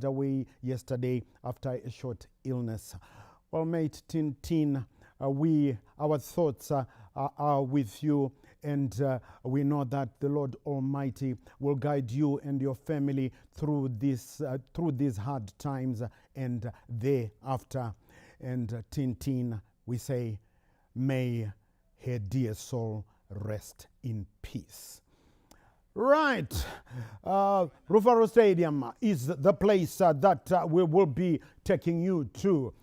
away yesterday after a short illness. Well, mate, Tin, our thoughts are with you, and we know that the Lord Almighty will guide you and your family through these hard times and thereafter. And Tin, we say, may her dear soul rest in peace. Right. Rufaro Stadium is the place that we will be taking you to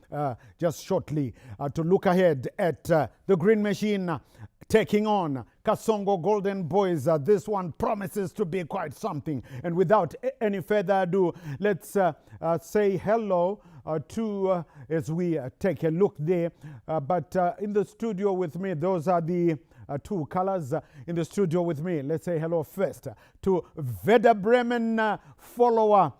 just shortly to look ahead at the Green Machine taking on Kasongo Golden Boys. This one promises to be quite something. And without any further ado, let's say hello to as we take a look there. But in the studio with me, those are the two colors in the studio with me. Let's say hello first to Werder Bremen follower.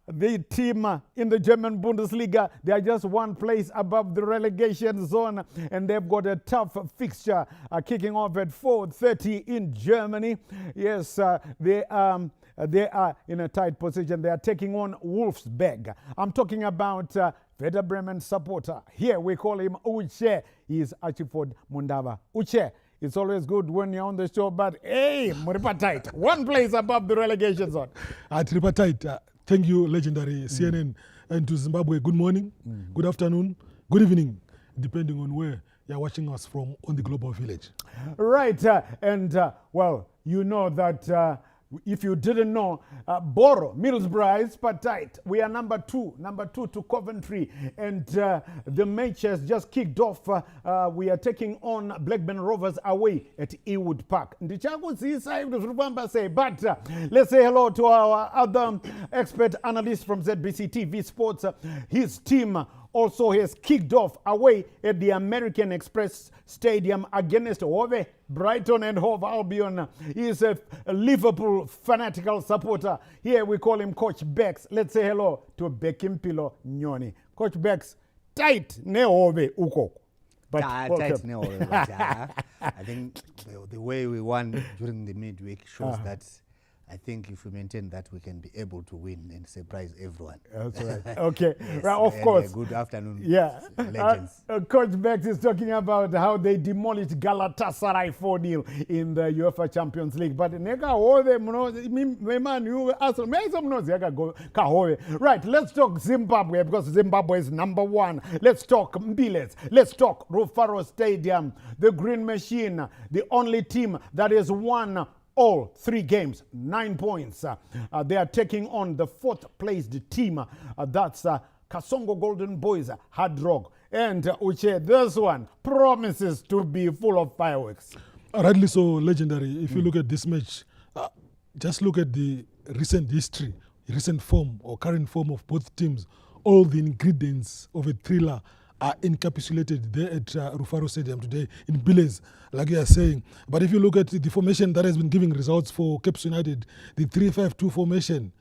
The team in the German Bundesliga, they are just one place above the relegation zone, and they've got a tough fixture kicking off at 4:30 in Germany. Yes, they are in a tight position. They are taking on Wolfsberg. I'm talking about Werder Bremen supporter. Here we call him Uche. He is Achiford Mundava. Uche, it's always good when you're on the show, but hey, Muripa tight. One place above the relegation zone. Tripa tight. Thank you, legendary CNN, and to Zimbabwe. Good morning, good afternoon, good evening, depending on where you're watching us from on the global village. Right, well, you know that if you didn't know, Boro, Middlesbrough is but tight. We are number two to Coventry, and the match has just kicked off. We are taking on Blackburn Rovers away at Ewood Park. But let's say hello to our other expert analyst from ZBC TV Sports. His team also has kicked off away at the American Express Stadium against Hove, Brighton and Hove Albion. He is a Liverpool fanatical supporter. Here we call him Coach Bex. Let's say hello to Bekimpilo Nyoni. Coach Bex, tight ne Hove uko. But tight ne Hove. I think the way we won during the midweek shows that I think if we maintain that, we can be able to win and surprise everyone. That's right. Okay. Yes, right, of course. Good afternoon, yeah. legends. Coach Bex is talking about how they demolished Galatasaray 4-0 in the UEFA Champions League. But right, let's talk Zimbabwe, because Zimbabwe is number one. Let's talk Mbiles. Let's talk Rufaro Stadium. The Green Machine, the only team that has won all 3 games, 9 points. They are taking on the 4th placed team. That's Kasongo Golden Boys, Hardrock. And Uche, this one promises to be full of fireworks. Rightly so, legendary. If you look at this match, just look at the recent history, recent form or current form of both teams. All the ingredients of a thriller are encapsulated there at Rufaro Stadium today in Billings, like you are saying. But if you look at the formation that has been giving results for Caps United, the 3-5-2 formation,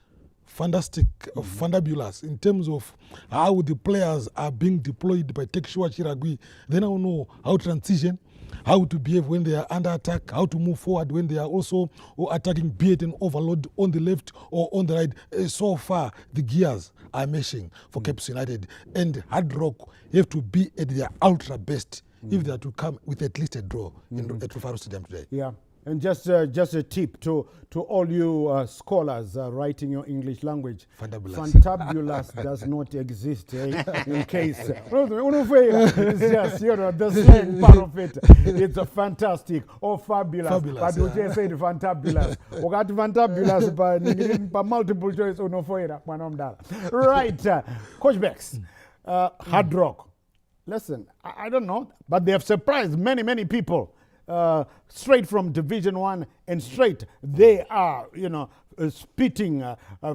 fantastic, fabulous in terms of how the players are being deployed by Tekshua Chiragui. They now know how to transition, how to behave when they are under attack, how to move forward when they are also attacking, be it an overload on the left or on the right. So far, the gears are meshing for Caps United, and Hardrock have to be at their ultra best if they are to come with at least a draw at Rufaro Stadium today. Yeah. And just a tip to all you scholars writing your English language. Fantabulous does not exist, in case. It's just, the slang part of it. It's a fantastic or fabulous. But we just say the fantabulous. We got fantabulous by multiple choice. Right. Coach Bex, Hardrock. Listen, I don't know, but they have surprised many people. Straight from Division 1 and straight they are, spitting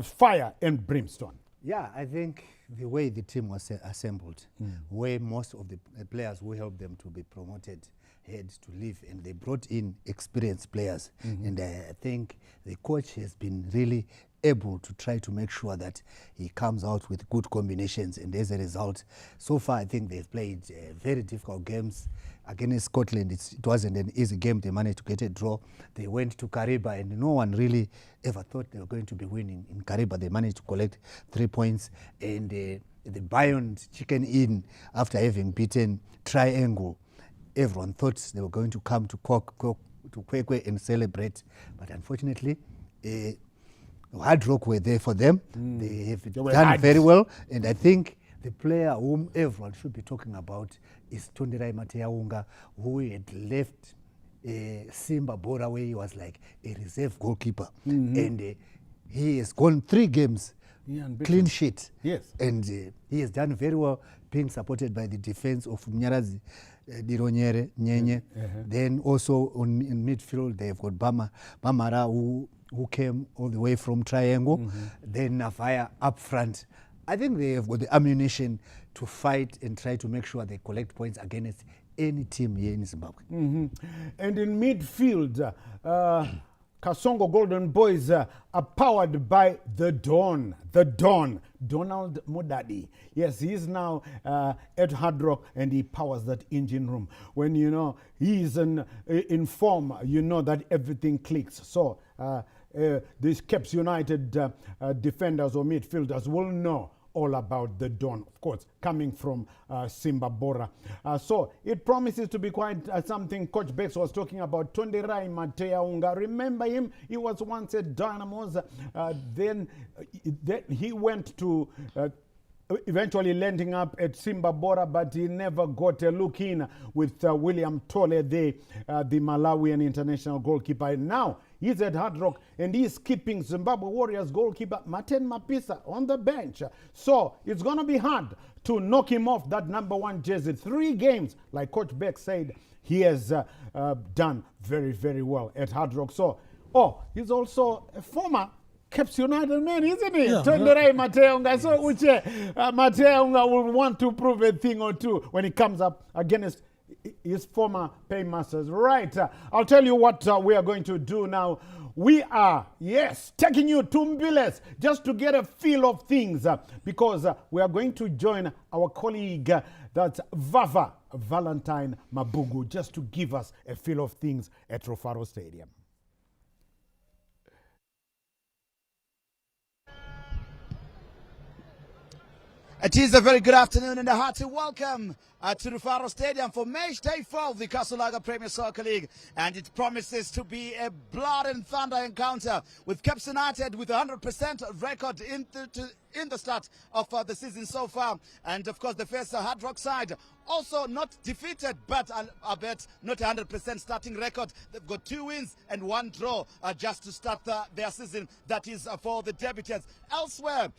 fire and brimstone. Yeah, I think the way the team was assembled, where most of the players who helped them to be promoted had to leave, and they brought in experienced players. And I think the coach has been really able to try to make sure that he comes out with good combinations, and as a result, so far I think they've played very difficult games. Against Scotland, it wasn't an easy game. They managed to get a draw. They went to Kariba, and no one really ever thought they were going to be winning in Kariba. They managed to collect 3 points, and the Bayern Chicken Inn, after having beaten Triangle, everyone thought they were going to come to Kwekwe and celebrate, but unfortunately, Hardrock were there for them. They have done very well, and I think the player whom everyone should be talking about is Tonderai Mateaunga, who had left Simba Bora, where he was like a reserve goalkeeper, and he has gone 3 games clean sheet. Yes, and he has done very well, being supported by the defense of Mnyarazi, Dironyere, Nyenye. Then also in midfield they've got Bamara, who came all the way from Triangle. Then Navaya up front. I think they have got the ammunition to fight and try to make sure they collect points against any team here in Zimbabwe. And in midfield, Kasongo Golden Boys are powered by the Don, Donald Modadi. Yes, he is now at Hardrock, and he powers that engine room. When you know he is in form, you know that everything clicks. So these Caps United defenders or midfielders will know all about the Don, of course, coming from Simba Bora. So it promises to be quite something. Coach Bex was talking about Tonderai Mateaunga. Remember him? He was once at Dynamos. Then he went to eventually landing up at Simba Bora, but he never got a look in with William Tole, the Malawian international goalkeeper. And now he's at Hardrock, and he's keeping Zimbabwe Warriors goalkeeper Maten Mapisa on the bench. So it's going to be hard to knock him off that #1 jersey. 3 games, like Coach Beck said, he has done very, very well at Hardrock. So, he's also a former Caps United man, isn't he? Yeah, Tonderai Mateaunga. So Uche, Mateaunga will want to prove a thing or two when he comes up against his former paymasters. Right. I'll tell you what we are going to do now. We are, taking you to Mbiles just to get a feel of things because we are going to join our colleague, that's Vava Valentine Mabugu, just to give us a feel of things at Rufaro Stadium. It is a very good afternoon and a hearty welcome to Rufaro Stadium for Matchday 4 of the Kasulaga Premier Soccer League. And it promises to be a blood and thunder encounter with Caps United with 100% record in the start of the season so far. And of course the first Hardrock side also not defeated, but I bet not 100% starting record. They've got 2 wins and 1 draw just to start their season. That is for the debutants. Elsewhere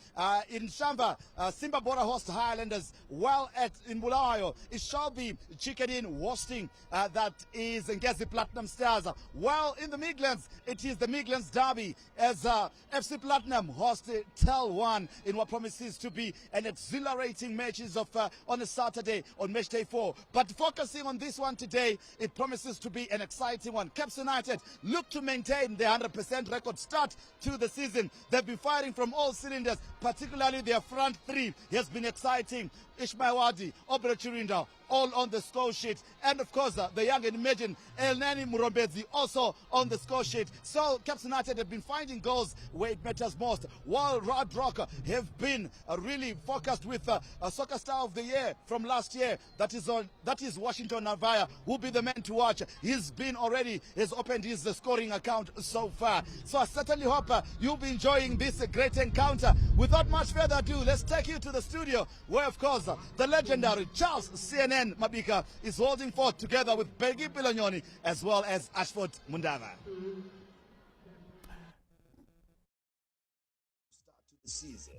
in Shamba, Simba Bora host Highlanders, while in Bulawayo it shall be Chicken Inn hosting that is Ngezi Platinum Stars. While in the Midlands it is the Midlands Derby as FC Platinum host Tel 1 in what promises to be an exhilarating matches of on a Saturday on Matchday 4. But focusing on this one today, it promises to be an exciting one. Caps United look to maintain their 100% record start to the season. They've been firing from all cylinders, particularly their front 3 has been exciting. Ishmael Wadi, Obre Chirinda, all on the score sheet. And of course, the young and emerging Elneny Murombezi also on the score sheet. So Caps United have been finding goals where it matters most, while Hardrock have been really focused with a soccer star of the year from last year. That is Washington Navaya, who will be the man to watch. Has opened his scoring account so far. So I certainly hope you'll be enjoying this great encounter. Without much further ado, let's take you to the studio where, of course, the legendary Charles CNN Mabika is holding forth together with Peggy Pilonyoni as well as Ashford Mundava. Start to the season,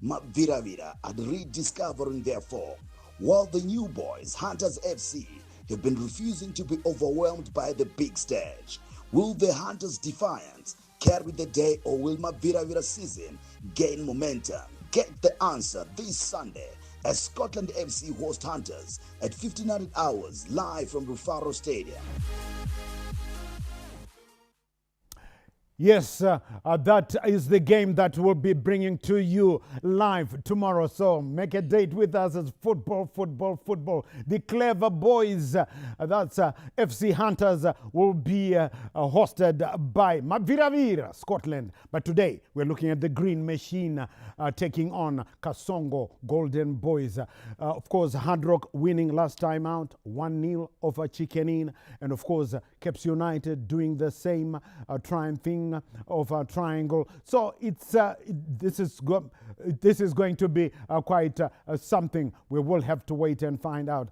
Maviravira are rediscovering their form, while the new boys, Hunters FC, have been refusing to be overwhelmed by the big stage. Will the Hunters' defiance carry the day, or will Maviravira season gain momentum? Get the answer this Sunday as Scotland FC host Hunters at 1500 hours live from Rufaro Stadium. Yes, that is the game that we'll be bringing to you live tomorrow. So make a date with us as football. The Clever Boys, that's FC Hunters, will be hosted by Maviravira, Scotland. But today we're looking at the Green Machine taking on Kasongo Golden Boys. Of course, Hardrock winning last time out, 1-0 over Chicken Inn. And of course, Caps United doing the same, triumphing of a triangle. So it's this is going to be quite something we will have to wait and find out.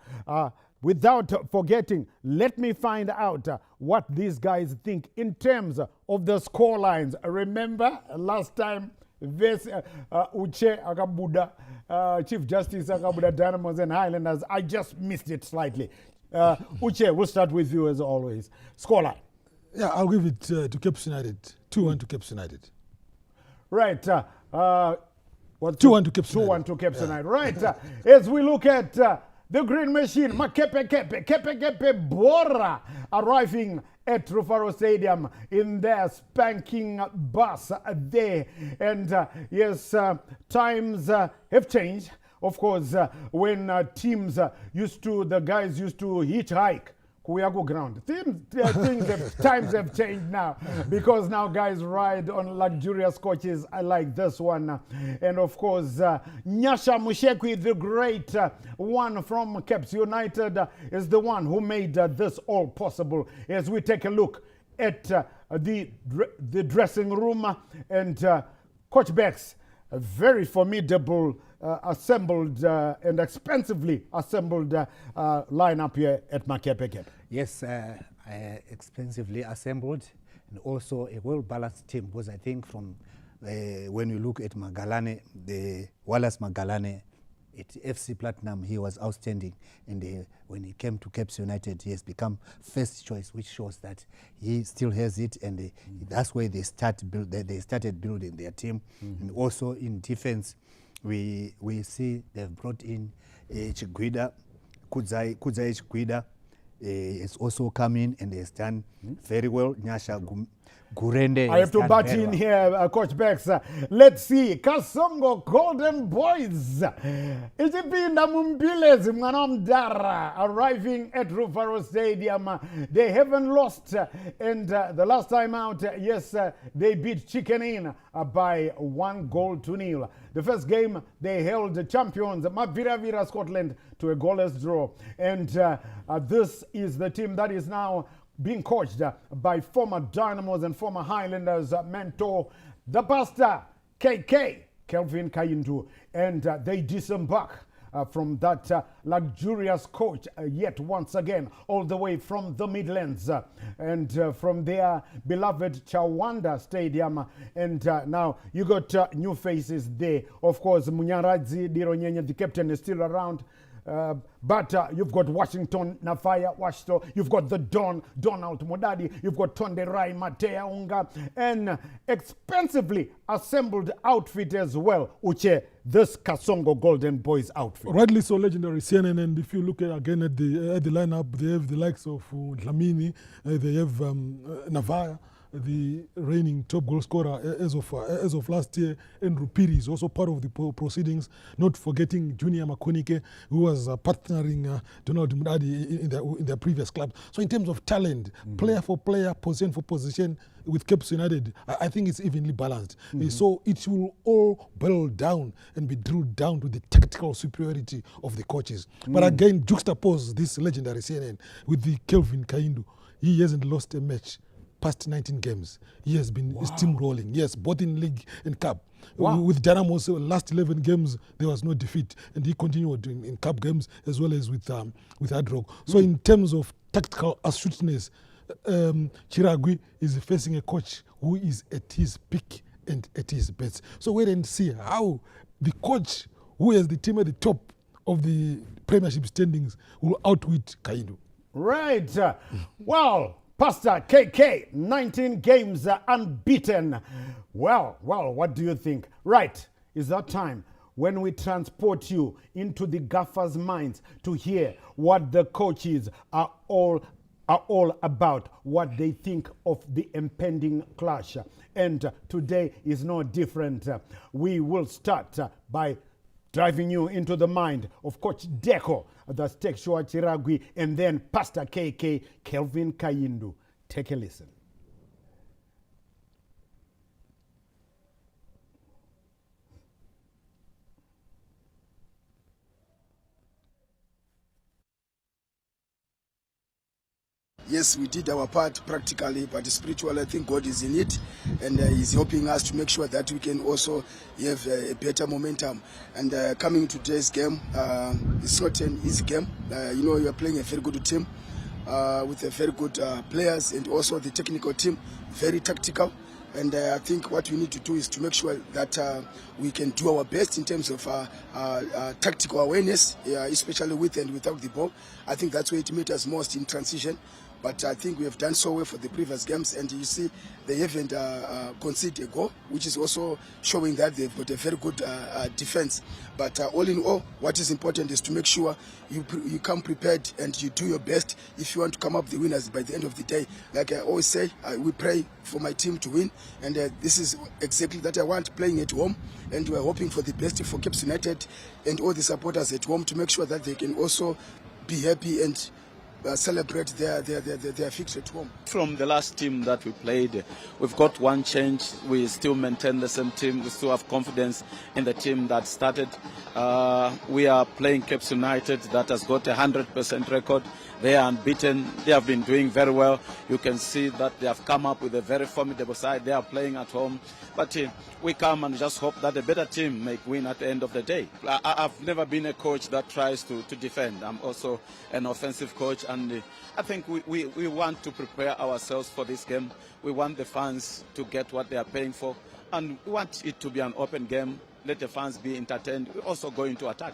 Without forgetting, let me find out what these guys think in terms of the score lines. Remember last time this Uche Akabuda, Chief Justice Akabuda, Dynamos and Highlanders, I just missed it slightly. Uche, we'll start with you as always. Scoreline. Yeah, I'll give it to Cape United. 2-1 to Cape United. Right. 2-1 to Cape United. 2-1 to Cape United. Right. As we look at the Green Machine, Kepe Bora arriving at Rufaro Stadium in their spanking bus there. And yes, times have changed. Of course, when teams the guys used to hitchhike. Kuyago ground. Times have changed now because now guys ride on luxurious coaches like this one. And of course, Nyasha Mushekwi, the great one from Caps United, is the one who made this all possible. As we take a look at the dressing room and Coach Bex, a very formidable assembled and expensively assembled lineup here at Makepe. Yes, expensively assembled and also a well-balanced team, because I think from when you look at Magalane, the Wallace Magalane at FC Platinum, he was outstanding. And when he came to Cape United, he has become first choice, which shows that he still has it. And that's where they started building their team. And also in defense, we see they've brought in Chiguida, Kudzai Chiguida. It's also come in and has done very well. Nyasha Gurende. I have to butt in here, Coach Bex. Let's see. Kasongo Golden Boys. Itipinda Mumbilezi Mwanomdara arriving at Rufaro Stadium. They haven't lost. And the last time out, yes, they beat Chicken Inn by 1-0. The first game, they held the champions, Maviravira Scotland, to a goalless draw. And this is the team that is now being coached by former Dynamos and former Highlanders mentor, the pastor, KK, Kelvin Kayindu. And they disembark from that luxurious coach yet once again, all the way from the Midlands and from their beloved Chawanda Stadium. And now you got new faces there. Of course, Munyaradzi Dironyenya, the captain, is still around. But you've got Washington Nafaya Washito, you've got the Donald Modadi, you've got Tonde Rai Matea Unga, and expensively assembled outfit as well, Uche, this Kasongo Golden Boys outfit. Rightly so, legendary CNN. And if you look again at the lineup, they have the likes of Dlamini, they have Navaya, the reigning top goal scorer as of last year, and Rupiri is also part of the proceedings, not forgetting Junior Makonike, who was partnering Donald Mudadi in their previous club. So in terms of talent, player for player, position for position, with Cape United, I think it's evenly balanced. So it will all boil down and be drilled down to the tactical superiority of the coaches. But again, juxtapose this legendary CNN with the Kelvin Kayindu. He hasn't lost a match past 19 games. He has been steamrolling. Yes, both in league and cup. With Dynamos, last 11 games, there was no defeat. And he continued in cup games as well as with Hardrock. So in terms of tactical astuteness, Chiragui is facing a coach who is at his peak and at his best. So wait and see how the coach who has the team at the top of the Premiership standings will outwit Kaidu. Right. Well, Pastor KK, 19 games unbeaten. Well, what do you think? Right, it's that time when we transport you into the gaffers' minds to hear what the coaches are all about, what they think of the impending clash. And today is no different. We will start by driving you into the mind of Coach Deco, the Stekshua Chiragwi, and then Pastor KK, Kelvin Kayindu. Take a listen. Yes, we did our part practically, but spiritually, I think God is in it, and He's helping us to make sure that we can also have a better momentum. And coming to today's game, it's not an easy game. You are playing a very good team with a very good players, and also the technical team, very tactical. And I think what we need to do is to make sure that we can do our best in terms of tactical awareness, especially with and without the ball. I think that's where it matters most in transition. But I think we have done so well for the previous games, and you see they haven't conceded a goal, which is also showing that they've got a very good defense. But all in all, what is important is to make sure you come prepared and you do your best if you want to come up the winners by the end of the day. Like I always say, we pray for my team to win, and this is exactly that I want, playing at home, and we're hoping for the best for Cape United and all the supporters at home to make sure that they can also be happy and celebrate their victory at home. From the last team that we played, we've got one change. We still maintain the same team. We still have confidence in the team that started. We are playing Cape United that has got a 100% record. They are unbeaten. They have been doing very well. You can see that they have come up with a very formidable side. They are playing at home. But we come and just hope that a better team may win at the end of the day. I've never been a coach that tries to defend. I'm also an offensive coach, and I think we want to prepare ourselves for this game. We want the fans to get what they are paying for, and we want it to be an open game. Let the fans be entertained. We're also going to attack.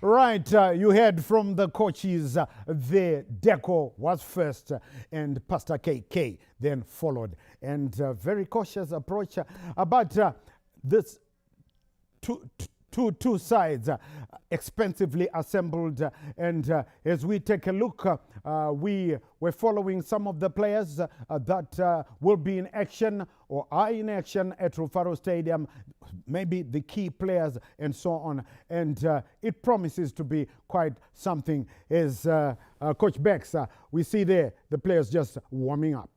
Right, you heard from the coaches, the Deco was first and Pastor KK then followed. And very cautious approach about this two sides expensively assembled. And as we take a look, we were following some of the players that will be in action or are in action at Rufaro Stadium, maybe the key players and so on. And it promises to be quite something. As Coach Bex, we see there the players just warming up.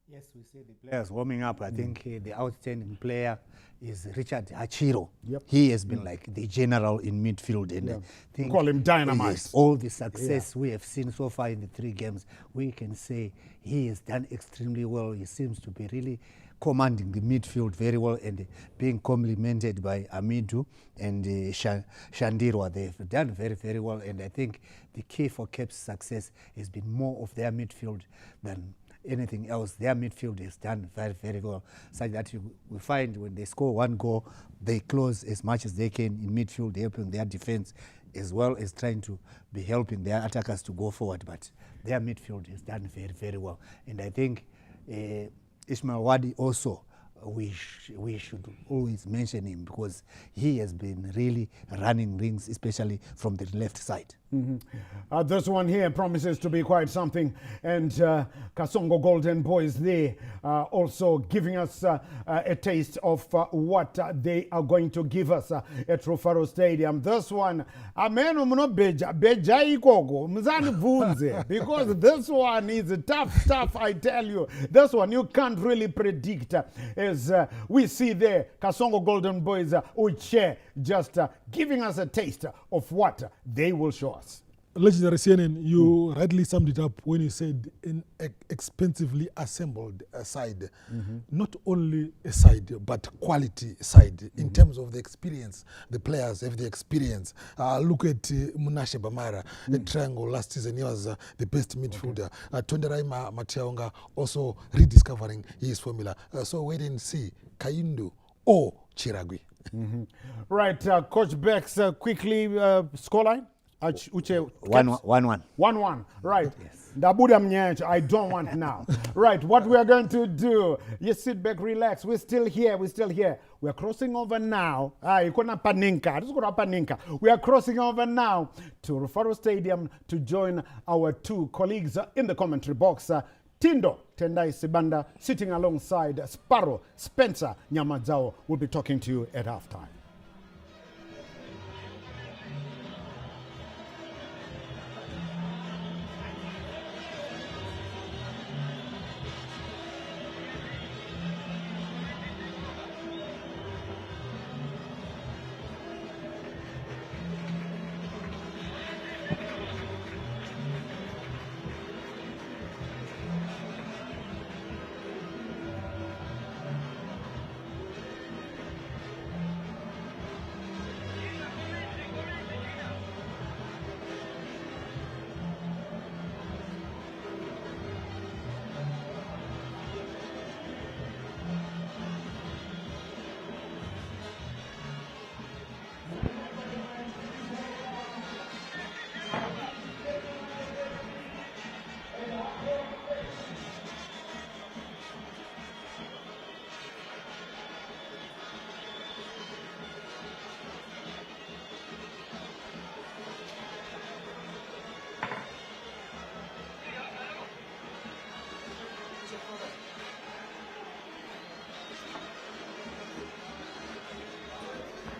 Yes, we see the players warming up. I think the outstanding player is Richard Achiro. Yep. He has been like the general in midfield, and I think call him dynamite. Yes, all the success we have seen so far in the 3 games, we can say he has done extremely well. He seems to be really commanding the midfield very well and being complimented by Amidu and Shandirwa. They've done very, very well, and I think the key for Cape's success has been more of their midfield than anything else. Their midfield is done very, very well, such that we find when they score 1 goal, they close as much as they can in midfield, helping their defense as well as trying to be helping their attackers to go forward. But their midfield is done very, very well. And I think Ismail Wadi also, we should always mention him because he has been really running rings, especially from the left side. This one here promises to be quite something, and Kasongo Golden Boys there also giving us a taste of what they are going to give us at Rufaro Stadium. This one, beja ikogo mzani vunze, because this one is tough, I tell you. This one you can't really predict, as we see there Kasongo Golden Boys Uche just giving us a taste of what they will show us. Legendary CNN, you rightly summed it up when you said an expensively assembled side. Not only a side, but quality side in terms of the experience. The players have the experience. Look at Munashe Bamara, the triangle last season. He was the best midfielder. Tonderaima Matiaonga also rediscovering his formula. So wait and see, Kayindu or Chiragwi. Right, Coach Bex, quickly, scoreline? Uche, 1-1. 1-1. Right. Yes. Ndabuda mnyeche, I don't want now. Right. What we are going to do, you sit back, relax. We're still here. We are crossing over now. We are crossing over now to Rufaro Stadium to join our two colleagues in the commentary box. Tindo Tendai Sibanda sitting alongside Sparrow Spencer Nyamadzao will be talking to you at halftime.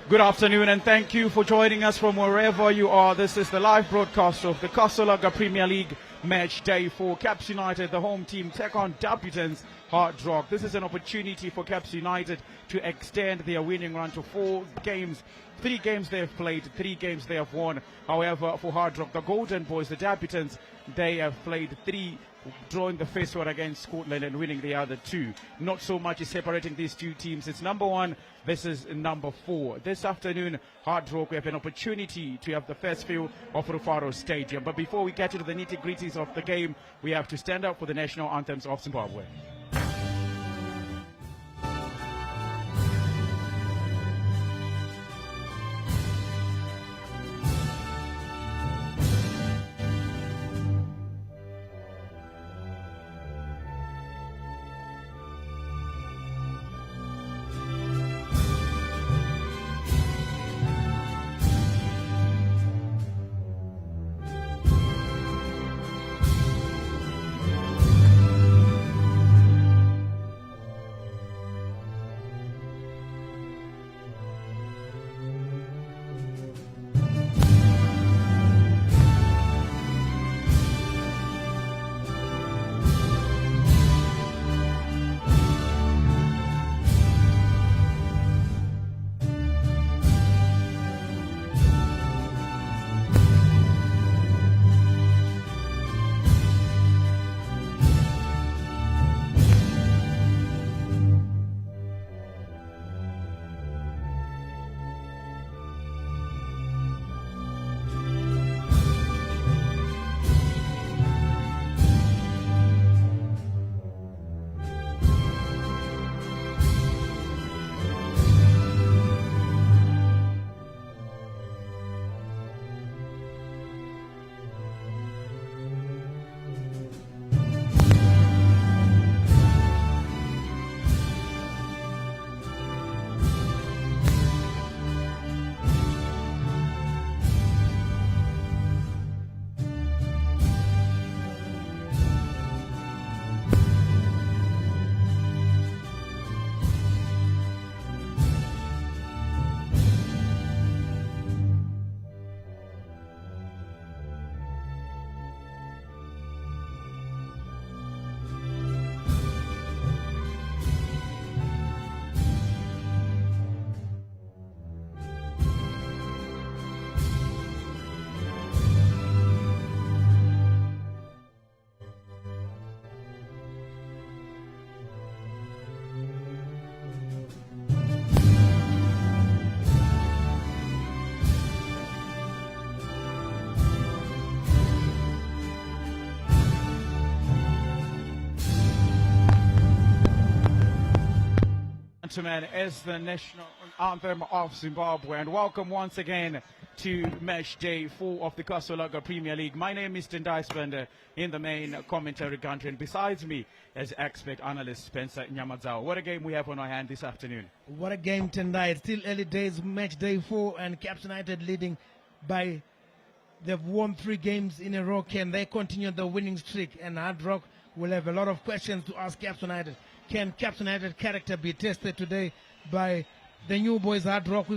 Good afternoon and thank you for joining us from wherever you are. This is the live broadcast of the Kasolaga Premier League match day for Caps United. The home team take on debutants Hardrock. This is an opportunity for Caps United to extend their winning run to 4 games. 3 games they have played, 3 games they have won. However, for Hardrock, the Golden Boys, the debutants, they have played 3, drawing the first one against Scotland and winning the other 2. Not so much is separating these 2 teams. It's number 1, this is number 4. This afternoon, Hardrock, we have an opportunity to have the first field of Rufaro Stadium. But before we get into the nitty-gritties of the game, we have to stand up for the national anthems of Zimbabwe. Gentlemen, is the national anthem of Zimbabwe, and welcome once again to match day 4 of the Kasolaga Premier League. My name is Tendai Spender in the main commentary country, and besides me is expert analyst Spencer Nyamadzao. What a game we have on our hand this afternoon. What a game, Tendai. It's still early days, match day 4, and Caps United leading by, they've won 3 games in a row. Can they continue the winning streak? And Hardrock will have a lot of questions to ask Caps United. Can Caps United character be tested today by the new boys Hardrock?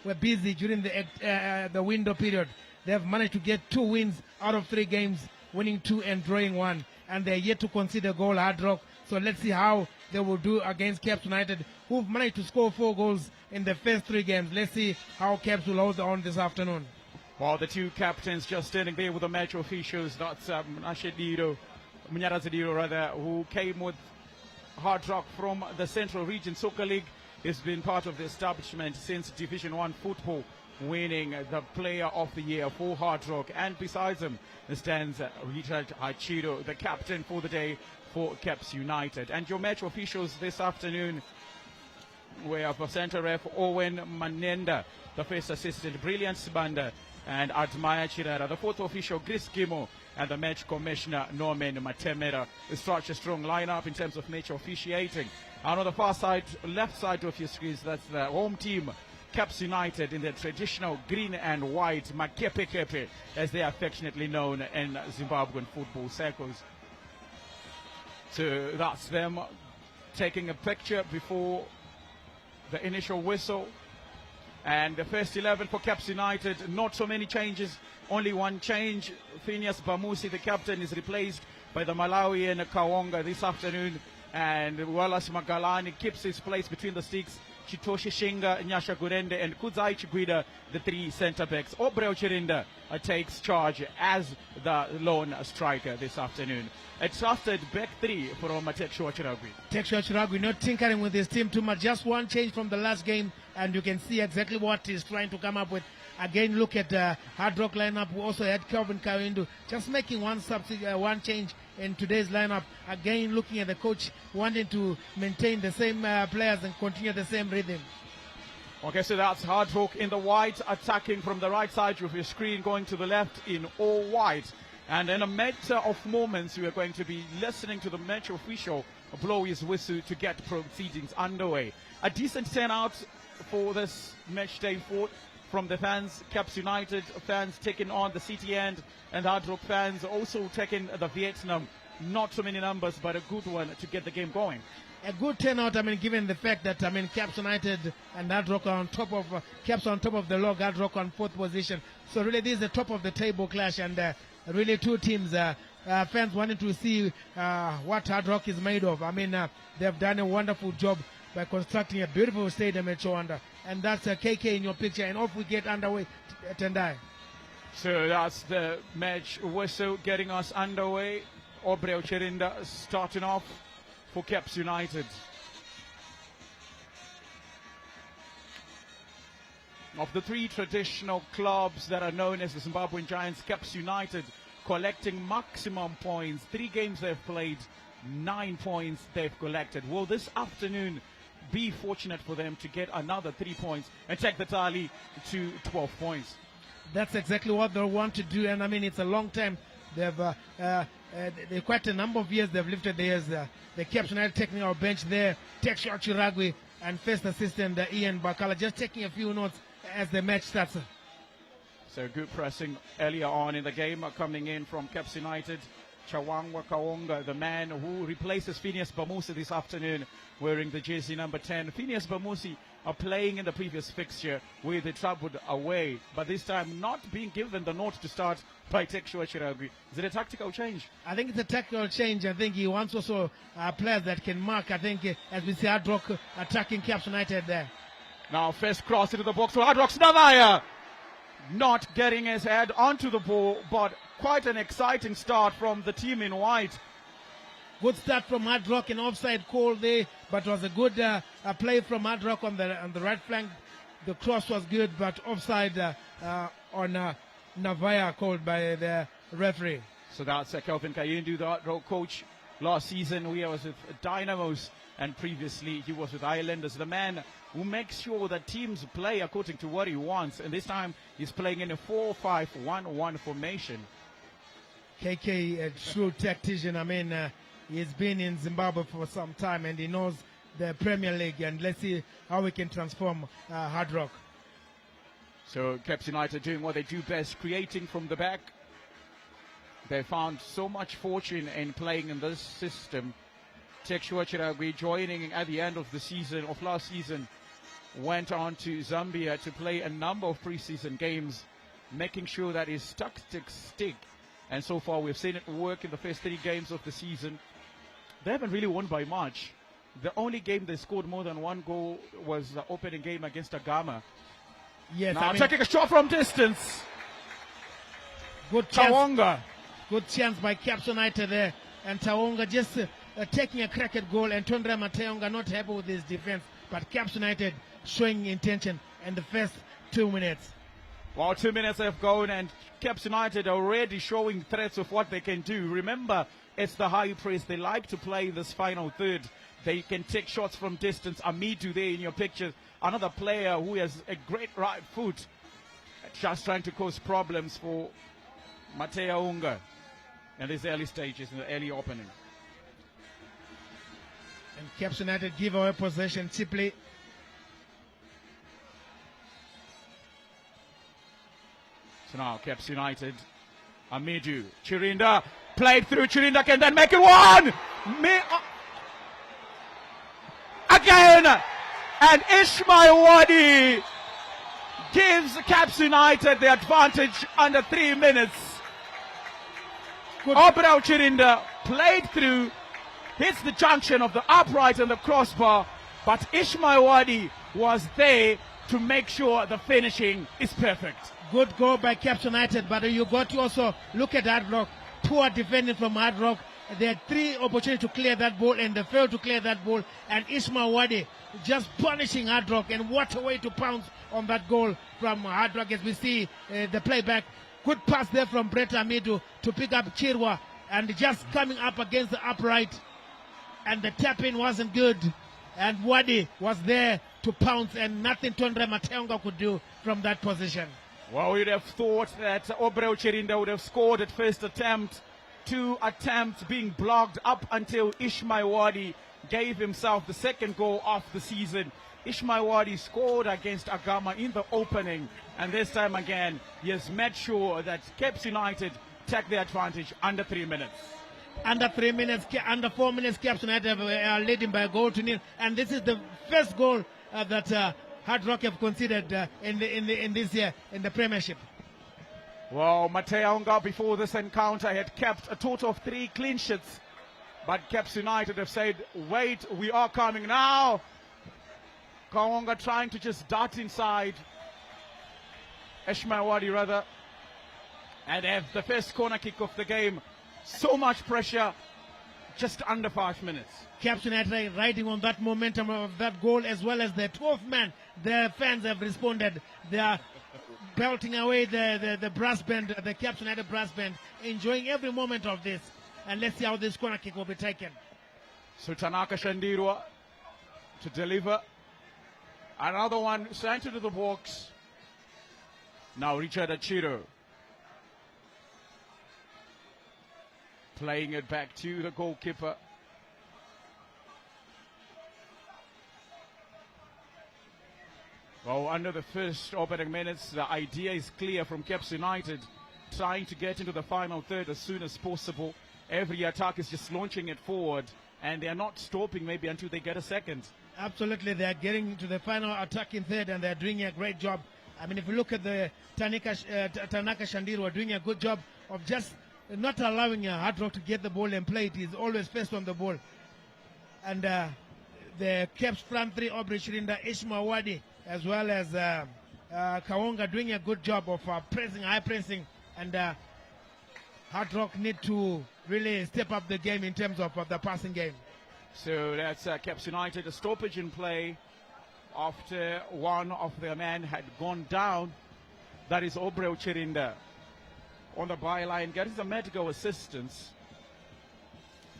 We're busy during the window period. They have managed to get 2 wins out of 3 games, winning 2 and drawing 1, and they're yet to concede goal, Hardrock. So let's see how they will do against Caps United, who've managed to score 4 goals in the first 3 games. Let's see how Caps will hold on this afternoon. Well, the 2 captains just standing there with the match officials. That's Munyaradzidido, who came with Hardrock from the Central Region Soccer League. He's been part of the establishment since Division 1 football, winning the Player of the Year for Hardrock. And besides him stands Richard Hachido, the captain for the day for Caps United. And your match officials this afternoon, we have centre ref Owen Manenda, the first assistant Brilliant Sibanda, and Admaya Chirara, the 4th official Chris Gimo, and the match commissioner Norman Matemera. It's such a strong lineup in terms of match officiating. And on the far side, left side of your screens, that's the home team, Caps United, in their traditional green and white, Makepekepe, as they are affectionately known in Zimbabwean football circles. So that's them taking a picture before the initial whistle. And the first 11 for Caps United, not so many changes, only 1 change. Phineas Bamusi, the captain, is replaced by the Malawian Kawonga this afternoon. And Wallace Magalani keeps his place between the sticks. Chitoshi Shinga, Nyasha Gurende, and Kudzai Chiguida, the 3 centre-backs. Obreo Chirinda takes charge as the lone striker this afternoon. A trusted back 3 from Tekshua Chiragui. Tekshua Chiragui not tinkering with his team too much. Just 1 change from the last game, and you can see exactly what he's trying to come up with. Again, look at Hardrock lineup. We also had Kelvin Kawindu just making 1 change in today's lineup. Again, looking at the coach wanting to maintain the same players and continue the same rhythm. Okay, so that's Hardrock in the white, attacking from the right side of your screen, going to the left in all white. And in a matter of moments, we are going to be listening to the match official blow his whistle to get proceedings underway. A decent turnout for this match day 4 from the fans. Caps United fans taking on the City End, and Hardrock fans also taking the Vietnam. Not so many numbers, but a good one to get the game going. A good turnout, given the fact that, Caps United and Hardrock are on top of, Caps on top of the log, Hardrock on 4th position. So really this is the top of the table clash, and really 2 teams, fans wanting to see what Hardrock is made of. They've done a wonderful job by constructing a beautiful stadium at Chowanda. And that's KK in your picture, and off we get underway, Tendai. So that's the match whistle getting us underway. Obreo Chirinda starting off for Caps United. Of the 3 traditional clubs that are known as the Zimbabwean Giants, Caps United collecting maximum points. 3 games they've played, 9 points they've collected. Will this afternoon be fortunate for them to get another 3 points and take the tally to 12 points? That's exactly what they want to do, and it's a long time. They've quite a number of years they've lifted theirs. The Caps United taking our bench there, Tekshua Chiragui and first assistant Ian Bakala just taking a few notes as the match starts. So good pressing earlier on in the game coming in from Caps United. Chawangwa Kawonga, the man who replaces Phineas Bamusi this afternoon, wearing the jersey number 10. Phineas Bamusi are playing in the previous fixture with the Trabwood away, but this time not being given the nod to start by Tekshua Chiragui. Is it a tactical change? I think it's a tactical change. I think he wants also players that can mark. I think as we see Hardrock attacking Caps United there. Now first cross into the box for Hardrock. Snavaya not getting his head onto the ball, but quite an exciting start from the team in white. Good start from Hardrock, an offside call there, but was a good play from Hardrock on the right flank. The cross was good, but offside on Navaya called by the referee. So that's Kelvin Kayindu, the Hardrock coach. Last season we was with Dynamos, and previously he was with Islanders. The man who makes sure that teams play according to what he wants. And this time he's playing in a 4-5-1-1 formation. KK, a true tactician. I mean, he's been in Zimbabwe for some time and he knows the Premier League. And let's see how we can transform Hardrock. So Caps United doing what they do best, creating from the back. They found so much fortune in playing in this system. Tekshua Chiragwi, joining at the end of the season, of last season, went on to Zambia to play a number of preseason games, making sure that his tactics stick. And so far we've seen it work in the first 3 games of the season. They haven't really won by much. The only game they scored more than 1 goal was the opening game against Agama. Yes, now taking a shot from distance. Good chance. Tawonga. Good chance by Caps United there. And Tawonga just taking a crack at goal. And Tondra Mateonga not happy with his defense. But Caps United showing intention in the first 2 minutes. Well, 2 minutes have gone and Caps United are already showing threats of what they can do. Remember, it's the high press. They like to play this final third. They can take shots from distance. Amidu there in your picture. Another player who has a great right foot. Just trying to cause problems for Mateo Unga in these early stages, in the early opening. And Caps United give away possession cheaply. So now Caps United, Amidu, Chirinda, played through, Chirinda can then make it 1! Again! And Ismail Wadi gives Caps United the advantage under 3 minutes. Obrao Chirinda played through, hits the junction of the upright and the crossbar, but Ismail Wadi was there to make sure the finishing is perfect. Good goal by Caps United, but you got to also look at Hardrock. Poor defending from Hardrock. They had 3 opportunities to clear that ball and they failed to clear that ball. And Ismail Wadi just punishing Hardrock, and what a way to pounce on that goal from Hardrock as we see the playback. Good pass there from Brett Amidu to pick up Chirwa and just coming up against the upright, and the tap-in wasn't good, and Wadi was there to pounce, and nothing Tondre Mateonga could do from that position. Well, you'd have thought that Obrao Chirinda would have scored at first attempt. 2 attempts being blocked up until Ismail Wadi gave himself the second goal of the season. Ismail Wadi scored against Agama in the opening, and this time again he has made sure that Caps United take the advantage under 3 minutes. Under 3 minutes, under 4 minutes, Caps United are leading by a goal to nil, and this is the first goal that Hardrock have considered in this year in the Premiership. Well, Mateonga before this encounter had kept a total of 3 clean sheets, but Caps United have said, wait, we are coming now. Kaonga trying to just dart inside. Ismail Wadi rather. And have the first corner kick of the game. So much pressure, just under 5 minutes. Caps United riding on that momentum of that goal, as well as the 12th man. Their fans have responded. They are belting away the brass band, the Caps United brass band, enjoying every moment of this. And let's see how this corner kick will be taken. So Tanaka Shandirwa to deliver. Another one sent into the box. Now Richard Achiro playing it back to the goalkeeper. Well, under the first opening minutes, the idea is clear from Caps United, trying to get into the final third as soon as possible. Every attack is just launching it forward, and they are not stopping maybe until they get a second. Absolutely, they are getting to the final attacking third, and they are doing a great job. I mean, if you look at the Tanaka Shandirwa doing a good job of just not allowing Hardrock to get the ball and play it. He's always first on the ball. And the Caps front 3, Obrao Chirinda, Ismail Wadi, as well as Kawonga doing a good job of pressing, high pressing, and Hardrock need to really step up the game in terms of the passing game. So that's Caps United, a stoppage in play after one of their men had gone down. That is Obrao Chirinda on the byline, getting some medical assistance.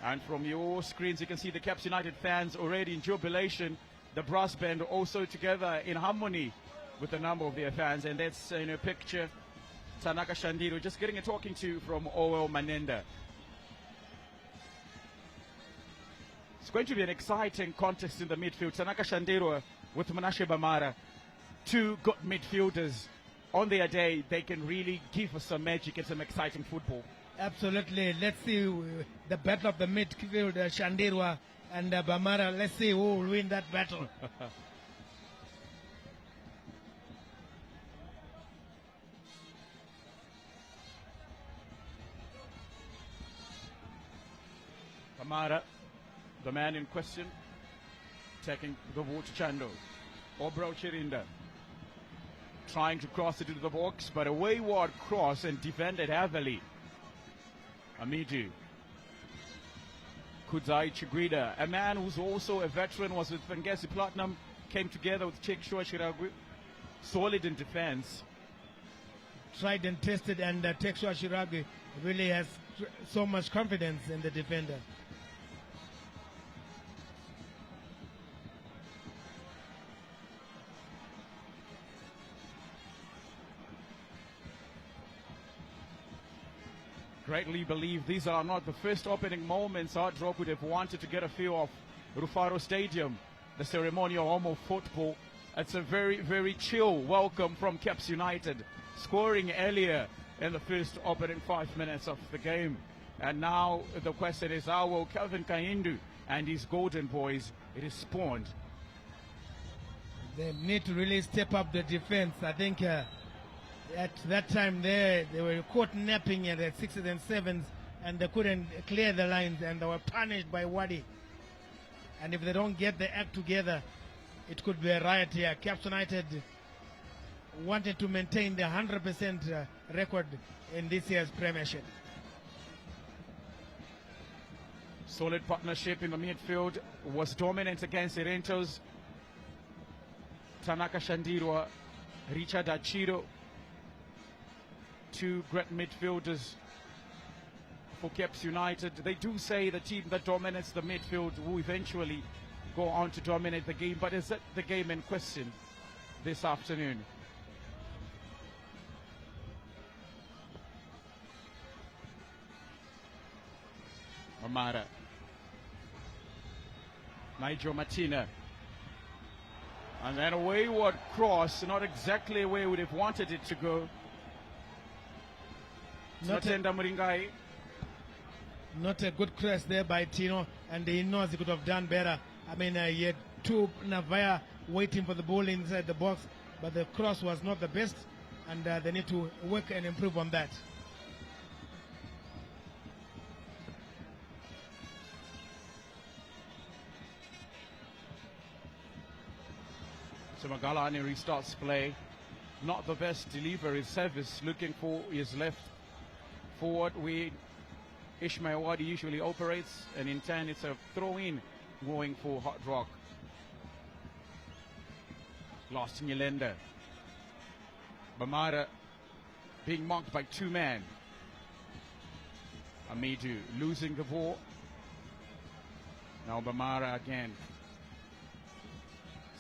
And from your screens, you can see the Caps United fans already in jubilation the brass band also together in harmony with a number of their fans. And that's in a picture, Tanaka Shandiro just getting a talking to from OL Manenda. It's going to be an exciting contest in the midfield. Tanaka Shandiro with Menashe Bamara, two good midfielders. On their day, they can really give us some magic and some exciting football. Absolutely. Let's see the battle of the midfield, Shandirwa and Bamara. Let's see who will win that battle. Bamara, the man in question, taking the ball to Chando. Obro Chirinda trying to cross it into the box, but a wayward cross and defended heavily. Amidu. Kudzai Chiguida, a man who's also a veteran, was with Fangesi Platinum, came together with Chekshua Shiragwi, solid in defense. Tried and tested, and Tekshua Shiragwi really has so much confidence in the defender. Greatly believe these are not the first opening moments Hardrock would have wanted to get a feel of Rufaro Stadium, the ceremonial home of football. It's a very, very chill welcome from Caps United, scoring earlier in the first opening 5 minutes of the game. And now the question is, how will Kelvin Kahindu and his Golden Boys respond? They need to really step up the defense. I think at that time they were caught napping at the 6s and 7s, and they couldn't clear the lines, and they were punished by Wadi. And if they don't get the act together, it could be a riot here. Caps United wanted to maintain the 100% record in this year's Premiership. Solid partnership in the midfield, was dominant against the Rentos. Tanaka Shandirwa, Richard Achiro, two great midfielders for Caps United. They do say the team that dominates the midfield will eventually go on to dominate the game, but is that the game in question this afternoon? Amara, Nigel Martina, and then a wayward cross, not exactly where we would have wanted it to go. Not a good cross there by Tino, and he knows he could have done better. I mean, he had two Navaya waiting for the ball inside the box, but the cross was not the best, and they need to work and improve on that. So Magalani restarts play. Not the best delivery service, looking for his left forward where Ishmael Wadi usually operates, and in turn it's a throw-in going for Hardrock. Lost in Yolanda. Bamara being marked by two men. Amidu losing the ball. Now Bamara again.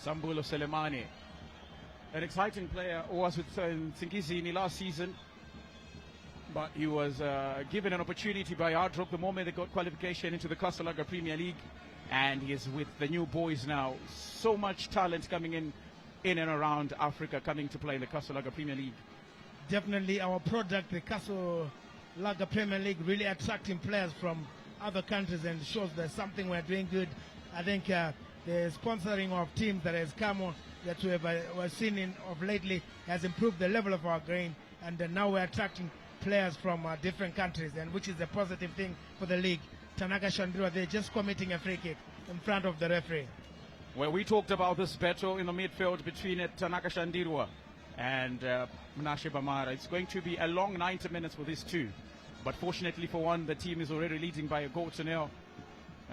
Sambulo Selemani, an exciting player, was with Nsingizini last season, but he was given an opportunity by Hardrock the moment they got qualification into the Kasalaga Premier League, and he is with the new boys now. So much talent coming in and around Africa, coming to play in the Kasalaga Premier League. Definitely our product, the Kasalaga Premier League, really attracting players from other countries, and shows there's something we're doing good. I think the sponsoring of teams that has come on, that we have seen of lately, has improved the level of our game, and now we're attracting players from different countries, and which is a positive thing for the league. Tanaka Shandira, they're just committing a free kick in front of the referee. Well, we talked about this battle in the midfield between Tanaka Shandirwa and Menashe Bamara. It's going to be a long 90 minutes for these two, but fortunately for one, the team is already leading by a goal to nil.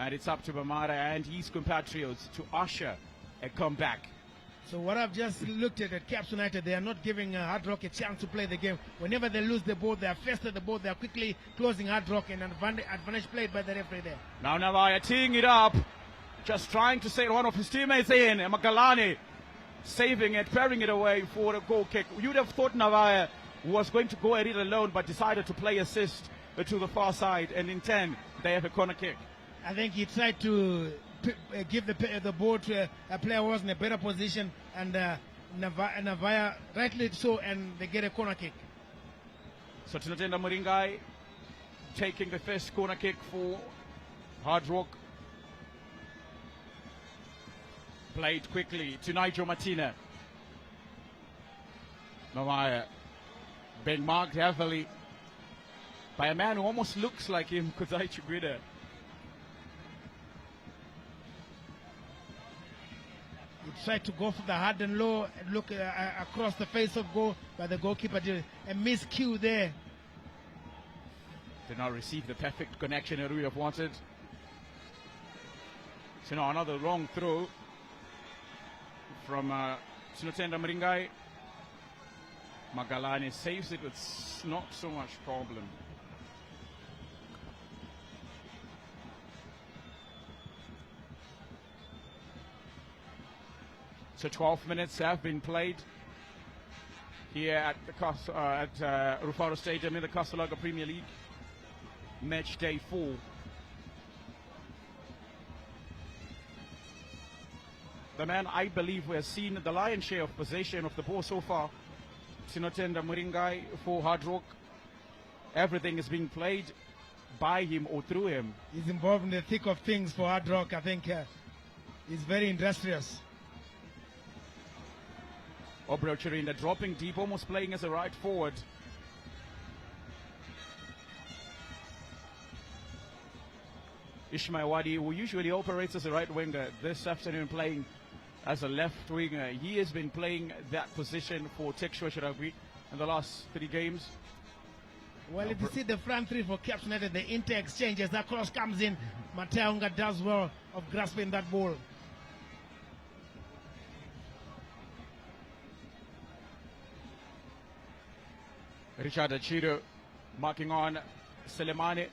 And it's up to Bamara and his compatriots to usher a comeback. So what I've just looked at Caps United, they are not giving Hardrock a chance to play the game. Whenever they lose the ball, they are first at the ball, they are quickly closing Hardrock, and advantage played by the referee there. Now Navaya teeing it up. just trying to save one of his teammates in. Magalani saving it, parrying it away for a goal kick. You'd have thought Navaya was going to go at it alone, but decided to play assist to the far side, and in 10 they have a corner kick. I think he tried to give the ball to a player who was in a better position, and Navaya rightly so, and they get a corner kick. So Tinatenda Muringai taking the first corner kick for Hardrock. Played quickly to Nigel Martina. Navaya being marked heavily by a man who almost looks like him, Kuzai Chiguida. He tried to go for the hard and low and look across the face of goal, but the goalkeeper did a miscue there. Did not receive the perfect connection that we have wanted. So now another long throw from Tinatenda Muringai. Magalani saves it with not so much problem. So 12 minutes have been played here at the Rufaro Stadium in the Casalaga Premier League. Match day 4. The man I believe we have seen the lion's share of possession of the ball so far, Tinatenda Muringai for Hardrock. Everything is being played by him or through him. He's involved in the thick of things for Hardrock. I think he's very industrious. Obro Chirinda dropping deep, almost playing as a right forward. Ishmael Wadi, who usually operates as a right winger, this afternoon playing as a left winger. He has been playing that position for Texua Shiragwi in the last 3 games. Well, if you see the front three for Caps United, the inter-exchange as that cross comes in, Mateunga does well of grasping that ball. Richard Achiro marking on Selemani.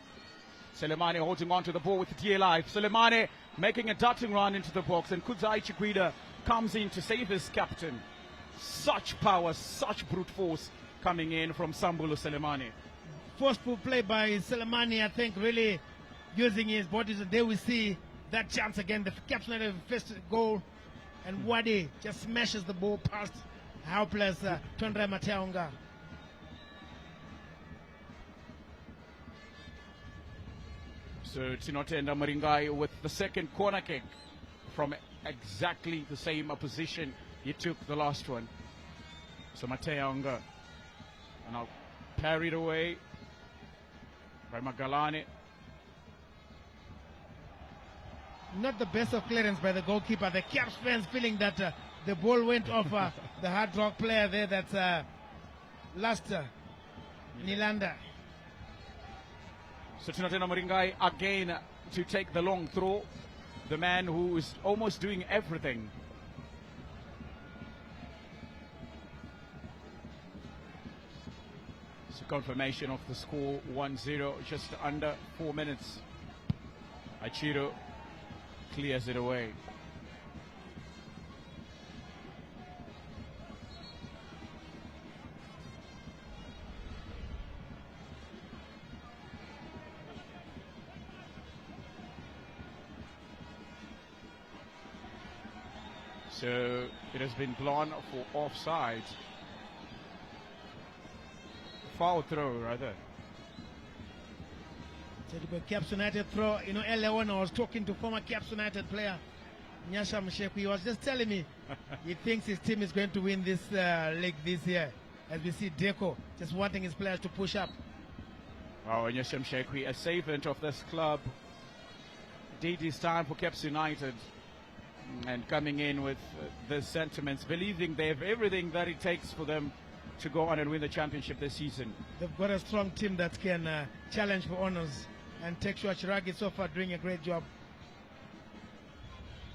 Selemani holding on to the ball with the DLI. Selemani making a darting run into the box, and Kudzai Chikwida comes in to save his captain. Such power, such brute force coming in from Sambulu Selemani. Forceful play by Selemani, I think, really using his body. There we see that chance again. The Caps United first goal, and Wadi just smashes the ball past helpless Tondre Mateunga. So Tinatenda Muringai with the second corner kick from exactly the same position he took the last one. So Mateunga, and now parried away by Magalani. Not the best of clearance by the goalkeeper. The Caps fans feeling that the ball went off the Hardrock player there. That's last Nilanda. So Tinatenda Muringai again to take the long throw. The man who is almost doing everything. So confirmation of the score 1-0, just under 4 minutes. Achiro clears it away. So it has been blown for offside. Foul throw, rather. Caps United throw. You know, earlier when I was talking to former Caps United player Nyasha Msheku, he was just telling me he thinks his team is going to win this league this year. As we see Deco just wanting his players to push up. Wow, Nyasha Msheku, a servant of this club, did his time for Caps United. And coming in with the sentiments, believing they have everything that it takes for them to go on and win the championship this season. They've got a strong team that can challenge for honors, and Texua Chiragi so far doing a great job.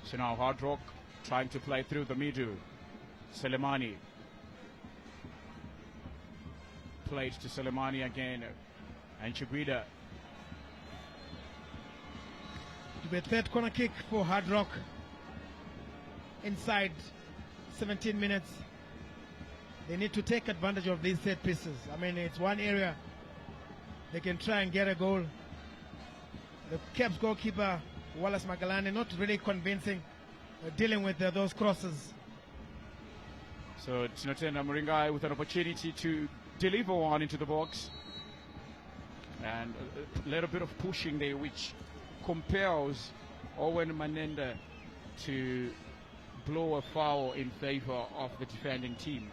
So now Hardrock trying to play through the middle. Selemani played to Selemani again, and Chiguida. be a third corner kick for Hardrock. Inside 17 minutes. They need to take advantage of these set pieces. I mean, it's one area they can try and get a goal. The Caps goalkeeper, Wallace Magalani, not really convincing, dealing with those crosses. So Tinotenda Muringai with an opportunity to deliver one into the box. And a little bit of pushing there, which compels Owen Manenda to blow a foul in favor of the defending team.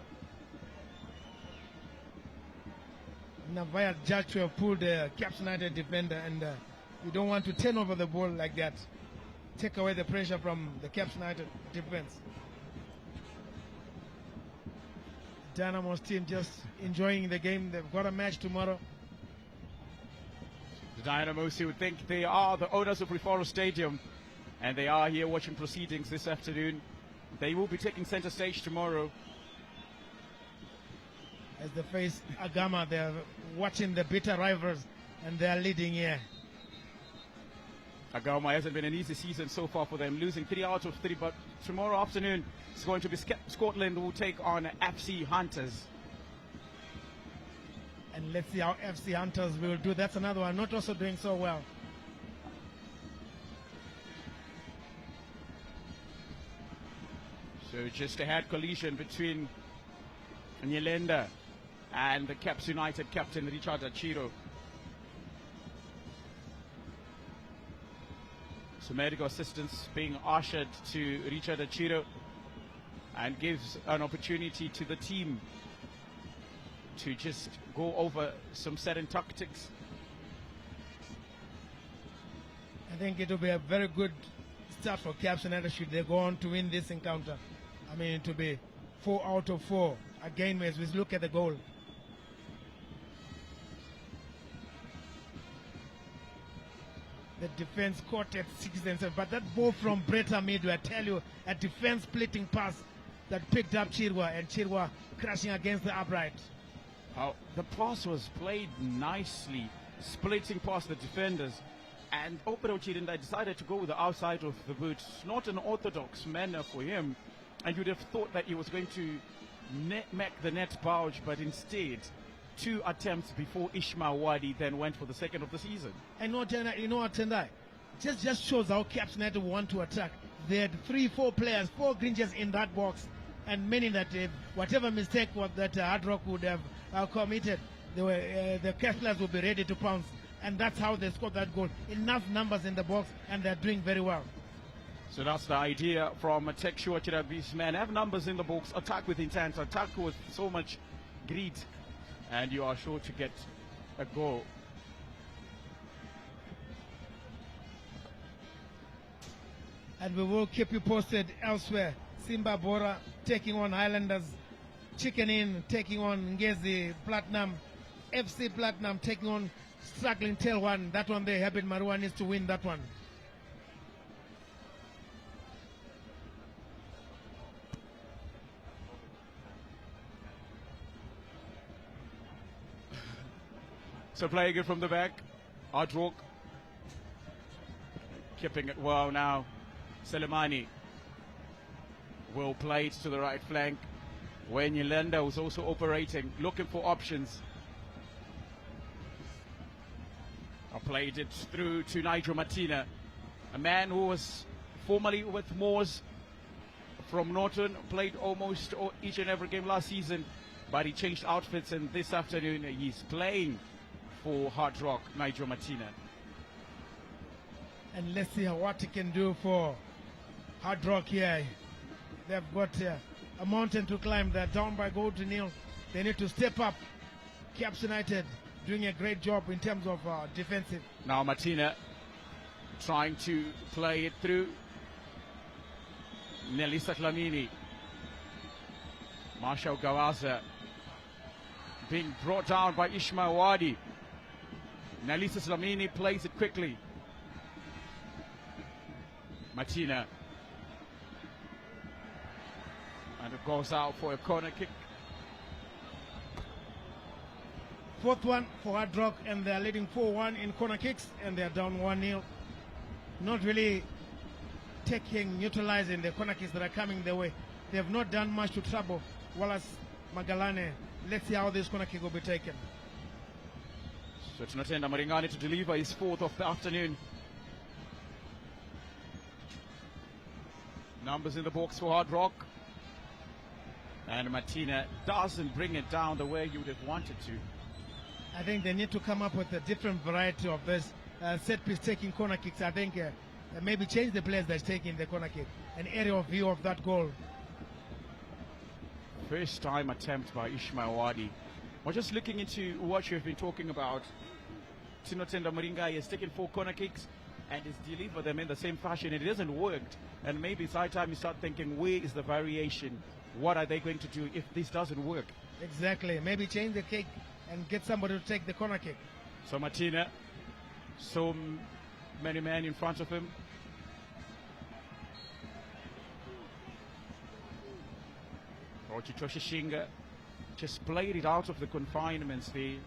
Navaya judged to have pulled the Caps United defender, and you don't want to turn over the ball like that. Take away the pressure from the Caps United defense. Dynamo's team just enjoying the game. They've got a match tomorrow. The Dynamos, who think they are the owners of Rufaro Stadium, and they are here watching proceedings this afternoon. They will be taking center stage tomorrow. As they face Agama, they're watching the bitter rivals, and they're leading here. Agama hasn't been an easy season so far for them, losing 3 out of 3, but tomorrow afternoon it's going to be Scotland who will take on FC Hunters. And let's see how FC Hunters will do. That's another one not also doing so well. So just a head collision between Nyelenda and the Caps United captain Richard Achiro. So medical assistance being ushered to Richard Achiro, and gives an opportunity to the team to just go over some certain tactics. I think it will be a very good start for Caps United should they go on to win this encounter. I mean, it will be 4 out of 4. Again, as we look at the goal. The defense caught at 6 and 7, but that ball from Brett Amidu, I tell you, a defense splitting pass that picked up Chirwa, and Chirwa crashing against the upright. The pass was played nicely, splitting past the defenders, and Opero Chirindai decided to go with the outside of the boot. Not an orthodox manner for him, and you'd have thought that he was going to make the net bulge, but instead 2 attempts before Ishmael Wadi then went for the second of the season. I know, you know what, Tendai? Just shows how Caps United want to attack. They had 3-4 players, 4 green jerseys in that box, and meaning that whatever mistake that Hardrock would have committed, the Caps players will be ready to pounce, and that's how they scored that goal. Enough numbers in the box, and they're doing very well. So that's the idea from Tech Shua Chiragvis, man. Have numbers in the box, attack with intent, attack with so much greed, and you are sure to get a goal. And we will keep you posted elsewhere. Simba Bora taking on Highlanders, Chicken Inn taking on Ngezi Platinum, FC Platinum taking on struggling Tail One. That one there, Habit Marua needs to win that one. So playing it from the back, Hardrock keeping it well now. Selemani will play it to the right flank, where Nyelenda was also operating, looking for options. I played it through to Nigel Martina, a man who was formerly with Moores from Norton, played almost each and every game last season, but he changed outfits, and this afternoon he's playing for Hardrock, Nigel Martina. And let's see what he can do for Hardrock here. They've got a mountain to climb. They're down by goal to nil. They need to step up. Caps United doing a great job in terms of defensive. Now Martina trying to play it through. Nelisa Tlamini. Marshall Gawaza being brought down by Ishmael Wadi. Nelisa Tlamini plays it quickly. Martina. And it goes out for a corner kick. 4th one for Hardrock, and they're leading 4-1 in corner kicks, and they're down 1-0. not really neutralizing the corner kicks that are coming their way. They have not done much to trouble Wallace Magalane. Let's see how this corner kick will be taken. So Tinotenda Maringani to deliver his 4th of the afternoon. Numbers in the box for Hardrock. And Martina doesn't bring it down the way you would have wanted to. I think they need to come up with a different variety of this set piece taking corner kicks. I think maybe change the players that's taking the corner kick, an aerial view of that goal. First time attempt by Ismail Wadi. We're just looking into what you've been talking about. Tinotenda Maringai has taken 4 corner kicks and has delivered them in the same fashion. It hasn't worked. And maybe it's high time you start thinking, where is the variation? What are they going to do if this doesn't work? Exactly. Maybe change the kick and get somebody to take the corner kick. So Martina, so many men in front of him. Rochitosha Shinga just played it out of the confinements there.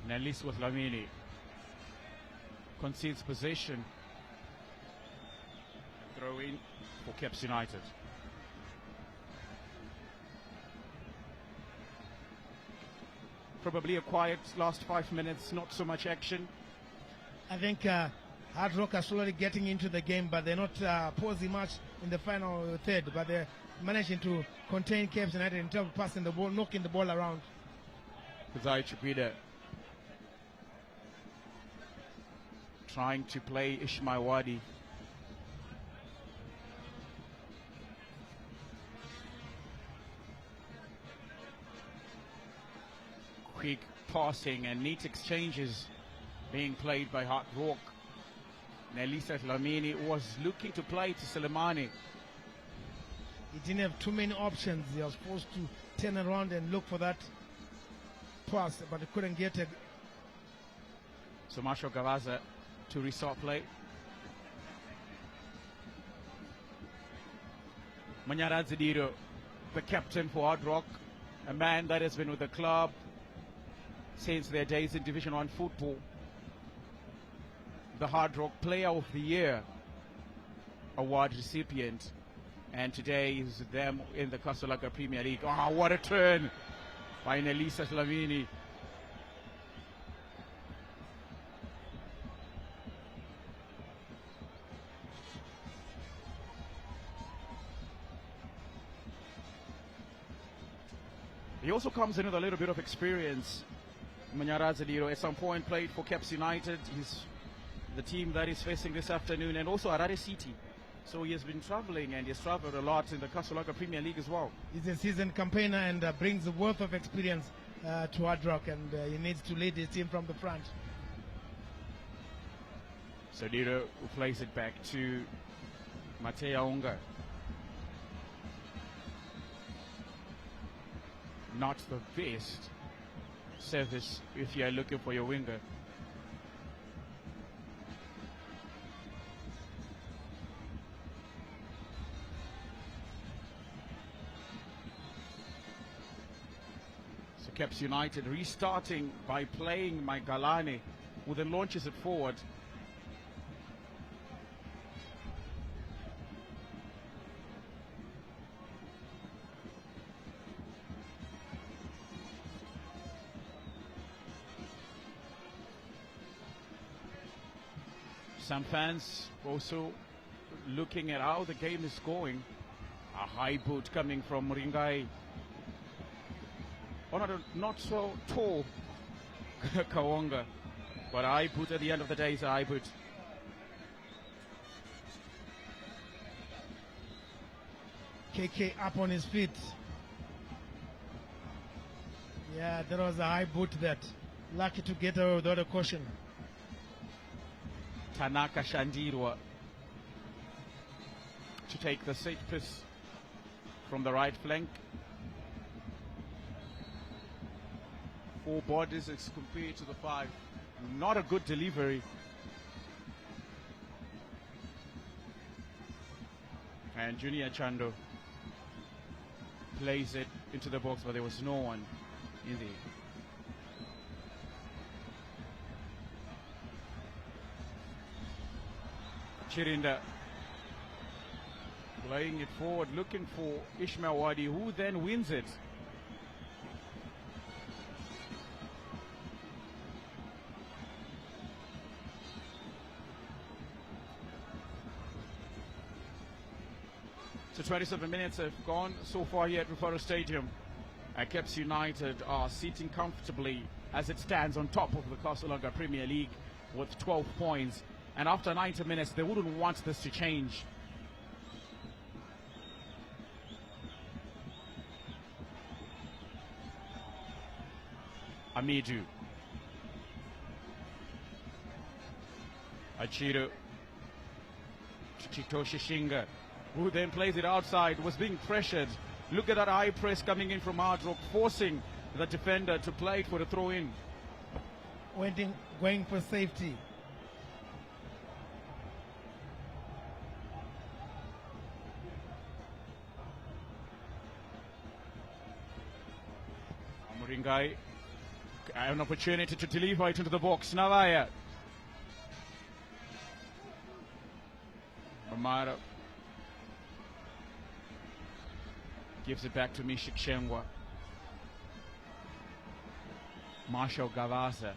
Nelis with Lamini concedes possession. Throw in for Caps United. Probably a quiet last 5 minutes, not so much action. I think Hardrock are slowly getting into the game, but they're not posing much in the final third, but they're managing to contain Caps United in terms of passing the ball, knocking the ball around. Kazai Chupida trying to play Ismail Wadi. Quick passing and neat exchanges being played by Hardrock. Nelisa Lamini was looking to play to Soleimani. He didn't have too many options. He was forced to turn around and look for that pass, but he couldn't get it. So Marshall Gavaza to restart play. Manyaradze Diro, the captain for Hardrock, a man that has been with the club since their days in Division 1 football. The Hardrock Player of the Year award recipient, and today is them in the Kasolaga Premier League. Oh, what a turn by Nelisa Lamini. He also comes in with a little bit of experience. Manyaradze Diro at some point played for Caps United. He's the team that is facing this afternoon, and also Harare City. So he has been traveling, and he's traveled a lot in the Kasolaga Premier League as well. He's a seasoned campaigner and brings a wealth of experience to Hardrock, and he needs to lead his team from the front. So Diro plays it back to Matea Unga. Not the best service if you are looking for your winger. So Caps United restarting by playing Magalane, who then launches it forward. Some fans also looking at how the game is going. A high boot coming from Ringai. Oh, not so tall Kawonga, but a high boot at the end of the day is a high boot. KK up on his feet. Yeah, there was a high boot that. Lucky to get away without a caution. Tanaka Shandirwa to take the set piece from the right flank. 4 bodies as compared to the 5. Not a good delivery. And Junior Chando plays it into the box, but there was no one in there. Chirinda playing it forward, looking for Ishmael Wadi, who then wins it. So 27 minutes have gone so far here at Rufaro Stadium. Caps United are sitting comfortably as it stands on top of the Castle Premier League with 12 points. And after 90 minutes, they wouldn't want this to change. Amidu. Achiro. Chichito Shishinga, who then plays it outside, was being pressured. Look at that high press coming in from Hardrock, forcing the defender to play it for the throw-in. Going for safety. Amuringai, an opportunity to deliver it into the box. Navaya. Amara gives it back to Mishik Shengwa. Marshall Gavasa.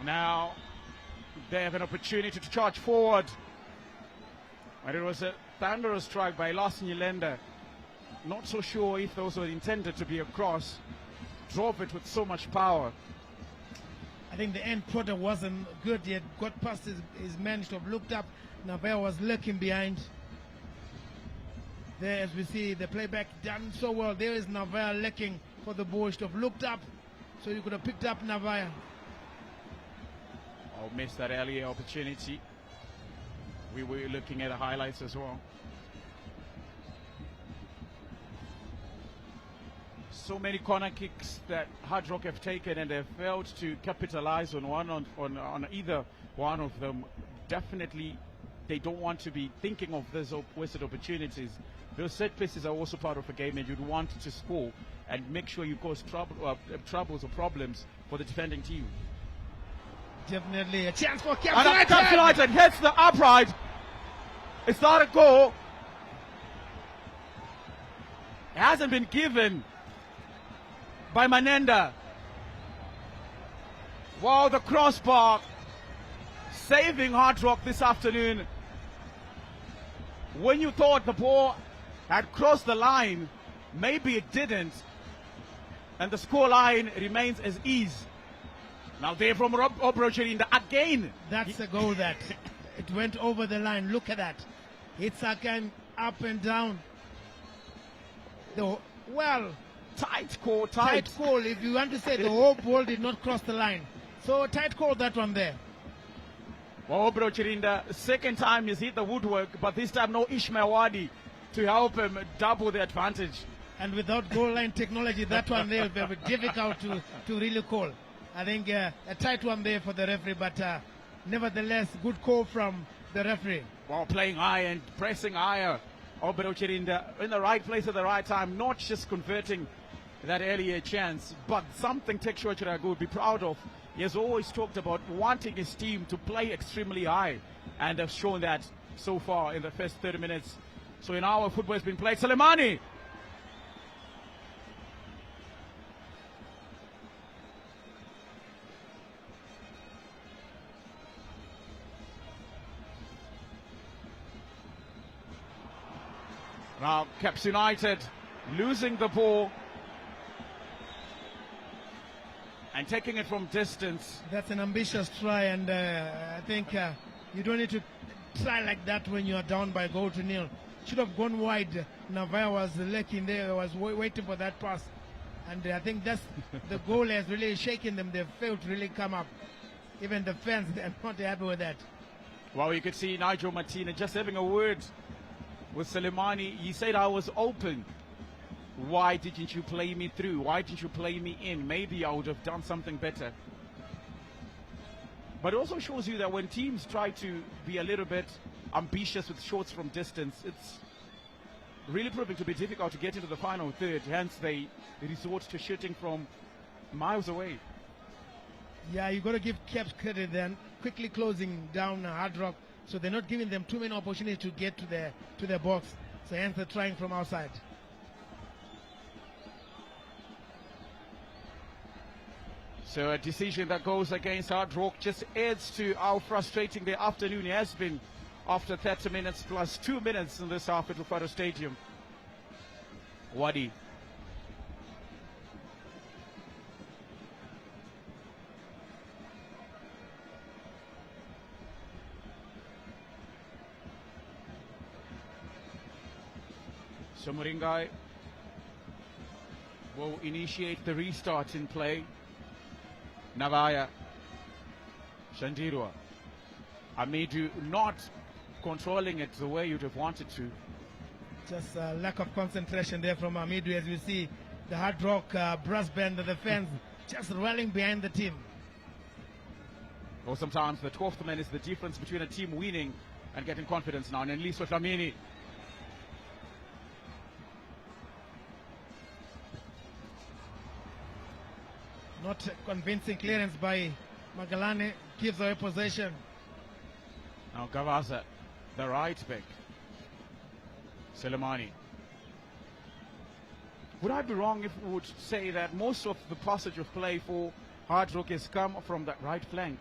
Now they have an opportunity to charge forward. But it was a thunderous strike by Lars Nyilenda. Not so sure if those were intended to be a cross. Drove it with so much power. I think the end product wasn't good. He had got past his man, to have looked up. Navel was lurking behind. There, as we see the playback done so well. There is Navel looking for the ball. To have looked up, so you could have picked up Navel. Oh, missed that earlier opportunity. We were looking at the highlights as well. So many corner kicks that Hardrock have taken, and they've failed to capitalize on on either one of them. Definitely, they don't want to be thinking of those wasted opportunities. Those set pieces are also part of a game, and you'd want to score and make sure you cause troubles or problems for the defending team. Definitely a chance for Caps United hits the upright. It's not a goal. It hasn't been given by Manenda. Wow, the crossbar saving Hardrock this afternoon. When you thought the ball had crossed the line, maybe it didn't, and the score line remains as is. Now they're from Obrocherinda again. That's a goal that it went over the line. Look at that. It's again up and down. Tight call. If you want to say the whole ball did not cross the line. So tight call, that one there. Well, Obrocherinda, second time he's hit the woodwork, but this time no Ishmael Wadi to help him double the advantage. And without goal line technology, that one there will be difficult to really call. I think a tight one there for the referee, but nevertheless, good call from the referee. While playing high and pressing higher, Obrocherinda in the right place at the right time, not just converting that earlier chance, but something Tekshua Chiragu would be proud of. He has always talked about wanting his team to play extremely high, and have shown that so far in the first 30 minutes. So in our football has been played. Salimani! Now, Caps United losing the ball and taking it from distance. That's an ambitious try, and I think you don't need to try like that when you are down by goal to nil. Should have gone wide. Navaya was lurking there, was waiting for that pass. And I think that's the goal has really shaken them. They've failed to really come up. Even the fans, they're not happy with that. Well, you could see Nigel Martina just having a word with Salimani. He said, I was open. Why didn't you play me through? Why didn't you play me in? Maybe I would have done something better. But it also shows you that when teams try to be a little bit ambitious with shots from distance, it's really proving to be difficult to get into the final third. Hence, they resort to shooting from miles away. Yeah, you got to give Caps credit then. Quickly closing down Hardrock, so they're not giving them too many opportunities to get to their box. So hence they're trying from outside. So a decision that goes against Hardrock just adds to how frustrating the afternoon has been after 30 minutes plus 2 minutes in this half at Rufaro Stadium. Wadi. So Muringai will initiate the restart in play. Navaya, Shandirwa, Amidu not controlling it the way you'd have wanted to. Just a lack of concentration there from Amidu, as we see the Hardrock brass band of the fans just rallying behind the team. Or sometimes the 12th man is the difference between a team winning and getting confidence now. And at least with Lamini. Not convincing clearance by Magalane, gives away possession. Now Gavaza, the right back. Selemani. Would I be wrong if we would say that most of the passage of play for Hardrock has come from that right flank?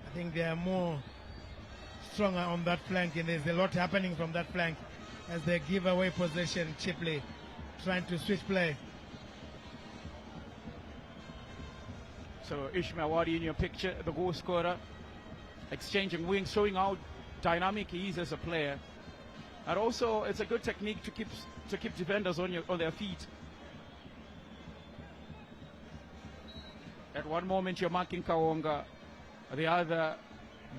I think they are more stronger on that flank, and there's a lot happening from that flank as they give away possession cheaply, trying to switch play. So Ishmael Wadi in your picture, the goal scorer, exchanging wings, showing how dynamic he is as a player. And also, it's a good technique to keep defenders on their feet. At one moment, you're marking Kawonga. The other,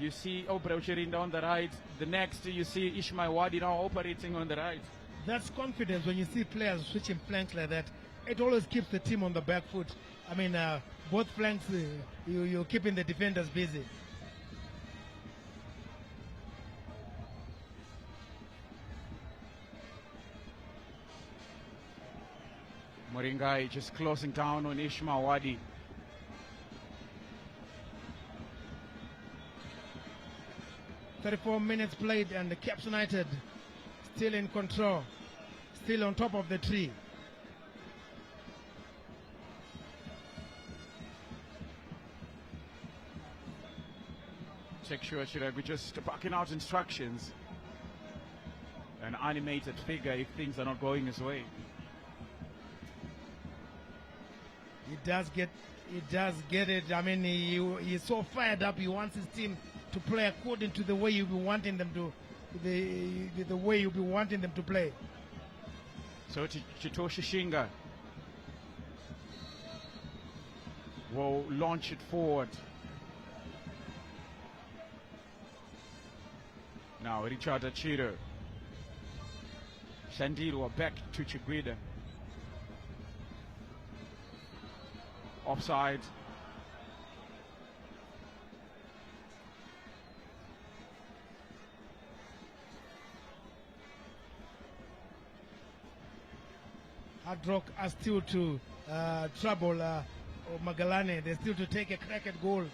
you see Obreuchirinda on the right. The next, you see Ishmael Wadi now operating on the right. That's confidence when you see players switching flanks like that. It always keeps the team on the back foot. I mean, both flanks, you're keeping the defenders busy. Muringai just closing down on Ishmael Wadi. "34 minutes played and the Caps United still in control, still on top of the tree." Check sure we're just backing out instructions. An animated figure if things are not going his way. He does get it. I mean, he's so fired up. He wants his team to play according to the way you'll be wanting them to, the way you'll be wanting them to play. So Chitoshi Shinga will launch it forward. Now Richard Achiro. Shandirwa back to Chiguida. Offside. Hardrock are still to trouble Magalane. They're still to take a crack at goal.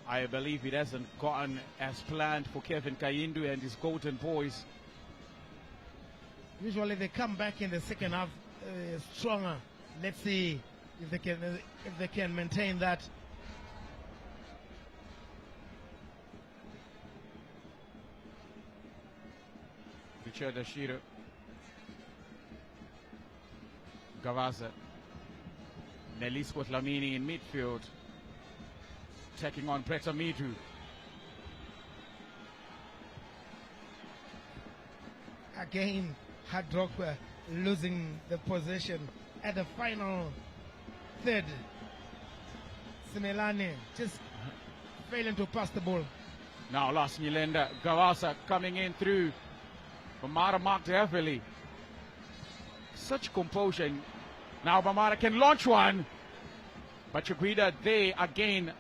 I believe it hasn't gone as planned for Kevin Kayindu and his Golden Boys. Usually they come back in the second half stronger. Let's see if they can maintain that. Richard Ashiro. Gavaza. Nelisco Lamini in midfield. Taking on Preta Midu. Again, Hardrock losing the possession at the final third. Simelane just failing to pass the ball. Now Las Milenda. Gavaza coming in through. Mara marked heavily. Such composure Now Bamara can launch one. But Chikwida there again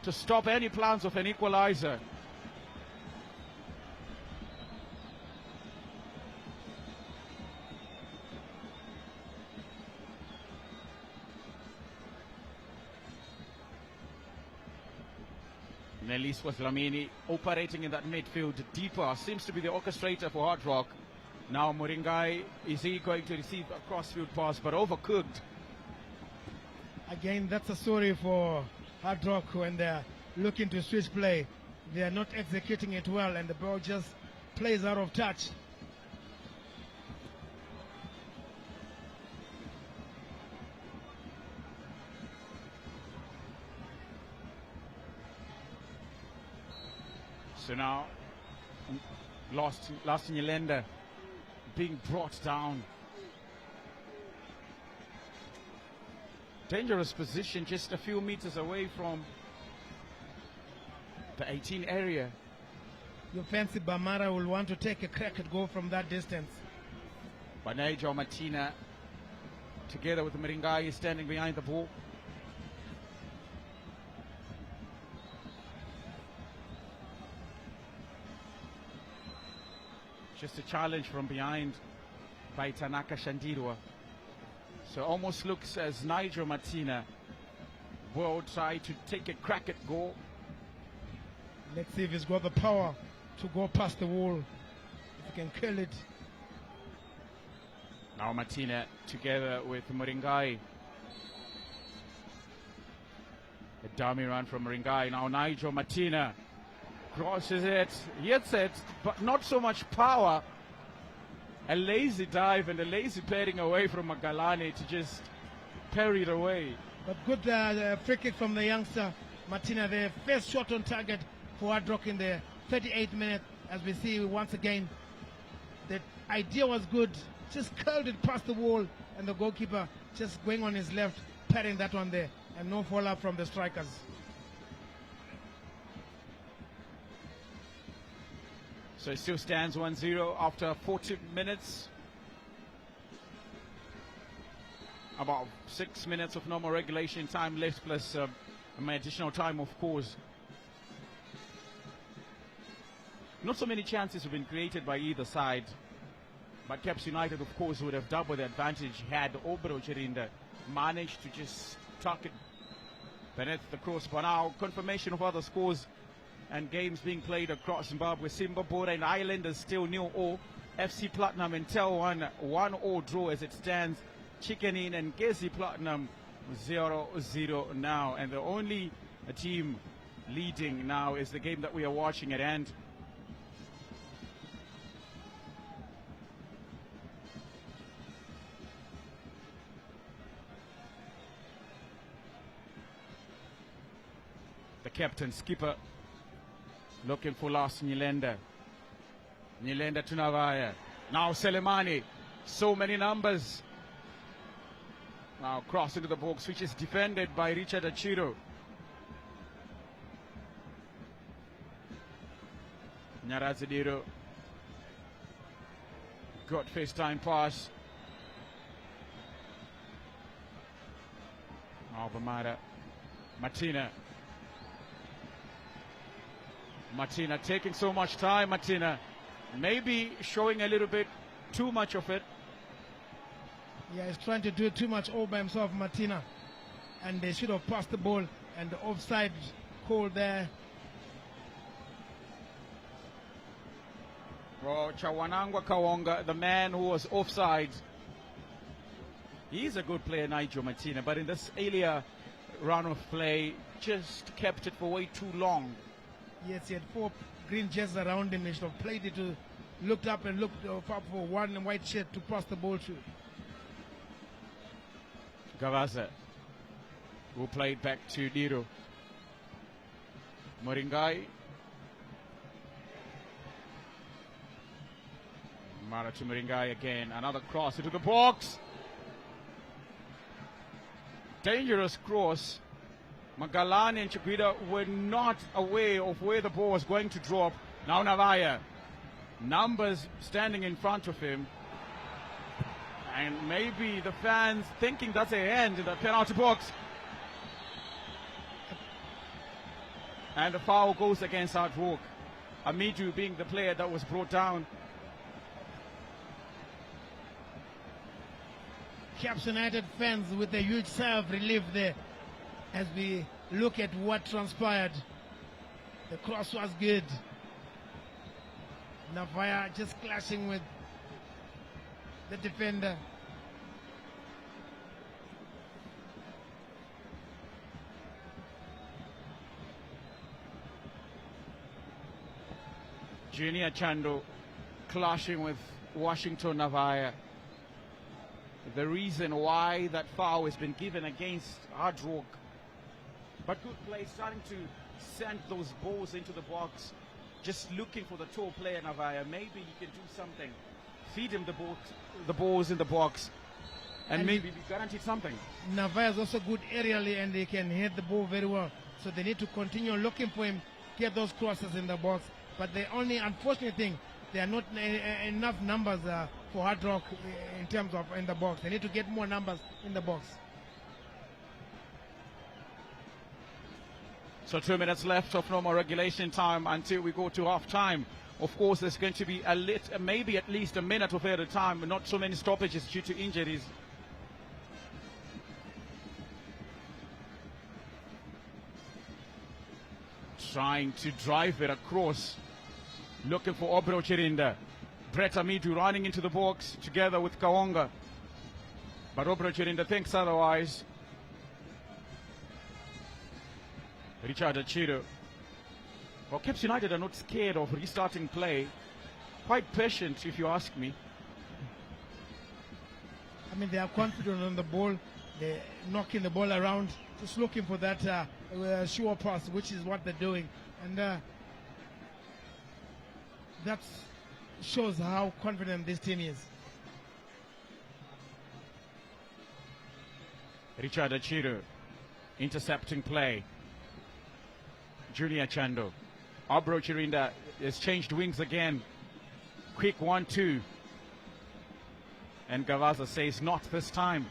to stop any plans of an equalizer. Nelis was Lamini operating in that midfield deeper. Seems to be the orchestrator for Hardrock. Now Moringai, is he going to receive a crossfield pass, but overcooked. Again, that's a story for Hardrock when they're looking to switch play. They are not executing it well, and the ball just plays out of touch. So now, lost Nyelenda being brought down. Dangerous position, just a few meters away from the 18 area. Your fancy Bamara will want to take a crack at goal from that distance. Banejo Martina, together with Moringai, is standing behind the ball. Just a challenge from behind by Tanaka Shandirwa. So almost looks as Nigel Martina will try to take a crack at goal. Let's see if he's got the power to go past the wall. If he can kill it. Now Martina together with Moringai. A dummy run from Moringai. Now Nigel Martina crosses it, hits it, but not so much power. A lazy dive and a lazy padding away from Magalani to just parry it away. But good free kick from the youngster Martina there. First shot on target for Hardrock in the 38th minute. As we see once again, the idea was good. Just curled it past the wall, and the goalkeeper just going on his left, parrying that one there, and no follow-up from the strikers. So it still stands 1-0 after 40 minutes. About 6 minutes of normal regulation time left, plus my additional time, of course. Not so many chances have been created by either side. But Caps United, of course, would have doubled the advantage had Obro Chirinda managed to just tuck it beneath the crossbar. Now, confirmation of other scores and games being played across Zimbabwe. Simba Bora and Islanders still 0-0. FC Platinum and Tel 1-1-0 draw as it stands. Chicken Inn and Gezi Platinum 0-0 now. And the only team leading now is the game that we are watching at hand. The captain, skipper, looking for last Nyelenda. Nyelenda to Navaya. Now Selemani. So many numbers. Now cross into the box, which is defended by Richard Achiro. Nyarazidiro. Got first time pass. Albamara. Martina. Martina taking so much time. Martina maybe showing a little bit too much of it. Yeah, he's trying to do too much all by himself, Martina. And they should have passed the ball, and the offside call there. Well, Chawanangwa Kawonga, the man who was offside. He's a good player, Nigel Martina, but in this earlier run of play, just kept it for way too long. Yes, he had 4 green jerseys around him. He should have played it to, looked up and looked up for one white shirt to pass the ball to. Gavaza, who played back to Diro. Moringai. Mara to Moringai again. Another cross into the box. Dangerous cross. Magalani and Chikwida were not aware of where the ball was going to drop. Now Navaya. Numbers standing in front of him. And maybe the fans thinking that's a end in the penalty box. And the foul goes against Hardrock. Amidu being the player that was brought down. Caps United fans with a huge sigh of relief there as we look at what transpired. The cross was good. Navaya just clashing with the defender. Junior Chando clashing with Washington Navaya. The reason why that foul has been given against Hardrock. But good play, starting to send those balls into the box. Just looking for the tall player, Navaya. Maybe you can do something. Feed him the balls in the box. And maybe be guaranteed something. Navaya is also good aerially and he can hit the ball very well. So they need to continue looking for him, get those crosses in the box. But the only unfortunate thing, there are not enough numbers for Hardrock in terms of in the box. They need to get more numbers in the box. So 2 minutes left of normal regulation time until we go to half time. Of course, there's going to be maybe at least a minute of added time, but not so many stoppages due to injuries. Trying to drive it across. Looking for Obro Chirinda. Brett Amidu running into the box together with Kaonga. But Obro Chirinda thinks otherwise. Richard Achiro. Well, Caps United are not scared of restarting play. Quite patient, if you ask me. I mean, they are confident on the ball. They're knocking the ball around, just looking for that sure pass, which is what they're doing. And that shows how confident this team is. Richard Achiro intercepting play. Junior Chando. Obro Chirinda has changed wings again. Quick 1-2. And Gavaza says not this time.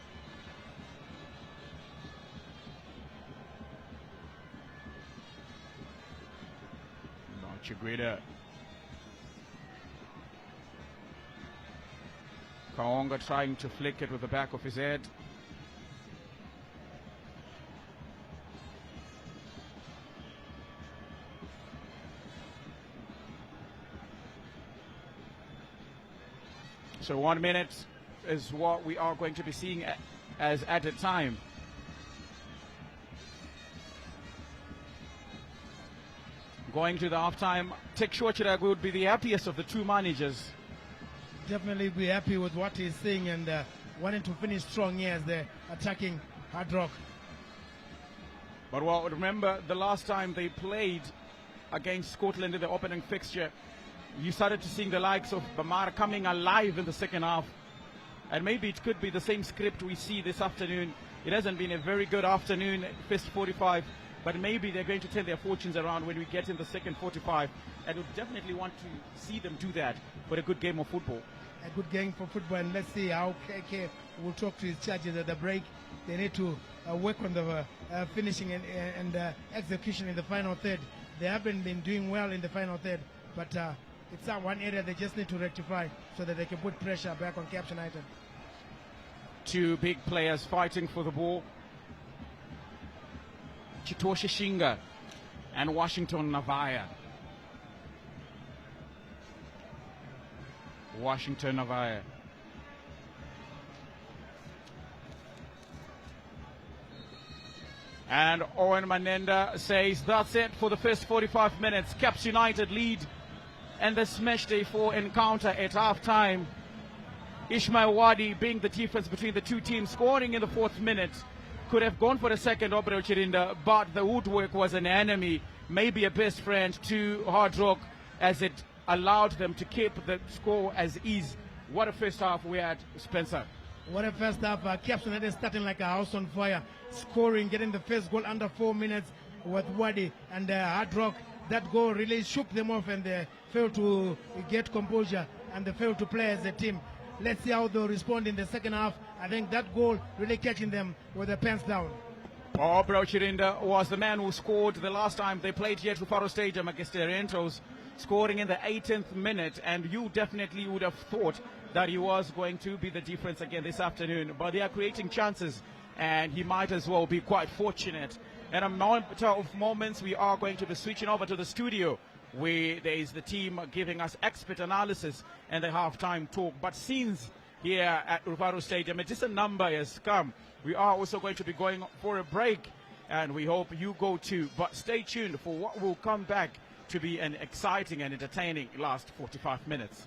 Chiguida. Kaonga trying to flick it with the back of his head. So 1 minute is what we are going to be seeing as added time. Going to the halftime, Tek Shorchirag would be the happiest of the two managers. Definitely be happy with what he's seeing and wanting to finish strong here as they're attacking Hardrock. But well, remember the last time they played against Scotland in the opening fixture, you started to see the likes of Bamar coming alive in the second half. And maybe it could be the same script we see this afternoon. It hasn't been a very good afternoon, first 45, but maybe they're going to turn their fortunes around when we get in the second 45. And we definitely want to see them do that for a good game of football. A good game for football, and let's see how KK will talk to his charges at the break. They need to work on the finishing and execution in the final third. They haven't been doing well in the final third, but it's that one area they just need to rectify so that they can put pressure back on Caps United. Two big players fighting for the ball. Chitoshe Shinga and Washington Navaya. Washington Navaya. And Owen Manenda says that's it for the first 45 minutes. Caps United lead and this Matchday 4 encounter at half-time. Ishmael Wadi being the difference between the two teams, scoring in the 4th minute. Could have gone for a second, Obro Chirinda, but the woodwork was an enemy, maybe a best friend to Hardrock, as it allowed them to keep the score as is. What a first half we had, Spencer. What a first half. Caps United starting like a house on fire, scoring, getting the first goal under 4 minutes with Wadi and Hardrock. That goal really shook them off and they failed to get composure and they failed to play as a team. let's see how they'll respond in the second half. I think that goal really catching them with their pants down. Barbara Chirinda was the man who scored the last time they played here at Rufaro Stadium against the Rentos, scoring in the 18th minute, and you definitely would have thought that he was going to be the difference again this afternoon. But they are creating chances, and he might as well be quite fortunate. In a matter of moments, we are going to be switching over to the studio, where there is the team giving us expert analysis and the halftime talk. But since here at Rufaro Stadium, a decent number has come, we are also going to be going for a break, and we hope you go too. But stay tuned for what will come back to be an exciting and entertaining last 45 minutes.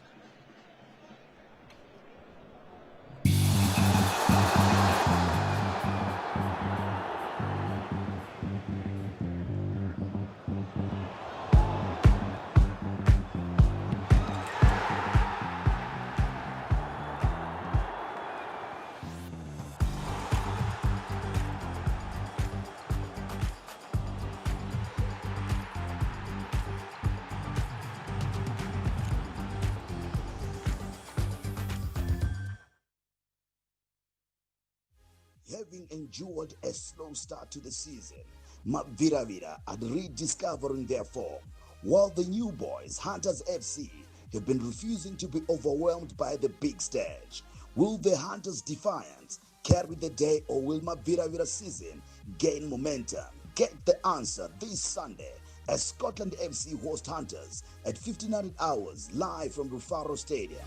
Having endured a slow start to the season, Mapviravira are rediscovering their form, while the new boys, Hunters FC, have been refusing to be overwhelmed by the big stage. Will the Hunters' defiance carry the day, or will Mapviravira season gain momentum? Get the answer this Sunday as Scotland FC host Hunters at 1500 hours live from Rufaro Stadium.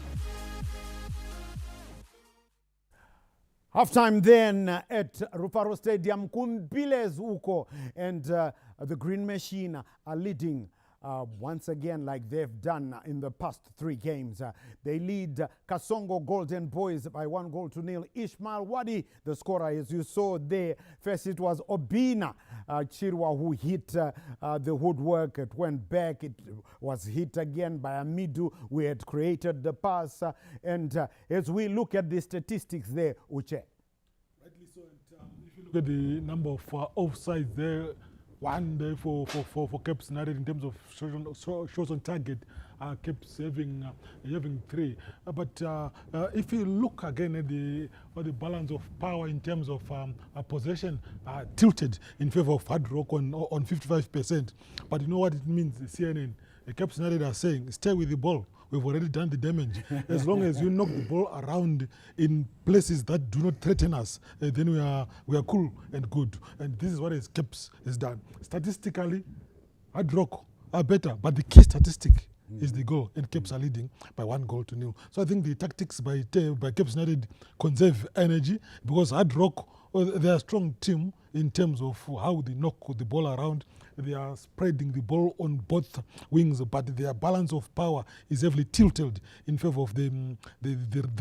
Halftime then at Rufaro Stadium, Kumbiles Uko and the Green Machine are leading once again like they've done in the past 3 games. They lead Kasongo Golden Boys by 1-0. Ishmael Wadi, the scorer, as you saw there. First it was Obina Chirwa who hit the woodwork. It went back. It was hit again by Amidu. We had created the pass. And as we look at the statistics there, Uche. Rightly so. And if you look at the number of offsides there, one day for Caps United in terms of shots on target, Caps having 3. But if you look again at the balance of power in terms of possession, tilted in favor of Hardrock on 55%. But you know what it means, CNN? The Caps United are saying, stay with the ball. We've already done the damage. As long as you knock the ball around in places that do not threaten us, then we are cool and good. And this is what Caps has done. Statistically, Hardrock are better, but the key statistic is the goal, and Caps are leading by 1-0. So I think the tactics by Caps United conserve energy, because Hardrock, they are a strong team in terms of how they knock the ball around. They are spreading the ball on both wings, but their balance of power is heavily tilted in favor of the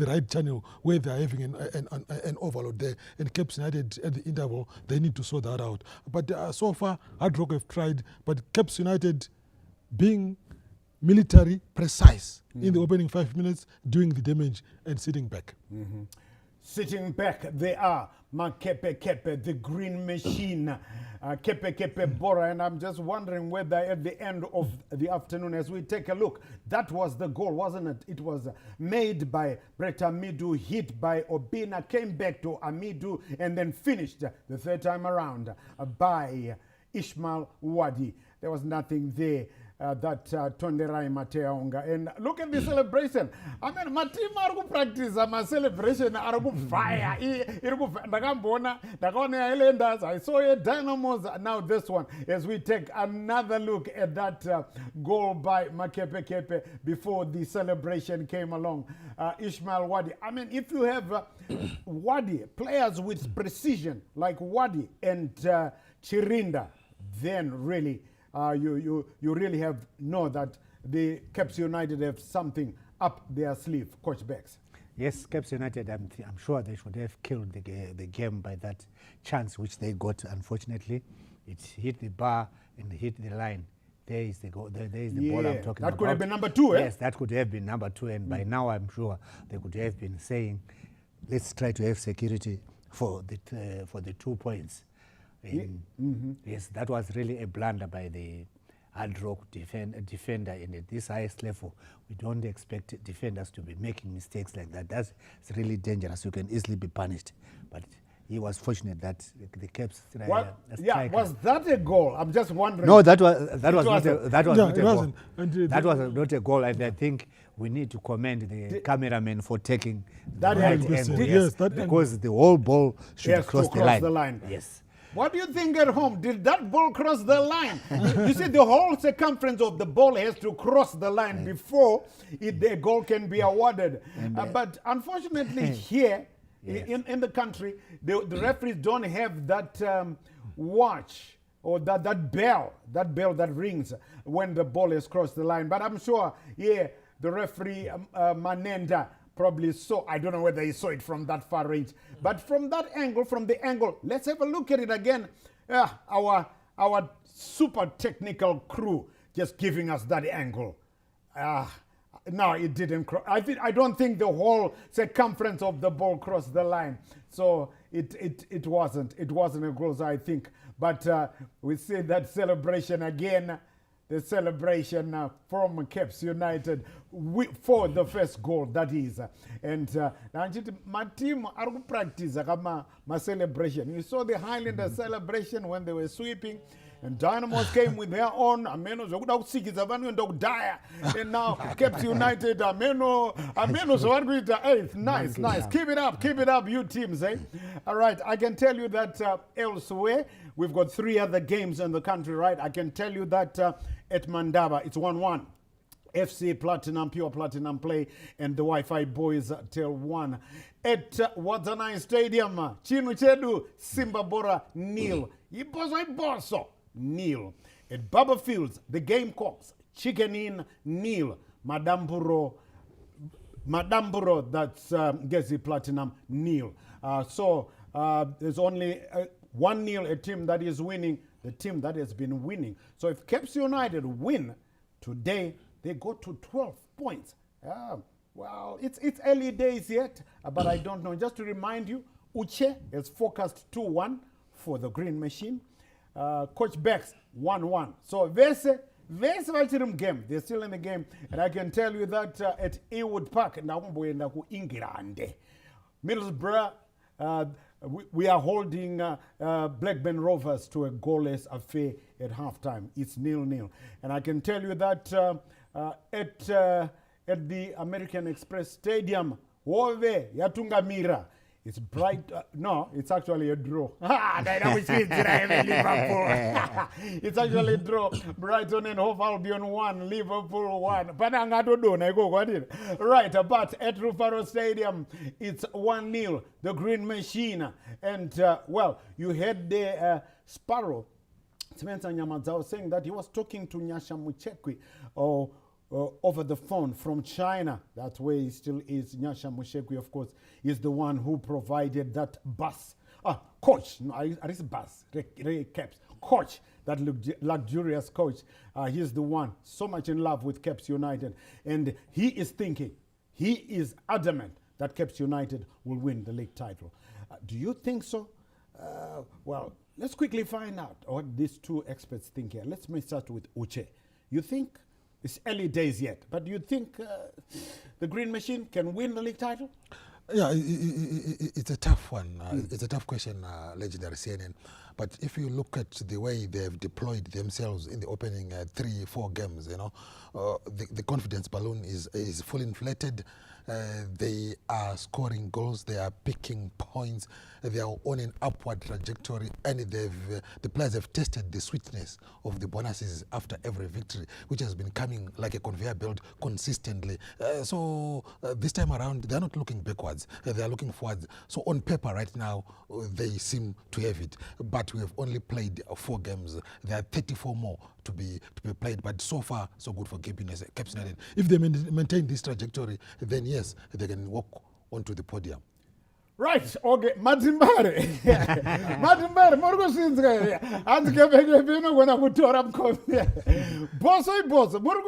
right channel, where they are having an overload there. And Caps United at the interval, they need to sort that out. But so far, Hardrock have tried, but Caps United being military precise in the opening 5 minutes, doing the damage and sitting back. Sitting back, they are Makepe Kepe, the Green Machine, Kepe Kepe Bora. And I'm just wondering whether at the end of the afternoon, as we take a look, that was the goal, wasn't it? It was made by Brett Amidu, hit by Obina, came back to Amidu, and then finished the third time around by Ishmael Wadi. There was nothing there. That Tonderai Mateaonga. And look at the celebration. I mean, my team are practice my celebration. Are fire. I saw a Dynamos. Now this one, as we take another look at that goal by Makepe Kepe before the celebration came along. Ishmael Wadi. I mean, if you have Wadi, players with precision like Wadi and Chirinda, then really you really know that the Caps United have something up their sleeve, Coach Bex. Yes, Caps United, I'm sure they should have killed the game by that chance which they got. Unfortunately, it hit the bar and hit the line. There is the goal. There is the ball I'm talking about. That could have been number 2, eh? Yes, that could have been number 2. And by now, I'm sure they could have been saying, let's try to have security for the 2 points. Yes, that was really a blunder by the Hardrock defender, and at this highest level, we don't expect defenders to be making mistakes like that. That's really dangerous. You can easily be punished. But he was fortunate that the Caps was that a goal? I'm just wondering. No, that was not a goal. That was not a goal, and I think we need to commend the cameraman for taking that angle. Yes, because the whole ball should cross the line. Yes. What do you think at home? Did that ball cross the line? You see, the whole circumference of the ball has to cross the line before the goal can be awarded. But unfortunately here, in the country, the referees don't have that watch or that bell that rings when the ball has crossed the line. But I'm sure, the referee, Manenda, probably saw. I don't know whether he saw it from that far range. But from the angle, let's have a look at it again. Our super technical crew just giving us that angle. No, it didn't cross. I don't think the whole circumference of the ball crossed the line. So it wasn't a goal, I think. But we see that celebration again. The celebration from Caps United for the first goal, that is. And my team are practice my celebration. You saw the Highlanders celebration when they were sweeping. And Dynamos came with their own. And now Caps United, it's nice. Keep it up, you teams. All right, I can tell you that elsewhere, we've got 3 other games in the country, right? I can tell you that at Mandaba, it's 1-1. FC Platinum, Pure Platinum play, and the Wi-Fi boys till 1. At Wadzanai Stadium, Chinu Chedu, Simba Bora, nil. Iboso, nil. At Baba Fields, the Gamecocks, Chicken Inn, nil. Madamburo, that's Gezi Platinum, nil. So there's only 1-0, a team that is winning, the team that has been winning. So if Caps United win today, they go to 12 points. Well, it's early days yet, but I don't know. Just to remind you, Uche has forecast 2-1 for the Green Machine. Coach Bex, 1-1. So Vese game. They're still in the game. And I can tell you that at Ewood Park, Ingilande, Middlesbrough, we are holding Blackburn Rovers to a goalless affair at halftime. It's 0-0. And I can tell you that at the American Express Stadium, Wove Yatungamira, it's bright. No, it's actually a draw. It's actually a draw. Brighton and Hove Albion 1, Liverpool 1. Right, but at Rufaro Stadium, it's 1-0. The Green Machine. And, well, you had the Sparrow, Spencer Nyamadzao, saying that he was talking to Nyasha Muchekwi over the phone from China. That's where he still is. Nyasha Muchekwi, of course, is the one who provided that bus. Coach, no, I is bus, Ray Caps. Coach, that luxurious coach, he's the one so much in love with Caps United. And he is thinking, he is adamant that Caps United will win the league title. Do you think so? Well, let's quickly find out what these two experts think here. Let's start with Uche. You think, it's early days yet, but do you think the Green Machine can win the league title? Yeah, it's a tough one. It's a tough question, legendary CNN. But if you look at the way they've deployed themselves in the opening 3-4 games, the confidence balloon is fully inflated. They are scoring goals. They are picking points. They are on an upward trajectory, and the players have tested the sweetness of the bonuses after every victory, which has been coming like a conveyor belt consistently. So this time around, they are not looking backwards. They are looking forwards. So on paper right now, they seem to have it. But we have only played 4 games. There are 34 more to be played. But so far, so good for Caps United. If they maintain this trajectory, then yes, they can walk onto the podium. Right, okay, Matimbare. Matimbare, Morgo Sinska. Antikebeke Bino when I would tour up. Boss, Morgo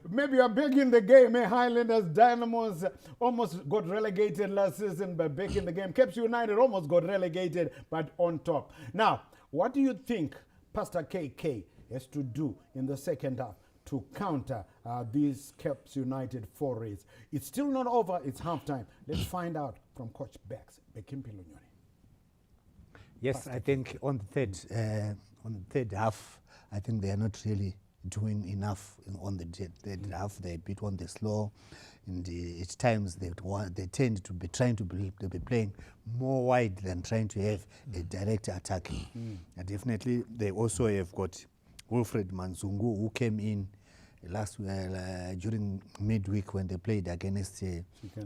maybe you're back in the game. Highlanders, Dynamos almost got relegated last season, but back in the game. Caps United almost got relegated, but on top. Now, what do you think, Pastor KK? has to do in the second half to counter these Caps United forays. It's still not over. It's halftime. Let's find out from Coach Bex. Yes, I think on the third half, I think they are not really doing enough on the third half. They're a bit on the slow, and at times they tend to be trying to be playing more wide than trying to have a direct attack. And definitely, they also have got Wilfred Manzungu, who came in last during midweek when they played against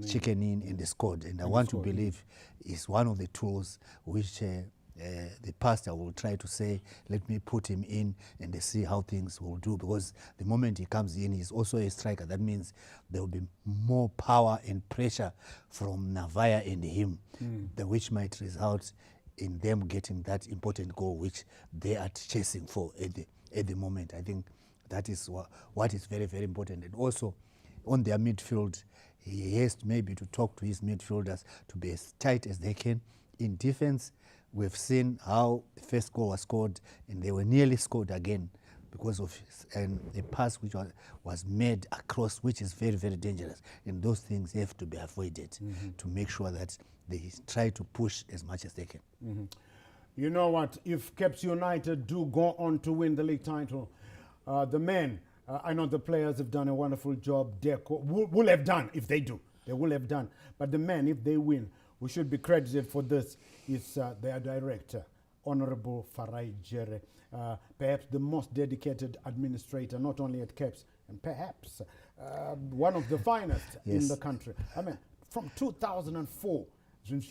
Chicken Inn and they scored. And I want to believe is one of the tools which the pastor will try to say, let me put him in and see how things will do, because the moment he comes in, he's also a striker. That means there will be more power and pressure from Navaya and him, which might result in them getting that important goal which they are chasing for at the moment. I think that is what is very, very important. And also on their midfield, he has maybe to talk to his midfielders to be as tight as they can. In defense, we've seen how the first goal was scored, and they were nearly scored again because of a pass which was made across, which is very, very dangerous. And those things have to be avoided to make sure that they try to push as much as they can. You know what? If Caps United do go on to win the league title, the men, I know the players have done a wonderful job. Deco will have done if they do. They will have done. But the men, if they win, we should be credited for this. Is their director, Honorable Farai Jere, perhaps the most dedicated administrator, not only at Caps, and perhaps one of the finest in the country. I mean, from 2004, and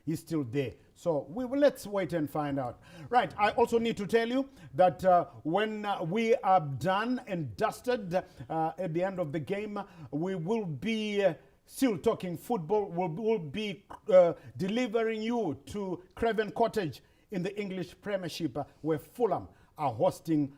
he's still there. So let's wait and find out. Right, I also need to tell you that when we are done and dusted at the end of the game, we will be still talking football. We'll be delivering you to Craven Cottage in the English Premiership, where Fulham are hosting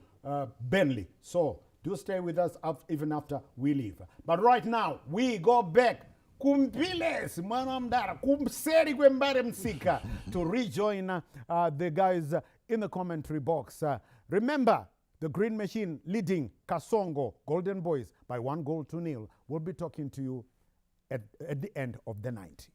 Burnley. So do stay with us even after we leave. But right now, we go back Kumpiles Manamdara Kumseri Kwembare Msika to rejoin the guys in the commentary box. Remember, the Green Machine leading Kasongo Golden Boys by 1-0. We'll be talking to you at the end of the 90.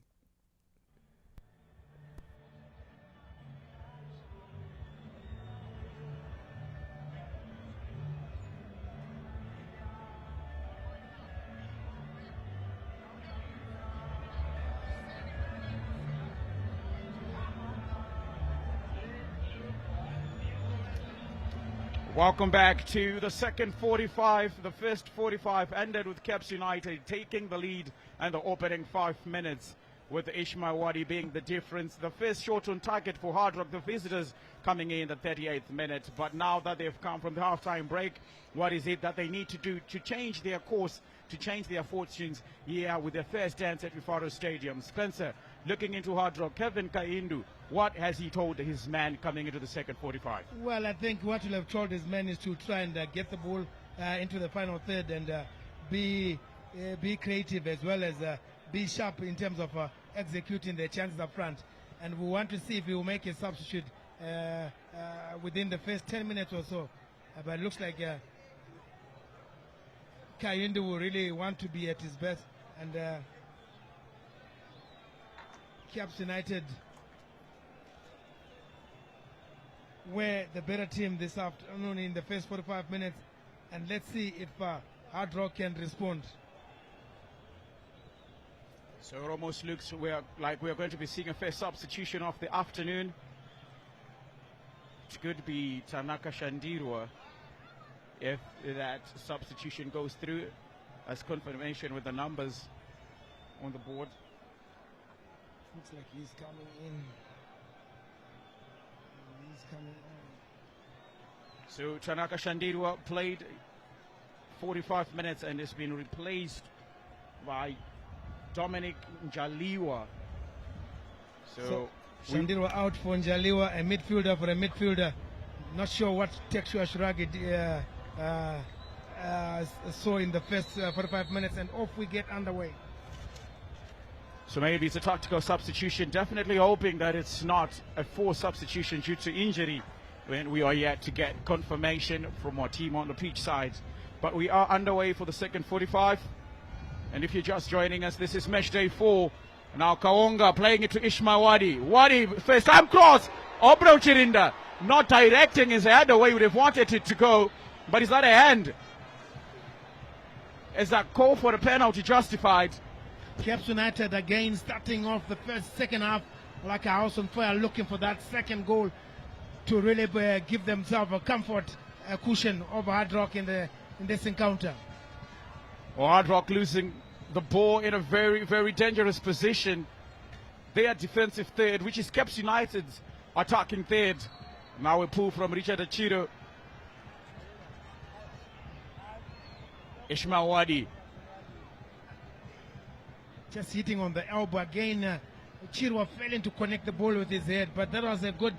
Welcome back to the second 45. The first 45 ended with Caps United taking the lead and the opening 5 minutes, with Ishmael Wadi being the difference. The first shot on target for Hardrock, the visitors, coming in the 38th minute. But now that they've come from the halftime break, what is it that they need to do to change their course, to change their fortunes here with their first dance at Rufaro Stadium? Spencer, looking into Hardrock, Kevin Kaindu, what has he told his man coming into the second 45? Well, I think what he'll have told his men is to try and get the ball into the final third and be creative, as well as be sharp in terms of executing their chances up front. And we want to see if he will make a substitute within the first 10 minutes or so. But it looks like Kayindu will really want to be at his best. And Caps United were the better team this afternoon in the first 45 minutes. And let's see if Hardrock can respond. So it almost looks like we're going to be seeing a first substitution of the afternoon. It could be Tanaka Shandirwa if that substitution goes through, as confirmation with the numbers on the board. Looks like he's coming in. So Tanaka Shandirwa played 45 minutes and has been replaced by Dominic Njaliwa. So Shandirwa out for Njaliwa, a midfielder for a midfielder. Not sure what Texua Shiragi saw in the first 45 minutes, and off we get underway. So maybe it's a tactical substitution. Definitely hoping that it's not a forced substitution due to injury when we are yet to get confirmation from our team on the pitch side. But we are underway for the second 45. And if you're just joining us, this is Matchday 4. Now Kaonga playing it to Ishmael Wadi. Wadi, first time cross. Obro Chirinda not directing his head the way we would have wanted it to go. But is that a hand? Is that call for a penalty justified? Caps United again starting off the second half like a house on fire, looking for that second goal to really give themselves a comfort, a cushion over Hardrock in this encounter. Well, Hardrock losing the ball in a very, very dangerous position. Their defensive third, which is Caps United's attacking third. Now a pull from Richard Achiro. Ishmael Wadi. Just hitting on the elbow again. Chirwa failing to connect the ball with his head, but that was a good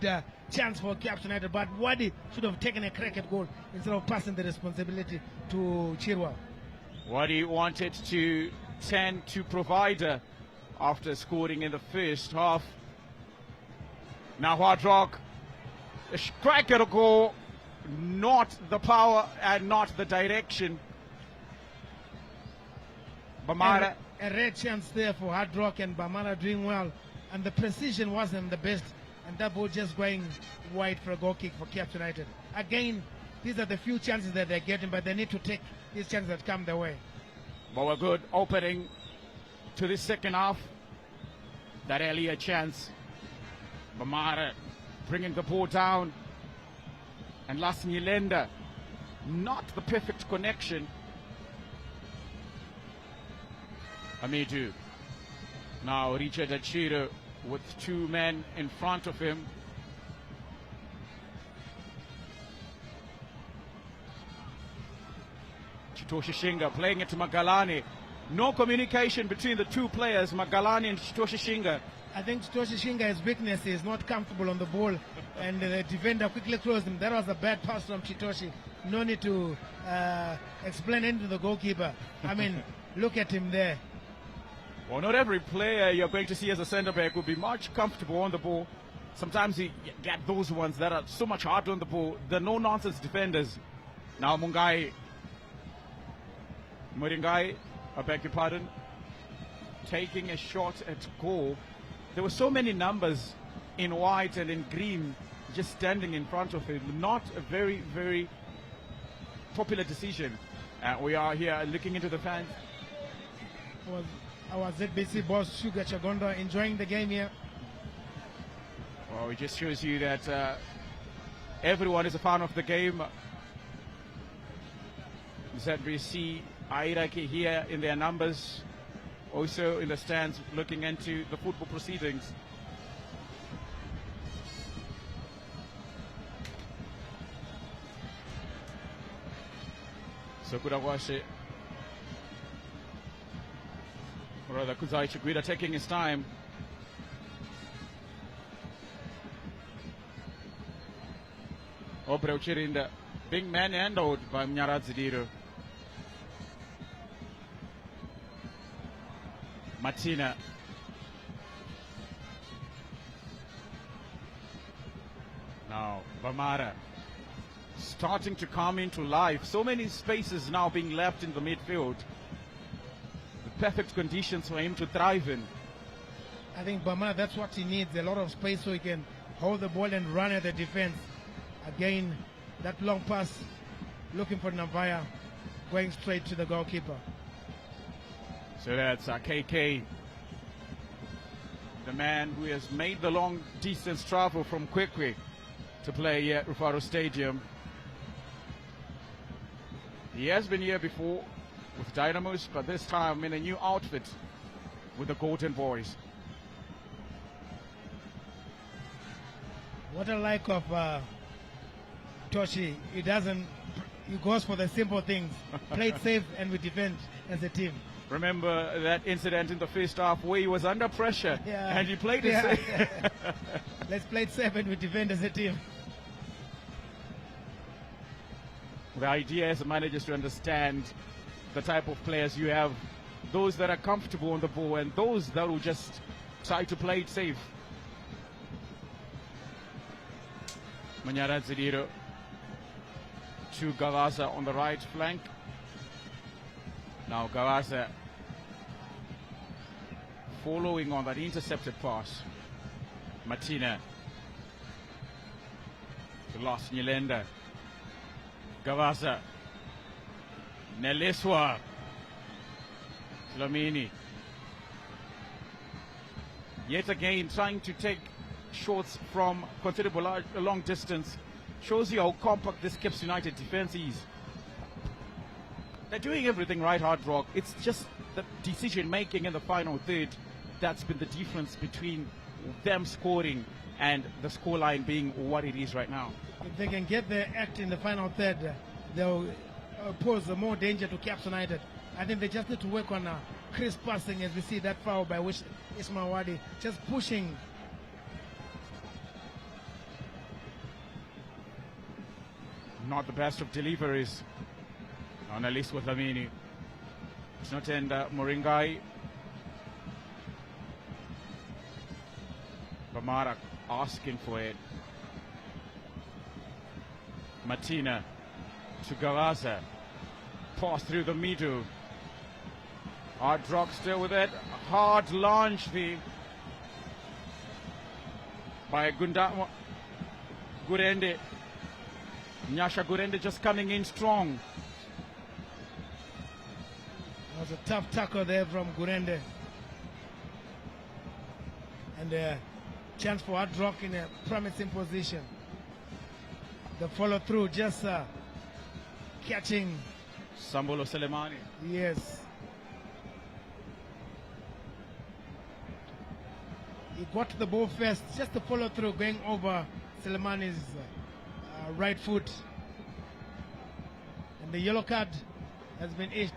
chance for Caps United. But Wadi should have taken a crack at goal instead of passing the responsibility to Chirwa. Wadi wanted to tend to provide after scoring in the first half. Now Hardrock, a crack at a goal, not the power and not the direction. Bamara. A rare chance there for Hardrock, and Bamara doing well, and the precision wasn't the best, and that ball just going wide for a goal kick for Caps United. Again, these are the few chances that they're getting, but they need to take these chances that come their way. But a good opening to the second half. That earlier chance. Bamara bringing the ball down, and Las Nyilenda, not the perfect connection. Amidu. Now Richard Achiro with two men in front of him. Chitoshi Shinga playing it to Magalani. No communication between the two players, Magalani and Chitoshi Shinga. I think Chitoshi Shinga's weakness is not comfortable on the ball, and the defender quickly closed him. That was a bad pass from Chitoshi. No need to explain anything to the goalkeeper. I mean, look at him there. Well, not every player you're going to see as a centre-back will be much comfortable on the ball. Sometimes you get those ones that are so much harder on the ball. The no-nonsense defenders. Now Muringai, I beg your pardon, taking a shot at goal. There were so many numbers in white and in green just standing in front of him. Not a very, very popular decision. We are here looking into the fans. Our ZBC boss, Sugar Chagondo, enjoying the game here. Well, it just shows you that everyone is a fan of the game. ZBC Airaki here in their numbers, also in the stands looking into the football proceedings. So Kudawashe, rather Kuzai Chiguida taking his time. Obreu Chirinda being manhandled by Mnyaradzidiru. Martina. Now Bamara starting to come into life. So many spaces now being left in the midfield. The perfect conditions for him to thrive in. I think Bamara, that's what he needs, a lot of space so he can hold the ball and run at the defense. Again, that long pass, looking for Navaya, going straight to the goalkeeper. So that's KK, the man who has made the long distance travel from Kwekwe to play here at Rufaro Stadium. He has been here before with Dynamos, but this time in a new outfit with the Golden Boys. What I like of Toshi, he goes for the simple things. Play it safe and we defend as a team. Remember that incident in the first half where he was under pressure and he played it safe. Let's play it safe and we defend as a team. The idea as a manager is to understand the type of players you have, those that are comfortable on the ball and those that will just try to play it safe. Manyara Zidiro to Gavaza on the right flank. Now Gavaza following on that intercepted pass. Martina to Los Nyelenda. Gavaza. Neleswa. Dlamini. Yet again trying to take shots from considerable a long distance. Shows you how compact this Caps United defense is. They're doing everything right, Hardrock. It's just the decision making in the final third that's been the difference between them scoring and the scoreline being what it is right now. If they can get their act in the final third, they'll pose more danger to Caps United. I think they just need to work on crisp passing, as we see that foul by which Ismail Wadi just pushing. Not the best of deliveries on Alice with Lamini. It's not end Moringai. Bamarak asking for it. Martina to Gavaza. Pass through the middle. Hardrock still with it. Hard launch by Gurende. Nyasha Gurende just coming in strong. That was a tough tackle there from Gurende. And a chance for Hardrock in a promising position. The follow through just catching. Sambolo Selemani. Yes. He got to the ball first, just the follow through going over Selemani's right foot. And the yellow card has been issued.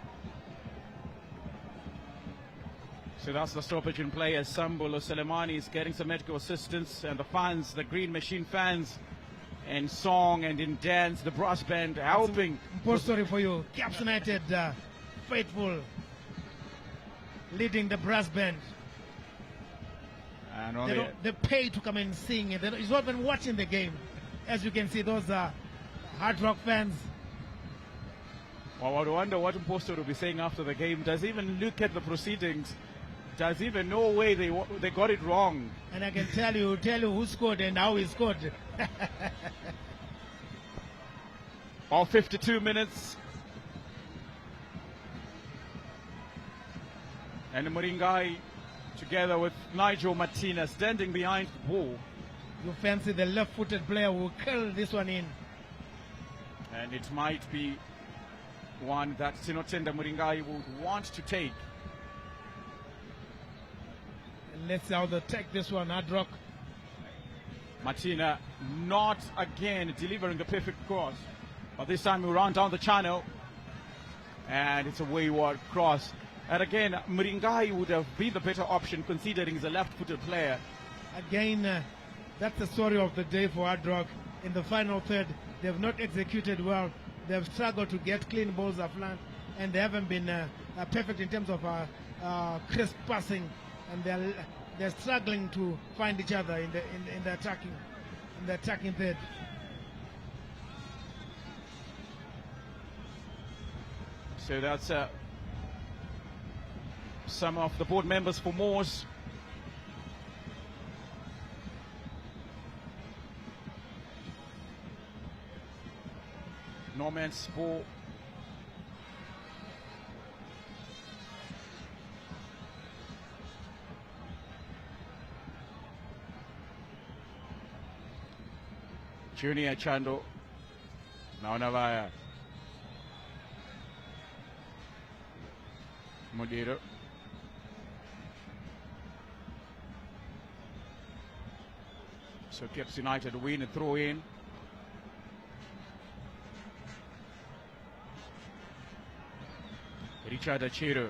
So that's the stoppage in play as Sambolo Selemani is getting some medical assistance, and the fans, the Green Machine fans, in song and in dance, the brass band helping. Poor story for you. Caps United faithful leading the brass band. And they pay to come and sing. It's not even watching the game. As you can see, those are Hardrock fans. Well, I wonder what Impostor will be saying after the game. Does he even look at the proceedings? Does he even know where they got it wrong? And I can tell you who scored and how he scored. All 52 minutes. And Moringai together with Nigel Martina standing behind the ball. You fancy the left-footed player will curl this one in. And it might be one that Sinotenda Moringai would want to take. And let's see how they take this one, Hardrock. Martina not again delivering the perfect cross. But this time we run down the channel. And it's a wayward cross. And again, Moringai would have been the better option considering he's a left-footed player. Again, that's the story of the day for Hardrock. In the final third, they have not executed well. They have struggled to get clean balls aflant, and they haven't been perfect in terms of crisp passing. And they're struggling to find each other in the attacking third. So that's some of the board members for Moors. Norman's ball. Junior Chando. Now Navaya. Modiro. So Caps United win and throw in. Richard Achiro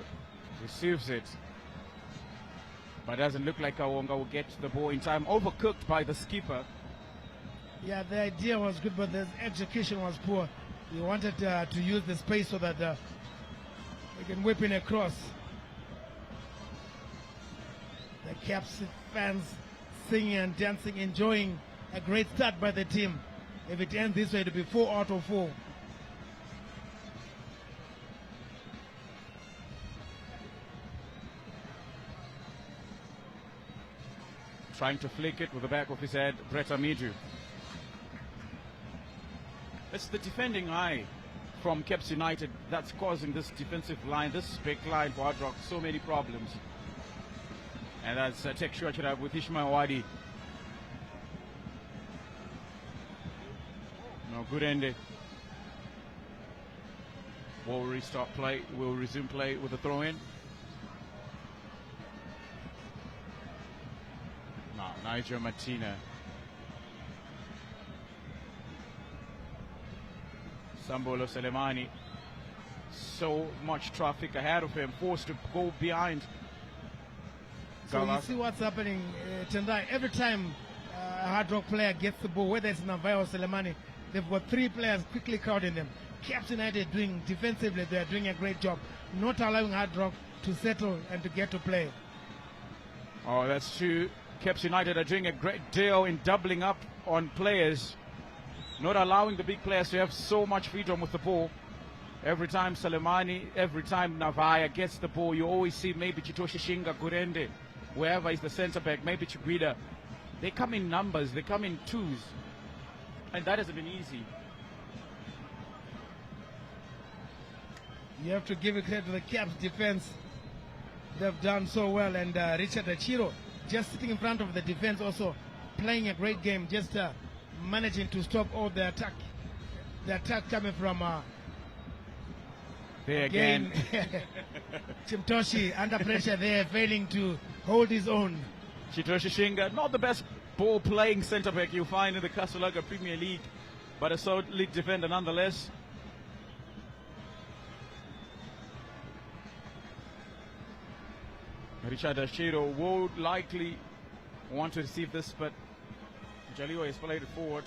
receives it, but doesn't look like Awonga will get the ball in time. Overcooked by the skipper. Yeah, the idea was good, but the execution was poor. He wanted to use the space so that he can whip in across. The Caps fans singing and dancing, enjoying a great start by the team. If it ends this way, it'll be 4 out of 4. Trying to flick it with the back of his head, Brett Amidu. It's the defending eye from Caps United that's causing this defensive line, this big line for Hardrock, so many problems. And that's Tek Shuachirab with Ishmael Wadi. No, good ending. We'll restart play, we'll resume play with a throw in. Now, Nigel Martina. Sambolo Selemani. So much traffic ahead of him, forced to go behind. So you see what's happening, Tendai. Every time a Hardrock player gets the ball, whether it's Navaya or Selemani, they've got 3 players quickly crowding them. Caps United doing defensively, they're doing a great job, not allowing Hardrock to settle and to get to play. Oh, that's true. Caps United are doing a great deal in doubling up on players, not allowing the big players to have so much freedom with the ball. Every time Selemani, every time Navaya gets the ball, you always see maybe Chitoshi Shinga, Gurende, wherever is the centre back, maybe Chiguida. They come in numbers, they come in twos, and that hasn't been easy. You have to give it credit to the Caps defense. They've done so well, and Richard Achiro just sitting in front of the defense, also playing a great game, just managing to stop all the attack. The attack coming from there again. Chimtoshi under pressure there, failing to hold his own. Chitoshi Shinga, not the best ball playing centre back you find in the Kasulaga Premier League, but a solid defender nonetheless. Richard Ashiro would likely want to receive this, but Jaliwa has played it forward.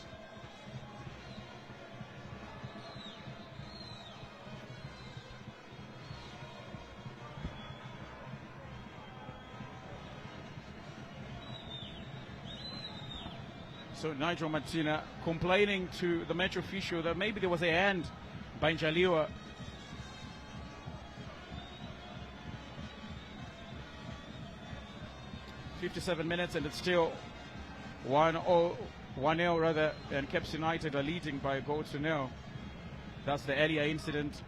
So Nigel Martina complaining to the match official that maybe there was a hand by Jaliwa. .57 minutes and it's still 1-0 rather, and Caps United are leading by a goal to 0. That's the earlier incident.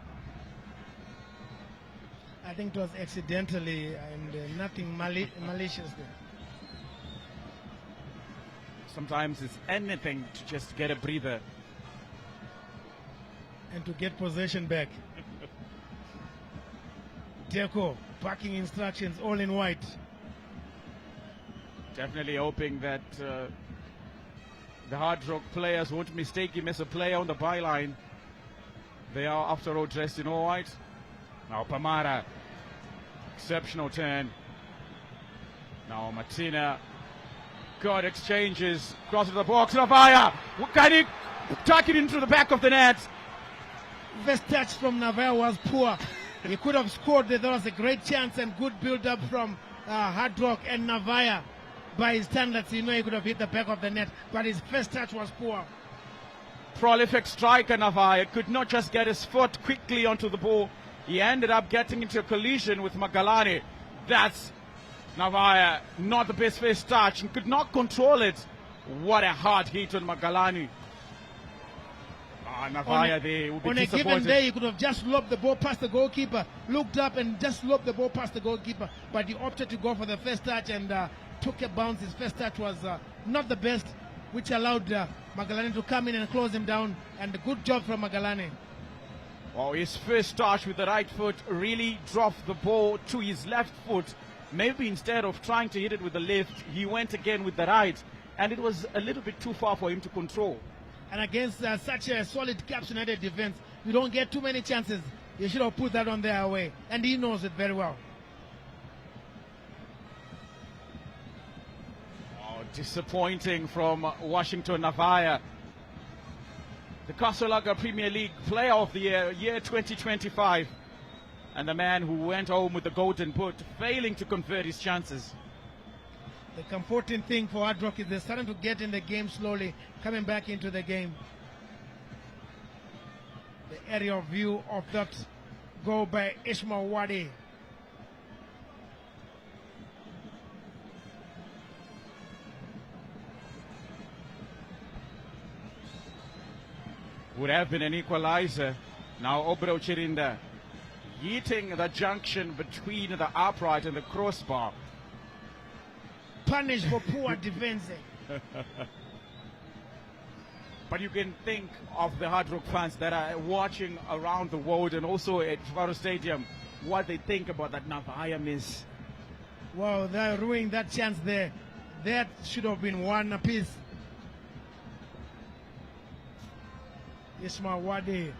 I think it was accidentally and nothing malicious there. Sometimes it's anything to just get a breather. And to get possession back. Deco, backing instructions, all in white. Definitely hoping that the Hardrock players won't mistake him as a player on the byline. They are, after all, dressed in all white. Now Pamara, exceptional turn. Now Martina, good exchanges, crosses the box. Navaya, can he tuck it into the back of the net? First touch from Navaya was poor. He could have scored there. There was a great chance and good build-up from Hardrock and Navaya. By his standards, you know he could have hit the back of the net, but his first touch was poor. Prolific striker Navaya could not just get his foot quickly onto the ball. He ended up getting into a collision with Magalani. That's Navaya, not the best first touch, and could not control it. What a hard hit on Magalani. Navaya there would be on disappointed. A given day, he could have just lobbed the ball past the goalkeeper, looked up and just lobbed the ball past the goalkeeper, but he opted to go for the first touch and took a bounce. His first touch was not the best, which allowed Magalani to come in and close him down, and a good job from Magalani. Well, his first touch with the right foot really dropped the ball to his left foot. Maybe instead of trying to hit it with the left, he went again with the right, and it was a little bit too far for him to control. And against such a solid Caps United defense, you don't get too many chances. You should have put that on their way, and he knows it very well. Disappointing from Washington Navaya. The Kasulaga Premier League Player of the Year 2025. And the man who went home with the golden boot, failing to convert his chances. The comforting thing for Hardrock is they're starting to get in the game slowly, coming back into the game. the aerial view of that goal by Ismail Wade. Would have been an equalizer. Now Obro Chirinda hitting the junction between the upright and the crossbar. Punished for poor defense. But you can think of the Hardrock fans that are watching around the world and also at Rufaro Stadium, what they think about that Navaya miss. Well, they're ruining that chance there. That should have been one apiece. Ismail Wade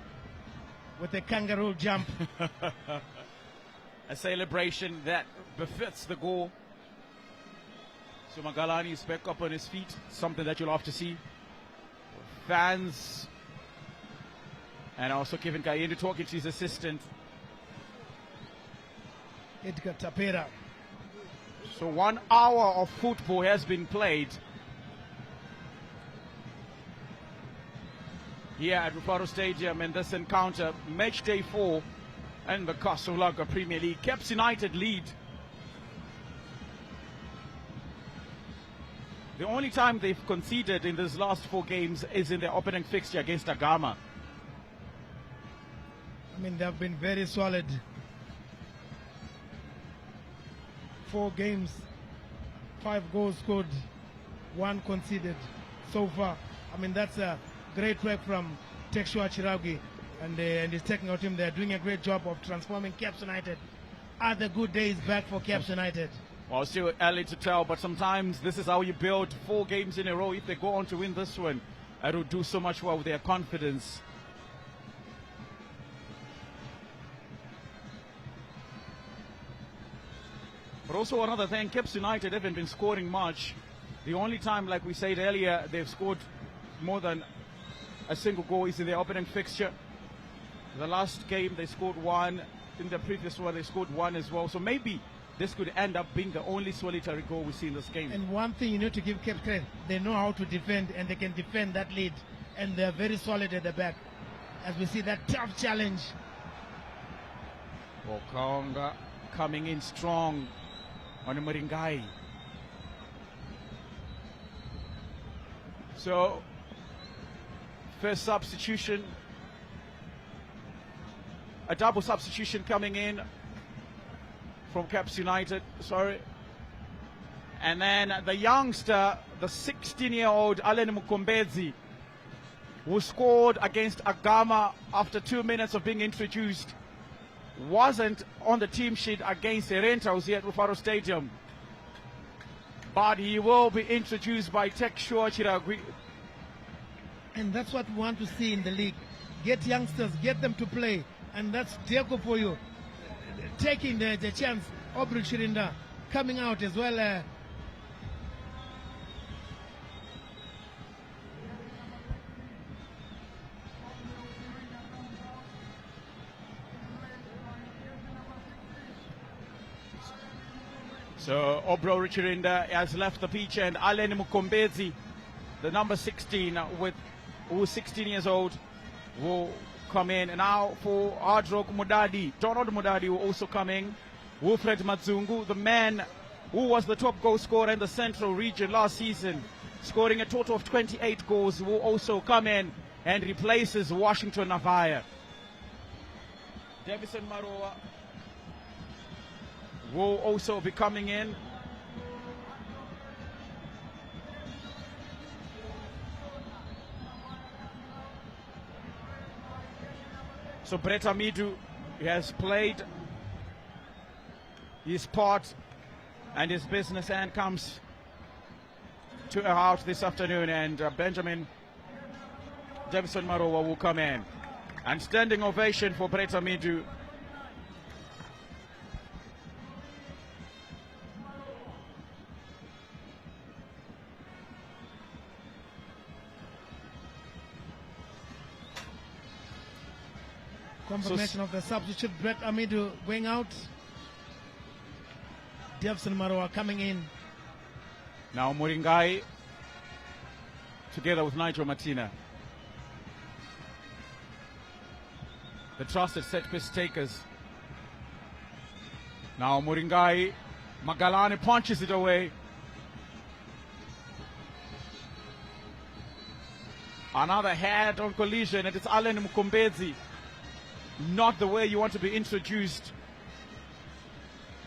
with a kangaroo jump. A celebration that befits the goal. So Magalani is back up on his feet, something that you'll have to see. Fans, and also Kevin Kayende talking to his assistant. Edgar Tapera. So 1 hour of football has been played here at Rufaro Stadium in this encounter, match day 4 in the Casablanca Premier League. Caps United lead. The only time they've conceded in these last 4 games is in their opening fixture against Agama. I mean, they've been very solid. 4 games, 5 goals scored, 1 conceded so far. I mean, that's a great work from Tekshua Chiraugi and his technical team. They're doing a great job of transforming Caps United. Are the good days back for Caps United? Well, still early to tell, but sometimes this is how you build 4 games in a row. If they go on to win this one, it will do so much well with their confidence. But also another thing, Caps United haven't been scoring much. The only time, like we said earlier, they've scored more than a single goal is in their opening fixture. The last game they scored 1. In the previous one they scored 1 as well. So maybe this could end up being the only solitary goal we see in this game. And one thing you need to give Cape credit, they know how to defend, and they can defend that lead, and they're very solid at the back. As we see that tough challenge. Okonga coming in strong on Muringai. So, first substitution, a double substitution coming in from Caps United, and then the youngster, the 16-year-old Allen Mukombezi, who scored against Agama after 2 minutes of being introduced, wasn't on the team sheet against Rentals here at Rufaro Stadium, but he will be introduced by Tekshua Chiragwi. And that's what we want to see in the league. Get youngsters, get them to play, and that's Diego for you. Taking the chance, Obru Chirinda coming out as well. So Obro Chirinda has left the pitch, and Allen Mukombezi, the number 16, who's 16 years old, will come in. And now for Hardrock Mudadi, Donald Mudadi will also come in. Wilfred Mazungu, the man who was the top goal scorer in the Central region last season, scoring a total of 28 goals, will also come in and replaces Washington Navaya. Davison Maroa will also be coming in. So Brett Amidu has played his part and his business and comes to a halt this afternoon, and Benjamin Davison Maroa will come in. And standing ovation for Brett Amidu. Confirmation of the substitute, Brett Amidu going out. Davison Maroa coming in. Now Muringai together with Nigel Martina. the trusted set-piece takers. Now Muringai, Magalani punches it away. Another head-on collision, and it's Allen Mkombezi. Not the way you want to be introduced.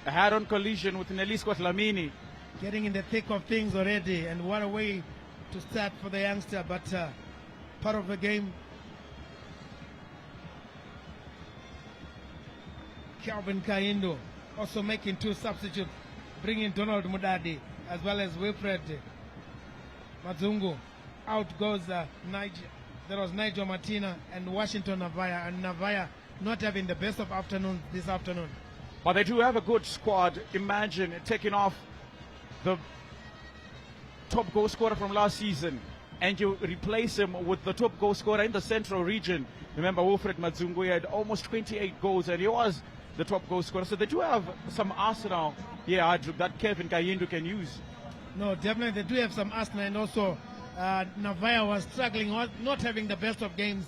A head-on collision with Neliswa Dlamini. Getting in the thick of things already, and what a way to start for the youngster, but part of the game. Calvin Kaindo also making 2 substitutes, bringing Donald Mudadi as well as Wilfred Mazungu. Out goes Nigel. There was Nigel Martina and Washington Navaya, and Navaya not having the best of afternoon this afternoon. But they do have a good squad. Imagine taking off the top goal scorer from last season and you replace him with the top goal scorer in the central region. Remember, Wilfred Mazungu had almost 28 goals and he was the top goal scorer. So they do have some arsenal that Kevin Kayindu can use. No, definitely they do have some arsenal, and also Navaya was struggling, not having the best of games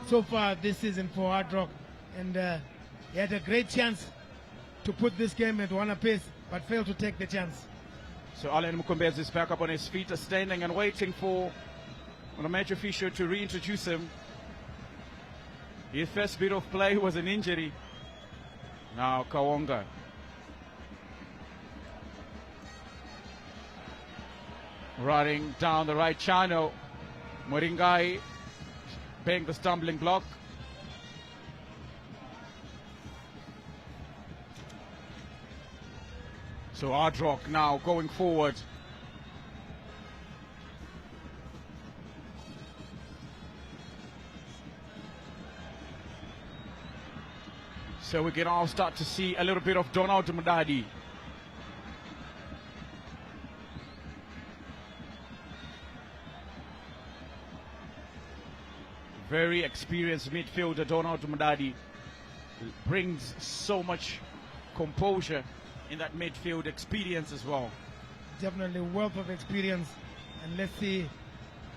so far this season for Hardrock, and he had a great chance to put this game at one apiece, but failed to take the chance. So Alan Mukombezi is back up on his feet, standing and waiting for the match official to reintroduce him. His first bit of play was an injury. Now Kawonga. Running down the right channel. Moringai paying the stumbling block. So Hardrock now going forward. So we can all start to see a little bit of Donald Mudadi. Very experienced midfielder Donald Mudadi brings so much composure in that midfield, experience as well. Definitely wealth of experience, and let's see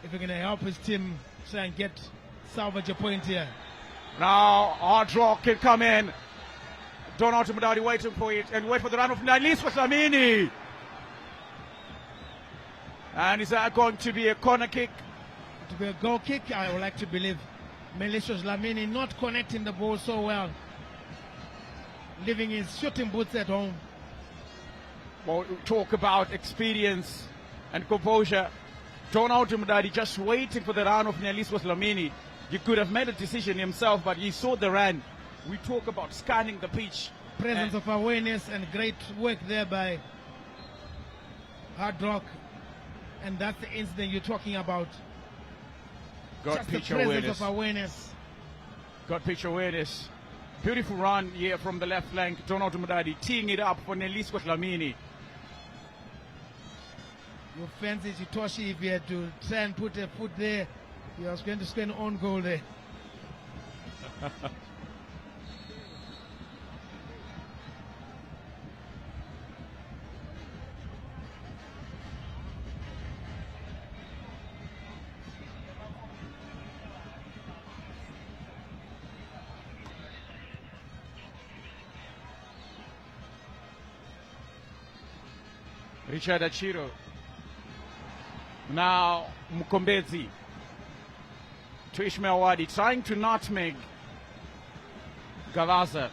if we're going to help his team try and salvage a point here. Now Hardrock can come in. Donald Mudadi waiting for it, and wait for the run of Neliswa Dlamini. And is that going to be a corner kick? To be a goal kick, I would like to believe. Neliswa Dlamini not connecting the ball so well, leaving his shooting boots at home. Well, talk about experience and composure. Donald Mudadi just waiting for the run of Neliswa Dlamini. He could have made a decision himself, but he saw the run. We talk about scanning the pitch. Presence of awareness and great work there by Hardrock. And that's the incident you're talking about. Got just pitch the presence awareness. of awareness. Got pitch awareness. Beautiful run here from the left flank. Donald Mudadi teeing it up for Neliswa Dlamini. You fancy Chitoshi if you had to try and put a foot there. He was going to score an own goal there. Richard Achiro. Now Mukombezi to Ishmael Wadi, trying to nutmeg Gavaza.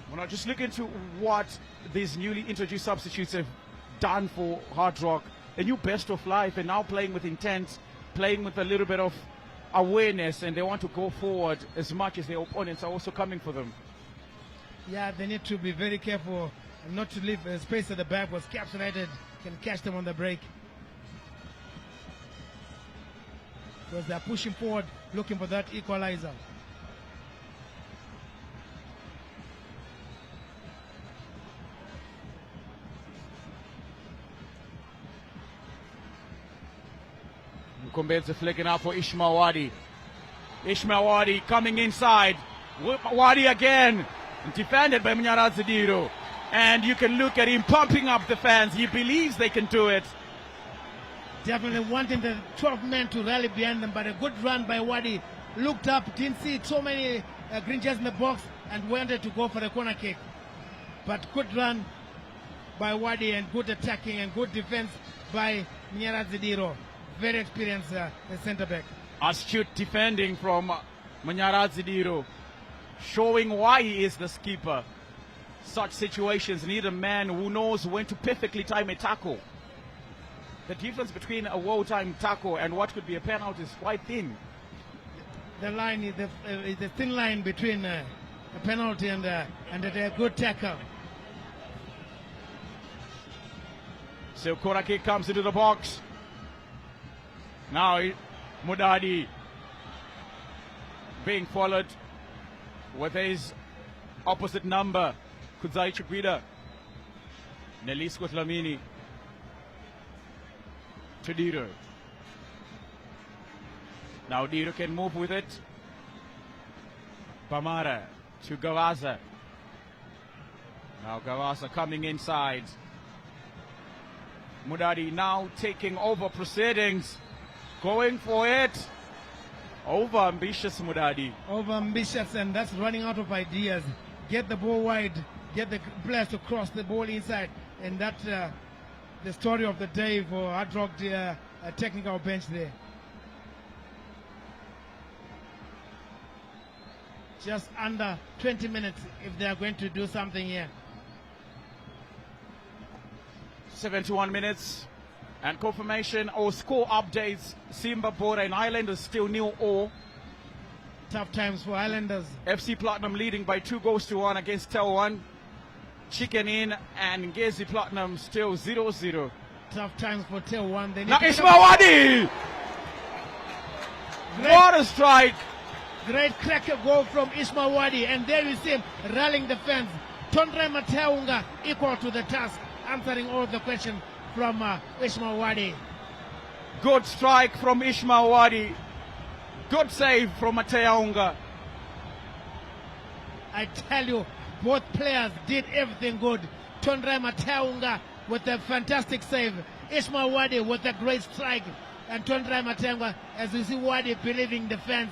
When I just look into what these newly introduced substitutes have done for Hardrock, a new best of life, and now playing with intent, playing with a little bit of awareness, and they want to go forward as much as their opponents are also coming for them. Yeah, they need to be very careful and not to leave space at the back, because Caps United can catch them on the break. Because they're pushing forward, looking for that equalizer. Mukombezi flicking out for Ishmael Wadi. Ishmael Wadi coming inside. Wadi again. Defended by Definitely wanting the 12 men to rally behind them, but a good run by Wadi. Looked up, didn't see so many green jerseys in the box, and wanted to go for the corner kick. But good run by Wadi and good attacking and good defense by Mnyarazidiro. Very experienced centre back. Astute defending from Mnyarazidiro, showing why he is the skipper. Such situations need a man who knows when to perfectly time a tackle. The difference between a well-timed tackle and what could be a penalty is quite thin. The line is the thin line between a penalty and a good tackle. So corner kick comes into the box. Now Mudadi being followed with his opposite number, Kudzai Chigwida. Nelisco Tlamini to Diro. Now Diro can move with it. Pamara to Gawaza. Now Gawaza coming inside. Mudadi now taking over proceedings. Going for it. Over ambitious Mudadi. Over ambitious, and that's running out of ideas. Get the ball wide. Get the players to cross the ball inside. And that's the story of the day for Hardrock, technical bench there. Just under 20 minutes if they are going to do something here. 71 minutes. And confirmation or score updates. Simba Bora and Islanders still 0-0. Tough times for Islanders. FC Platinum leading by 2-1 against Tel 1. Chicken In and Ngezi Platinum still 0-0. Tough times for Tel 1. They need now Ismail Wadi! What a strike! Great cracker goal from Ismail Wadi, and there you see him rallying the fans. Tondre Mateunga equal to the task, answering all the questions from Ismail Wadi. Good strike from Ismail Wadi. Good save from Mateunga. I tell you, both players did everything good. Tondre Mateunga with a fantastic save. Ismail Wadi with a great strike. And Tondre Mateunga, as you see Wadi believing the fans.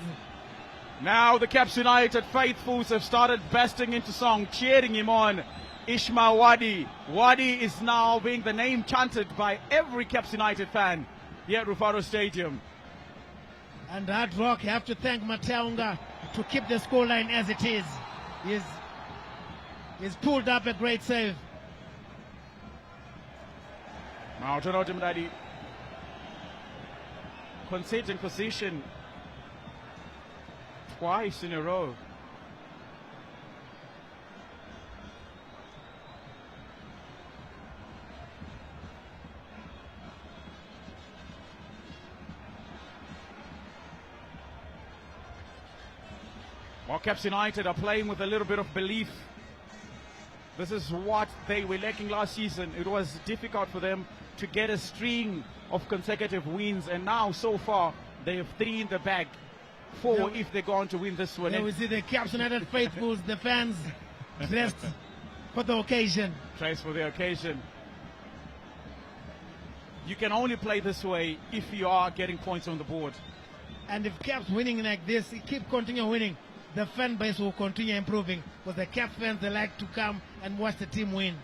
Now the Caps United faithfuls have started bursting into song, cheering him on. Ismail Wadi. Wadi is now being the name chanted by every Caps United fan here at Rufaro Stadium. And Hardrock have to thank Mateunga to keep the scoreline as it is. He's pulled up a great save. Now Tono Mudadi conceding position twice in a row. While Caps United are playing with a little bit of belief. This is what they were lacking last season. It was difficult for them to get a string of consecutive wins, and now so far they have 3 in the bag. 4 if they're going to win this one. There we see the Caps United faithfuls, the fans dressed for the occasion. Dressed for the occasion. You can only play this way if you are getting points on the board. And if Caps winning like this, continue winning, the fan base will continue improving, because the Caps fans, they like to come and watch the team win.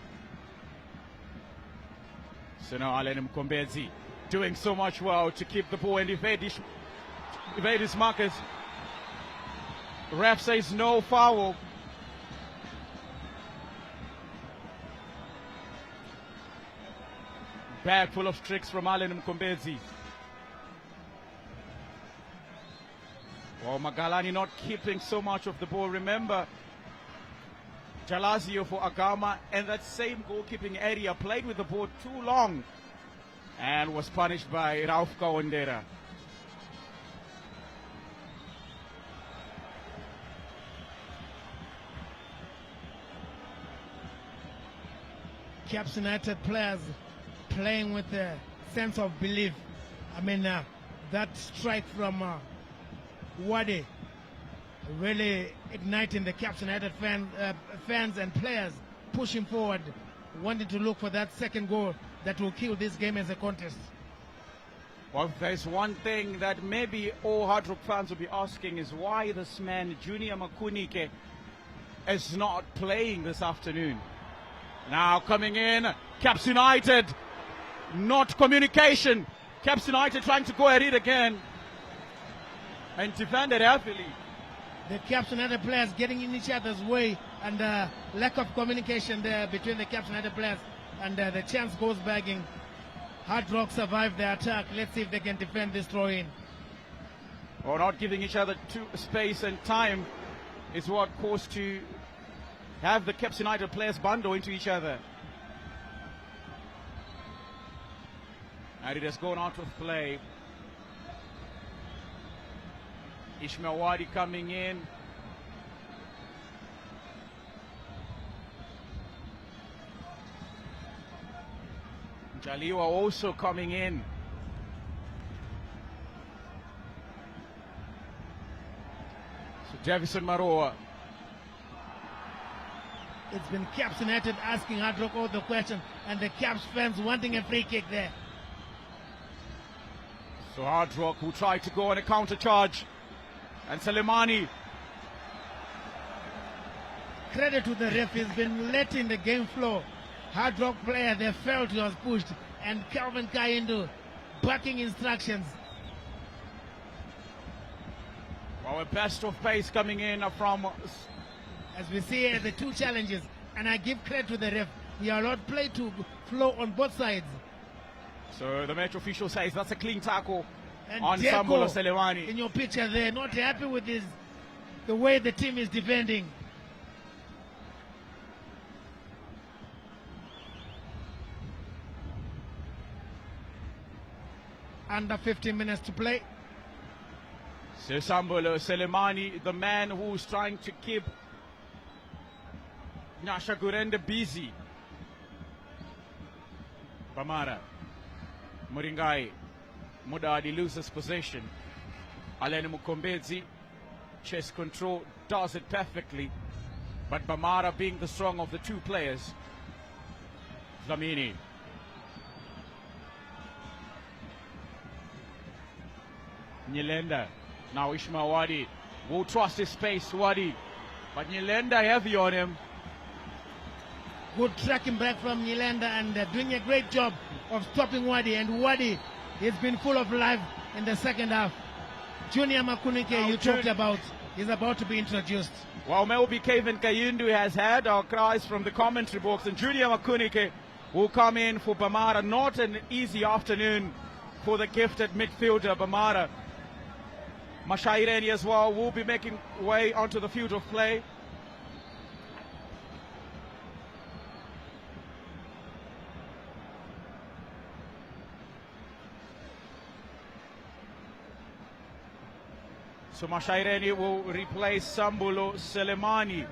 So now Alan Mkombezi doing so much well to keep the ball and evade his markers. Ref says no foul. Bag full of tricks from Alan Mkombezi. Well, Magalani not keeping so much of the ball. Remember, Jalazio for Agama, and that same goalkeeping area played with the ball too long and was punished by Rauf Kawandera. Caps United players playing with a sense of belief. I mean, that strike from Wadi really igniting the Caps United fans and players, pushing forward, wanting to look for that second goal that will kill this game as a contest. Well, there's one thing that maybe all Hardrock fans will be asking is why this man, Junior Makunike, is not playing this afternoon. Now coming in, Caps United, not communication. Caps United trying to go at it again and defended heavily. The Caps United players getting in each other's way, and lack of communication there between the Caps United players, and the chance goes bagging. Hardrock survived the attack. Let's see if they can defend this throw-in. Or not giving each other space and time is what caused to have the Caps United players bundle into each other. And it has gone out of play. Ishmael Wadi coming in. Jaliwa also coming in. So Jefferson Maroa. It's been Caps United asking Hardrock all the questions, and the Caps fans wanting a free kick there. So Hardrock will try to go on a counter charge. And Selemani. Credit to the ref, he's been letting the game flow. Hardrock player, they felt he was pushed, and Calvin Kayindu backing instructions. Well, a best of pace coming in from... As we see here, the two challenges, and I give credit to the ref. He allowed play to flow on both sides. So the match official says that's a clean tackle And on Deco, Sambulo Selemani. in your picture there, not happy with the way the team is defending. Under 15 minutes to play. So Sambulo Selemani, the man who's trying to keep Nyasha Gurende busy. Bamara, Muringai, Mudadi loses possession. Aleni Mukombezi, chest control, does it perfectly. But Bamara being the strong of the two players. Dlamini. Nyilenda. Now Ishmael Wadi will trust his space, Wadi. But Nyilenda heavy on him. Good tracking back from Nyilenda, and doing a great job of stopping Wadi. And Wadi has been full of life in the second half. Junior Makunike, you talked about, is about to be introduced. Well, maybe Kevin Kayindu has had our cries from the commentary box, and Junior Makunike will come in for Bamara. Not an easy afternoon for the gifted midfielder Bamara. Mashaireni as well will be making way onto the field of play. So Mashaireni will replace Sambulo Selemani.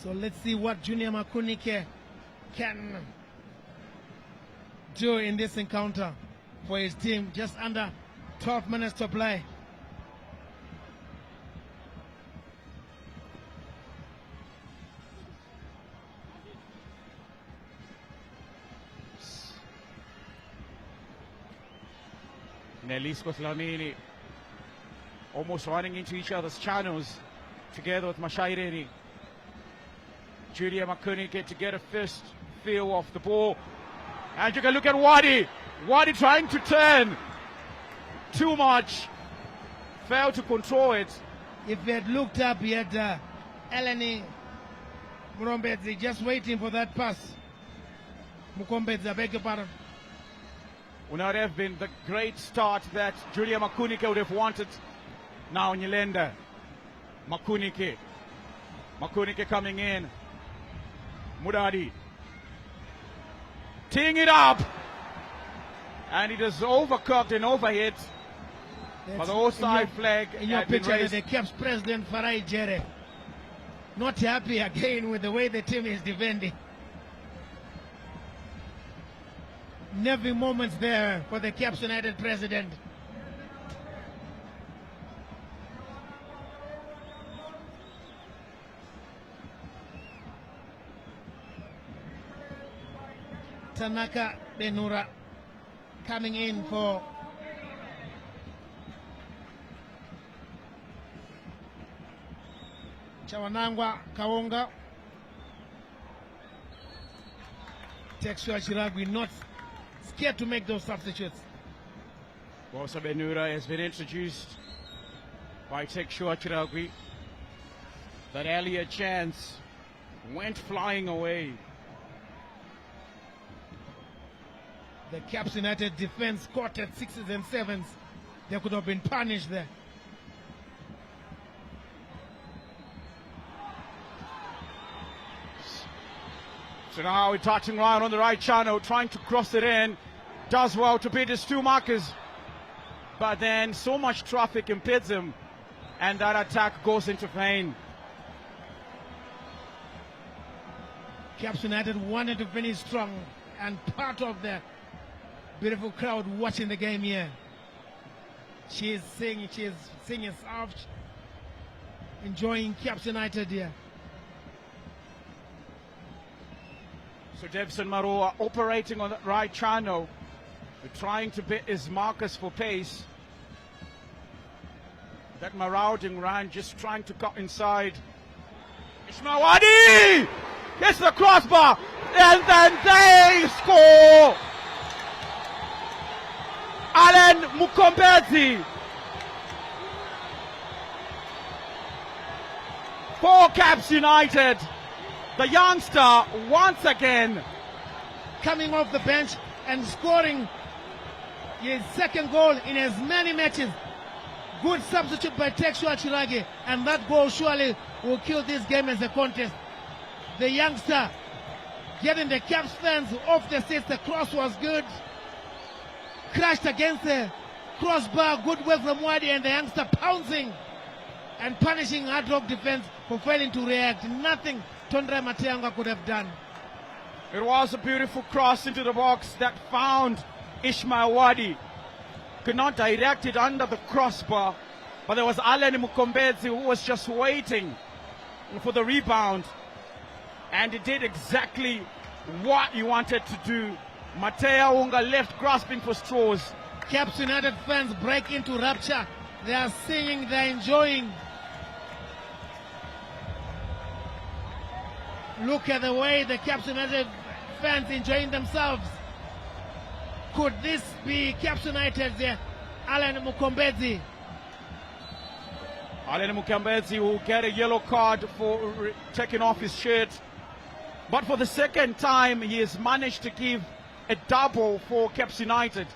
So let's see what Junior Makunike can do in this encounter for his team. Just under 12 minutes to play. Nelisco Flamini almost running into each other's channels together with Mashaireni. Junior Makunike to get a first feel of the ball. And you can look at Wadi. Wadi trying to turn. Too much. Failed to control it. If he had looked up, he had Eleni Mukombezi just waiting for that pass. Mukombezi, I beg your pardon. Would not have been the great start that Junior Makunike would have wanted. Now Nyilenda. Makunike. Makunike coming in. Mudadi teeing it up, and it is overcooked and overhit. For the offside flag in your had been picture, raised. the Caps president Farai Jere not happy again with the way the team is defending. Nervy moments there for the Caps United president. Tanaka Benura coming in for Chawanangwa Kawonga. Texua Chiragui not scared to make those substitutes. Bosa Benura has been introduced by Texua Chiragui. That earlier chance went flying away. The Caps United defense caught at 6s and 7s. They could have been punished there. So now we're touching around on the right channel, trying to cross it in. Does well to beat his two markers. But then so much traffic impedes him. And that attack goes into vain. Caps United wanted to finish strong. And part of the beautiful crowd watching the game here. She is singing herself, enjoying Caps United here. So Debson Maroa operating on that right channel, trying to beat his markers for pace. That marauding run, just trying to cut inside. Ishmael Wadi hits the crossbar, and then they score. Alan Mukombezi for Caps United. The youngster once again coming off the bench and scoring his second goal in as many matches. Good substitute by Texua Chiragi, and that goal surely will kill this game as a contest. The youngster getting the Caps fans off the seats. The cross was good. Crashed against the crossbar. Good work from Wadi, and the youngster pouncing and punishing Hardrock defense for failing to react. Nothing Tondra Mateanga could have done. It was a beautiful cross into the box that found Ishmael Wadi. Could not direct it under the crossbar, but there was Alan Mukombezi who was just waiting for the rebound, and he did exactly what he wanted to do. Matea Unga left grasping for straws. Caps United fans break into rapture. They are singing, they are enjoying. Look at the way the Caps United fans enjoying themselves. Could this be Caps United's Alan Mukombezi? Alan Mukombezi will get a yellow card for taking off his shirt. But for the second time, he has managed to give a double for Caps United.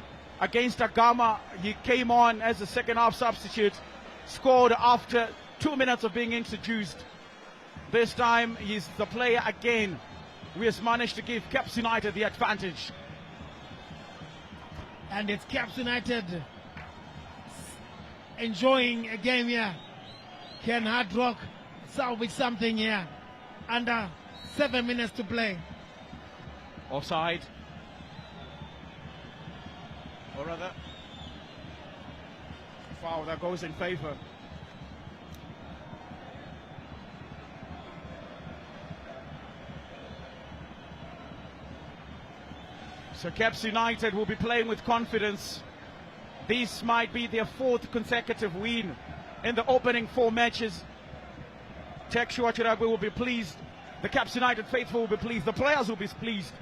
Against Agama, he came on as a second half substitute, scored after 2 minutes of being introduced. This time, he's the player again who has managed to give Caps United the advantage. And it's Caps United enjoying a game here. Can Hardrock salvage something here? Under 7 minutes to play. Offside. Or rather, foul that goes in favor. So Caps United will be playing with confidence. This might be their 4th consecutive win in the opening 4 matches. Texua Chiragui will be pleased. The Caps United faithful will be pleased. The players will be pleased.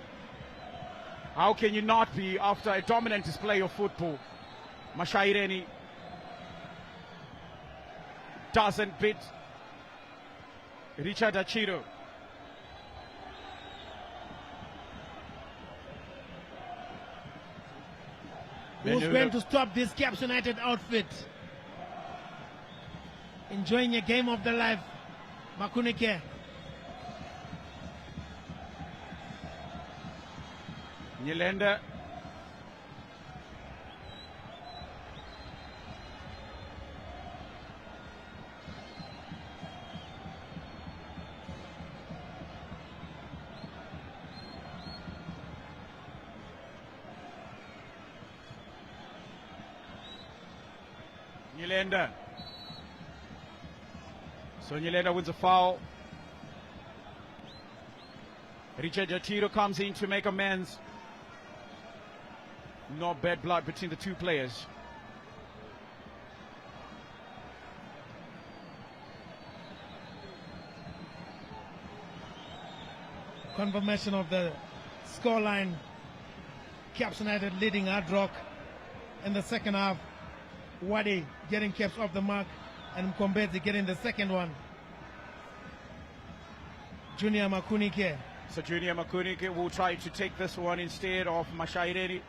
How can you not be after a dominant display of football? Mashaireni doesn't beat Richard Achiro. Who's going to stop this Caps United outfit? Enjoying a game of their life. Makunike. Nyelenda. Nyilenda. So Nyilenda wins a foul. Richard Jatiro comes in to make amends. No bad blood between the two players. Confirmation of the scoreline. Caps United leading Hardrock in the second half. Wadi getting Caps off the mark and Mkombezi getting the second one. Junior Makunike. So Junior Makunike will try to take this one instead of Mashaireni.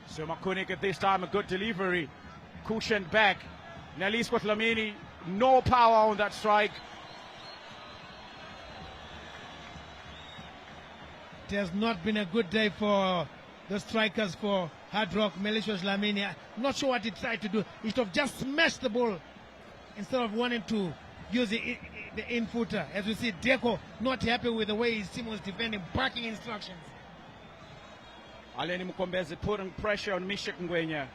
So Makunike this time a good delivery. Cushioned back. Nelis Lamini, no power on that strike. It has not been a good day for the strikers for Hardrock. Melisius Lamini, I'm not sure what he tried to do. He should have just smashed the ball instead of wanting to use the in-footer. As we see, Deco not happy with the way his team was defending, barking instructions. Aleni Mukombezi putting pressure on Mishak Ngwenya.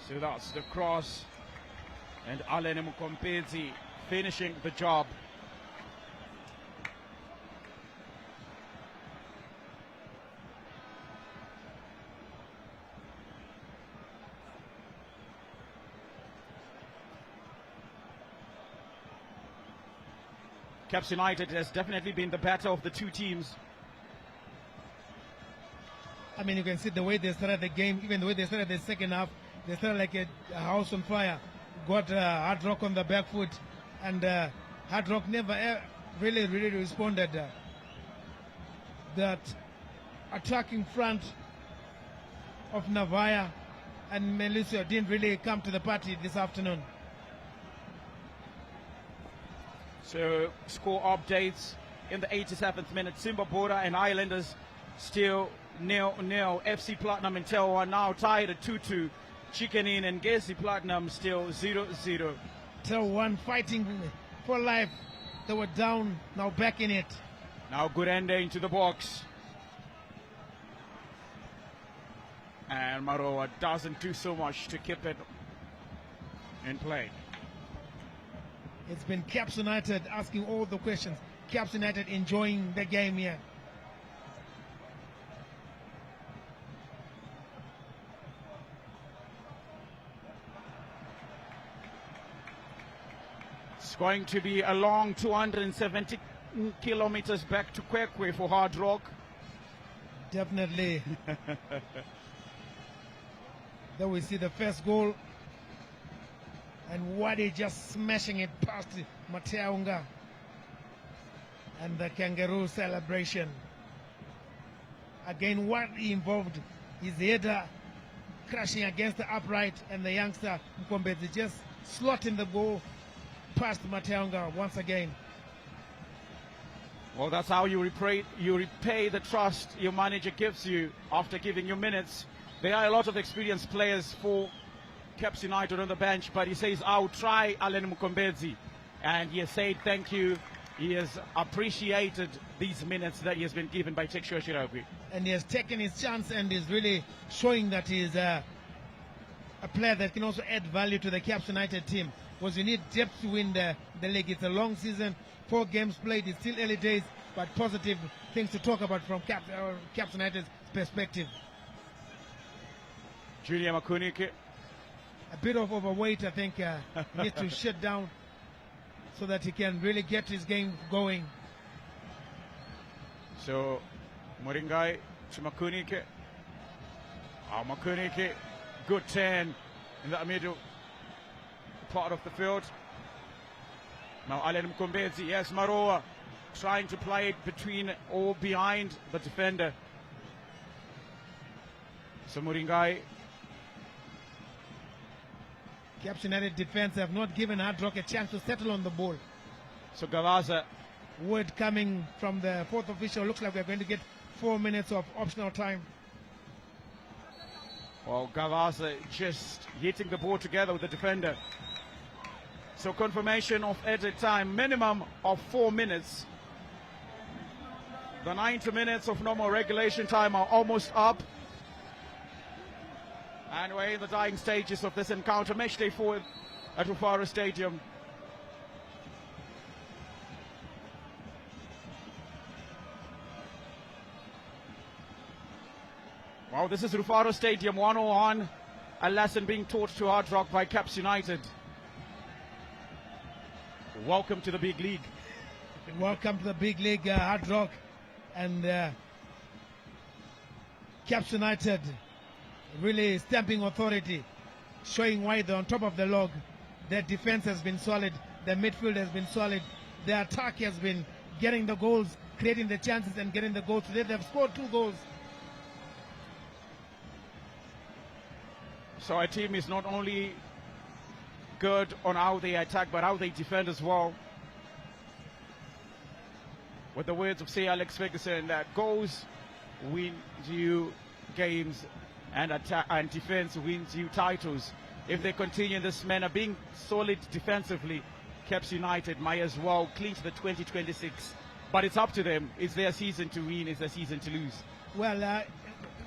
So that's the cross. And Aleni Mukombezi finishing the job. Caps United has definitely been the better of the two teams. I mean, you can see the way they started the game, even the way they started the second half. They started like a house on fire. Got Hardrock on the back foot, and Hardrock never really responded. That attacking front of Navaya and Melisio didn't really come to the party this afternoon. So score updates in the 87th minute. Simba Bora and Islanders still 0-0. FC Platinum and Telwa now tied at 2-2. Chicken Inn and Gezi Platinum still 0-0. Telwa fighting for life. They were down, now back in it. Now Gurende into the box. And Maroa doesn't do so much to keep it in play. It's been Caps United asking all the questions. Caps United enjoying the game here. It's going to be a long 270 kilometers back to Kwekwe for Hardrock. Definitely. Then we see the first goal. And Wadi just smashing it past Mateaunga. And the kangaroo celebration. Again, Wadi involved. His header crashing against the upright, and the youngster Mkombezi just slotting the goal past Mateaunga once again. Well, that's how you repay the trust your manager gives you after giving you minutes. There are a lot of experienced players for Caps United on the bench, but he says, I'll try Allen Mukombezi. And he has said thank you. He has appreciated these minutes that he has been given by Tekshua Shirabi. And he has taken his chance and is really showing that he is a player that can also add value to the Caps United team. Because you need depth to win the league. It's a long season, 4 games played. It's still early days, but positive things to talk about from Caps United's perspective. Julia Makunike. A bit of overweight, I think, needs to shut down so that he can really get his game going. So, Moringai to Makunike. Makunike, good turn in that middle part of the field. Now Allen Mkombezi, yes, Maroa trying to play it between or behind the defender. So Moringai. Caps United defense have not given Hardrock a chance to settle on the ball. So Gavaza. Word coming from the fourth official. Looks like we're going to get 4 minutes of optional time. Well, Gavaza just hitting the ball together with the defender. So confirmation of added time, minimum of 4 minutes. The 90 minutes of normal regulation time are almost up. And we're in the dying stages of this encounter. Matchday 4 at Rufaro Stadium. Wow, this is Rufaro Stadium 101. A lesson being taught to Hardrock by Caps United. Welcome to the big league. Welcome to the big league, Hardrock. And Caps United really stamping authority, showing why they're on top of the log. Their defense has been solid, their midfield has been solid, their attack has been getting the goals, creating the chances and getting the goals. Today they've scored 2 goals. So our team is not only good on how they attack, but how they defend as well. With the words of Sir Alex Ferguson, that goals win you games and attack and defense wins you titles. If they continue in this manner, being solid defensively, Caps United might as well clinch the 2026. But it's up to them. It's their season to win. It's their season to lose. Well,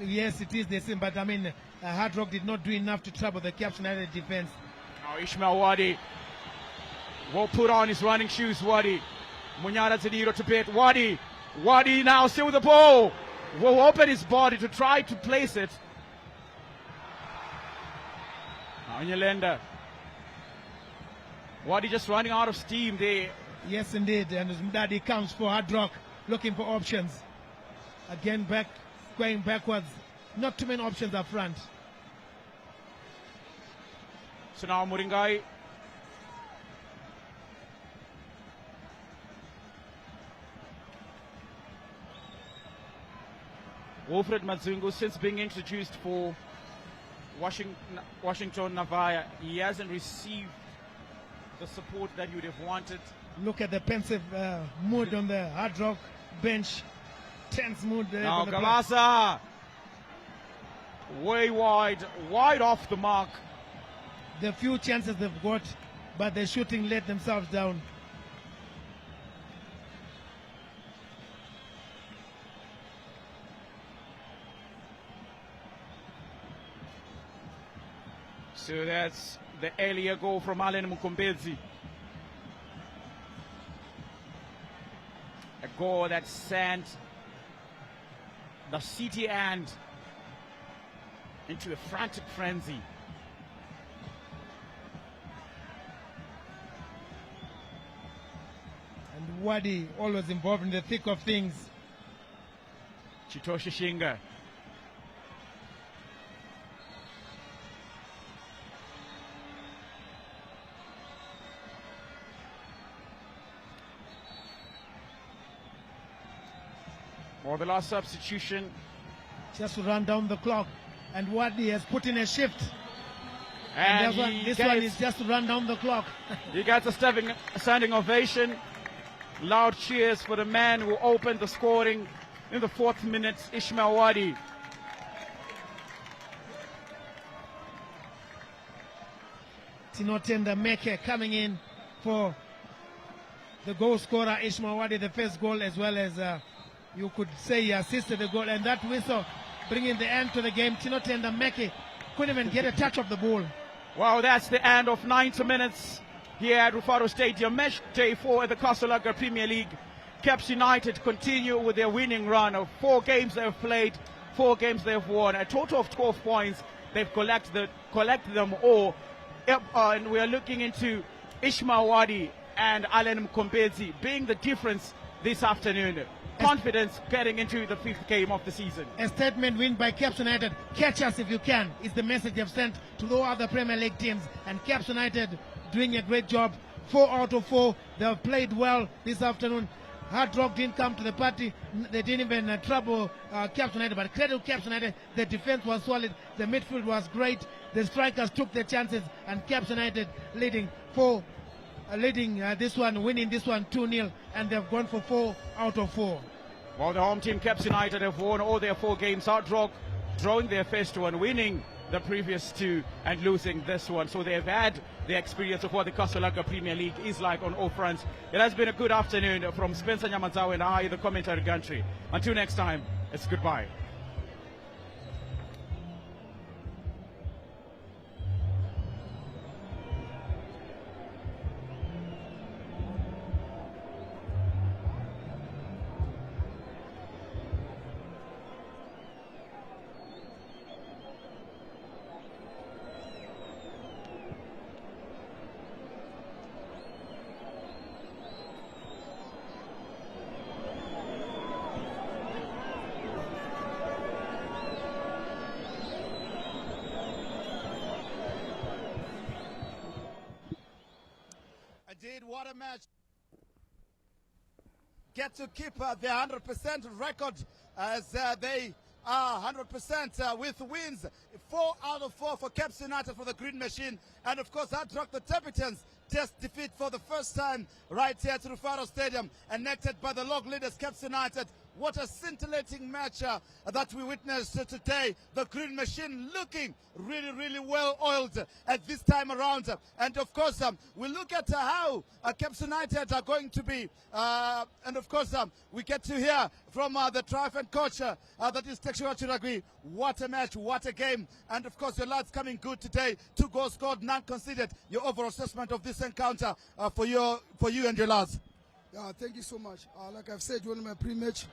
yes, it is the same. But I mean, Hardrock did not do enough to trouble the Caps United defense. Now Ishmael Wadi will put on his running shoes. Wadi, Munyara Zediro to bit. Wadi now still with the ball. Will open his body to try to place it. Now Nyalenda. Wadi just running out of steam there. Yes, indeed. And Mdadi comes for Hardrock, looking for options. Again, going backwards. Not too many options up front. So now Muringai. Wilfred Mazungu, since being introduced for Washington Navaya, he hasn't received the support that you would have wanted. Look at the pensive mood on the Hardrock bench. Tense mood there. Now Galasa, way wide off the mark. The few chances they've got, but the shooting let themselves down. So that's the earlier goal from Allen Mukombezi. A goal that sent the city and into a frantic frenzy. And Wadi always involved in the thick of things. Chitoshi Shinga. Or the last substitution. Just to run down the clock. And Wadi has put in a shift. And this one is just to run down the clock. He gets a standing ovation. Loud cheers for the man who opened the scoring in the 4th minute, Ishmael Wadi. Tinotenda Meke coming in for the goal scorer, Ishmael Wadi, the first goal, as well as you could say he assisted the goal. And that whistle bringing the end to the game. Tinotenda Meke couldn't even get a touch of the ball. Wow, that's the end of 90 minutes here at Rufaro Stadium. Matchday 4 at the Castle Premier League. Caps United continue with their winning run of 4 games they've played, 4 games they've won. A total of 12 points. They've collected them all. And we are looking into Ishmael Wadi and Allen Mkombezi being the difference this afternoon. Confidence getting into the 5th game of the season. A statement win by Caps United. Catch us if you can is the message they've sent to the other Premier League teams. And Caps United doing a great job. 4 out of 4. They've played well this afternoon. Hardrock didn't come to the party. They didn't even trouble Caps United. But credit to Caps United. The defense was solid. The midfield was great. The strikers took their chances. And Caps United leading this one, winning this one 2-0. And they've gone for 4 out of 4. Well, the home team, Caps United, have won all their 4 games. Hardrock drawing their first one, winning the previous 2 and losing this one. So they've had the experience of what the Castle Premier League is like on all fronts. It has been a good afternoon from Spencer Nyamazawa and I, the commentary gantry. Until next time, it's goodbye. what a match. Get to keep their 100% record as they are 100% with wins. 4 out of 4 for Caps United for the Green Machine. And of course, Hardrock, the Capitans, test defeat for the first time right here at Rufaro Stadium, enacted by the log leaders Caps United. What a scintillating match that we witnessed today. The Green Machine looking really, really well oiled at this time around. And of course, we look at how Caps United are going to be. And of course, we get to hear from the triumphant coach, that is Tekshua Chiragui. What a match, what a game. And of course, your lads coming good today. 2 goals scored, none conceded. Your overall assessment of this encounter for you and your lads. Yeah, thank you so much. Like I've said during my pre-match,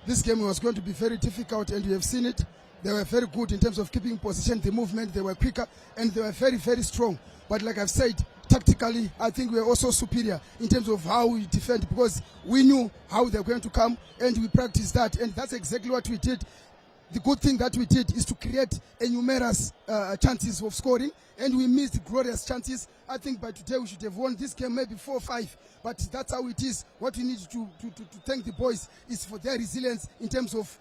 this game was going to be very difficult, and you have seen it. They were very good in terms of keeping position, the movement, they were quicker, and they were very, very strong. But like I've said, tactically, I think we were also superior in terms of how we defend, because we knew how they were going to come, and we practiced that, and that's exactly what we did. The good thing that we did is to create a numerous chances of scoring, and we missed glorious chances. I think by today we should have won this game maybe 4-5, but that's how it is. What we need to thank the boys is for their resilience in terms of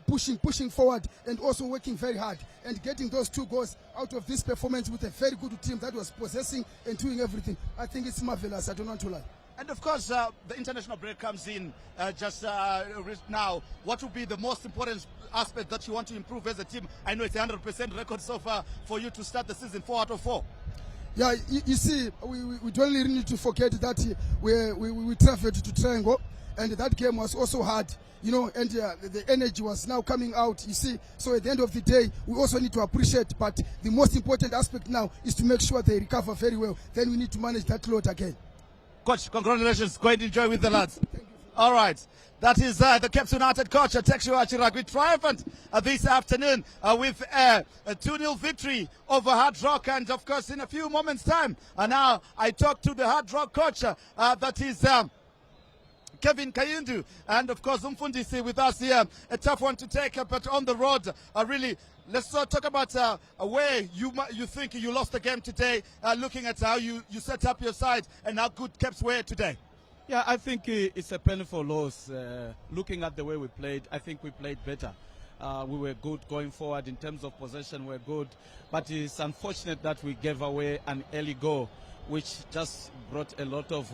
pushing forward and also working very hard and getting those 2 goals out of this performance with a very good team that was possessing and doing everything. I think it's marvelous. I don't want to lie. And of course, the international break comes in just now. What would be the most important aspect that you want to improve as a team? I know it's a 100% record so far for you to start the season 4 out of 4. Yeah, you see, we don't really need to forget that we traveled to Triangle, and that game was also hard, you know, and the energy was now coming out, you see. So at the end of the day, we also need to appreciate, but the most important aspect now is to make sure they recover very well. Then we need to manage that load again. Coach, congratulations. Go and enjoy with the lads. All right. That is the Caps United coach, Tekshua Chiragui, triumphant this afternoon with a 2-0 victory over Hardrock. And of course, in a few moments' time, now I talk to the Hardrock coach, that is Kevin Kayindu, and of course Umfundisi with us here. A tough one to take, but on the road, really. Let's talk about where you think you lost the game today, looking at how you set up your side and how good Caps were today. Yeah, I think it's a painful loss. Looking at the way we played, I think we played better. We were good going forward in terms of possession, we're good. But it's unfortunate that we gave away an early goal, which just brought a lot of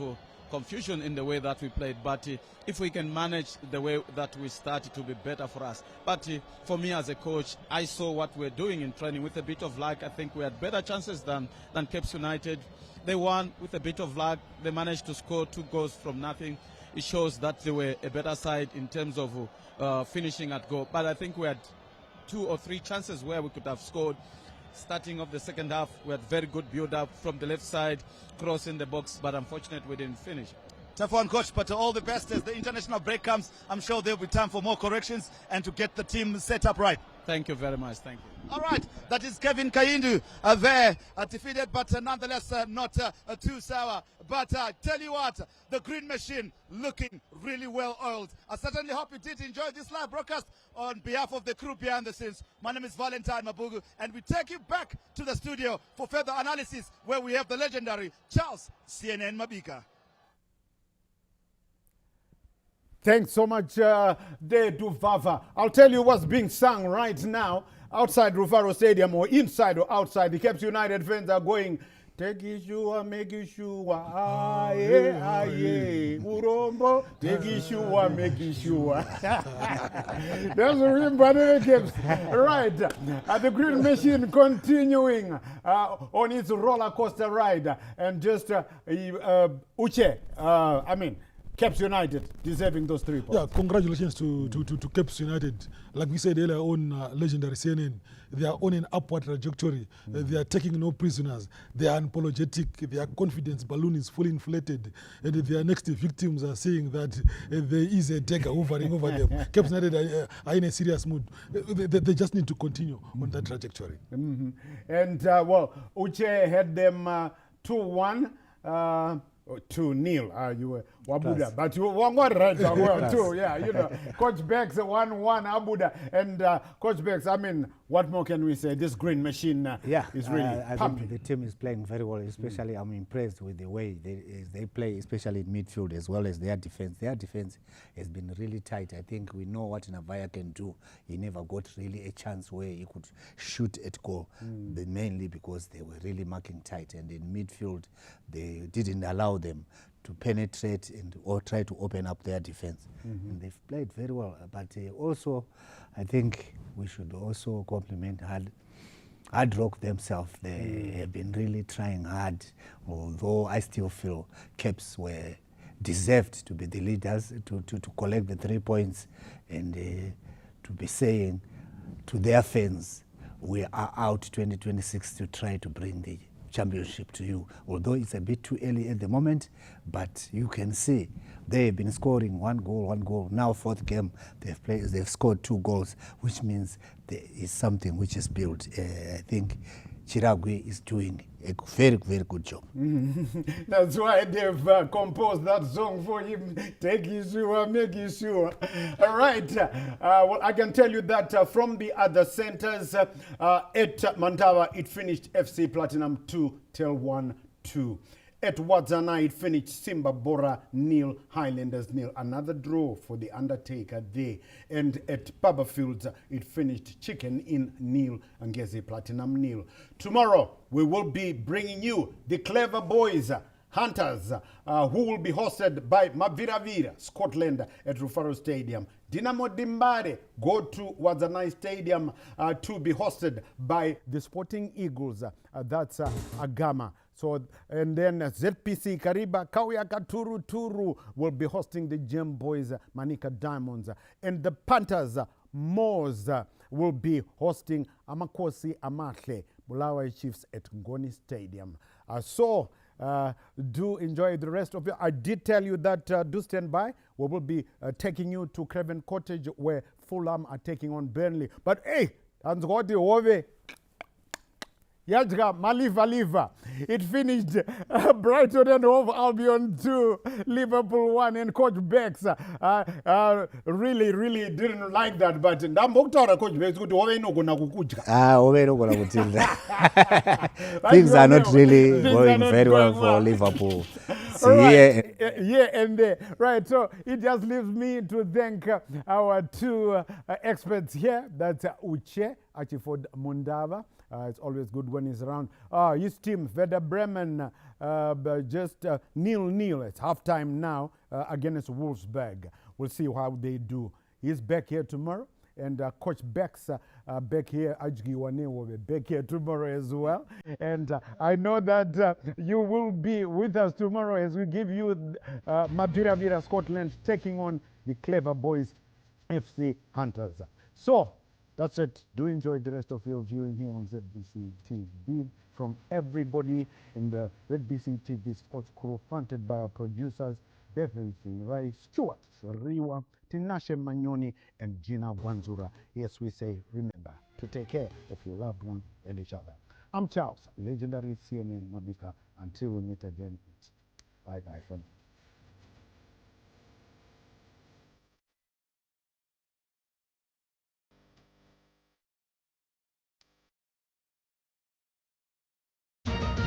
confusion in the way that we played. But if we can manage the way that we start, it will be better for us. But for me as a coach, I saw what we're doing in training. With a bit of luck, I think we had better chances than Caps United. They won with a bit of luck. They managed to score 2 goals from nothing. It shows that they were a better side in terms of finishing at goal. But I think we had 2 or 3 chances where we could have scored. Starting of the second half, we had very good build-up from the left side, cross in the box, but unfortunately we didn't finish. Tough one, coach, but all the best as the international break comes. I'm sure there'll be time for more corrections and to get the team set up right. Thank you very much. Thank you. All right, that is Kevin Kayindu there, defeated, but nonetheless not too sour. But tell you what, the Green Machine looking really well oiled. I certainly hope you did enjoy this live broadcast on behalf of the crew behind the scenes. My name is Valentine Mabugu, and we take you back to the studio for further analysis where we have the legendary Charles CNN Mabika. Thanks so much, Vava. I'll tell you what's being sung right now outside Rufaro Stadium, or inside or outside. The Caps United fans are going, take Ishua, make Ishua, aye, aye, Urombo, take Ishua, make Ishua. That's the real banner Caps. Right, the Green Machine continuing on its roller coaster ride, and just Caps United deserving those 3 points. Yeah, congratulations to Caps United. Like we said earlier on, legendary CNN, they are on an upward trajectory. They are taking no prisoners. They are unapologetic. Their confidence balloon is fully inflated. And their next victims are saying that there is a dagger hovering over them. Caps United are in a serious mood. They just need to continue on that trajectory. And, Uche had them 2-1. 2-0, you were Wabuda, but you were right well too. Yeah, you know, Coach Bex 1-1 Abuda, and Coach Bex, What more can we say? This green machine is really I pumping. think the team is playing very well, especially I'm impressed with the way they play, especially in midfield as well as their defense. Their defense has been really tight. I think we know what Navaya can do. He never got really a chance where he could shoot at goal, mainly because they were really marking tight. And in midfield, they didn't allow them to penetrate or try to open up their defense. And they've played very well. But also, I think we should also compliment Hardrock themselves. They have been really trying hard, although I still feel Caps were deserved to be the leaders, to collect the 3 points and to be saying to their fans, we are out 2026 to try to bring the championship to you, although it's a bit too early at the moment, but you can see they've been scoring one goal. Now 4th game they've scored 2 goals, which means there is something which is built. I think Chiragwe is doing a very, very good job. That's why they've composed that song for him. Take it sure, make it sure. All right. Well, I can tell you that from the other centers, at Mantawa, it finished FC Platinum 2-1-2. At Wadzana, it finished Simba Bora 0, Highlanders 0. Another draw for the Undertaker there. And at Paberfields, it finished Chicken Inn 0, Angezi Platinum 0. Tomorrow, we will be bringing you the Clever Boys, Hunters, who will be hosted by Maviravira, Scotland, at Rufaro Stadium. Dinamo Dimbare go to Wadzanai Stadium to be hosted by the Sporting Eagles. That's Agama. So, and then ZPC Kariba, Kauyaka Turu will be hosting the Gem Boys, Manika Diamonds. And the Panthers, Moors, will be hosting Amakosi Amahle, Bulawayo Chiefs at Ngoni Stadium. Do enjoy the rest of it. I did tell you that do stand by. We will be taking you to Craven Cottage where Fulham are taking on Burnley. But hey, Anzgoti Hove. Yajga Maliva. It finished Brighton and Hove Albion 2, Liverpool 1, and Coach Bex really didn't like that. But ndambokutaura Coach Bex kuti Hove inogona kukudya. Hove inogona kutilda. Things are not really going very well for Liverpool. Right. Yeah, and there. Right, so it just leaves me to thank our 2 experts here. That's Uche Achiford Mundava. It's always good when he's around. His team, Werder Bremen, just 0-0. It's halftime now against Wolfsburg. We'll see how they do. He's back here tomorrow. And Coach Bex back here, back here tomorrow as well. And I know that you will be with us tomorrow as we give you Maviravira Scotland taking on the Clever Boys FC Hunters. So, that's it. Do enjoy the rest of your viewing here on ZBC TV. From everybody in the ZBC TV sports crew, fronted by our producers, Devin Rai, Stuart Riwa, Tinashe Manyoni, and Gina Wanzura. Yes, we say, remember to take care of your loved one and each other. I'm Charles, legendary CNN Mabika. Until we meet again, bye-bye for now.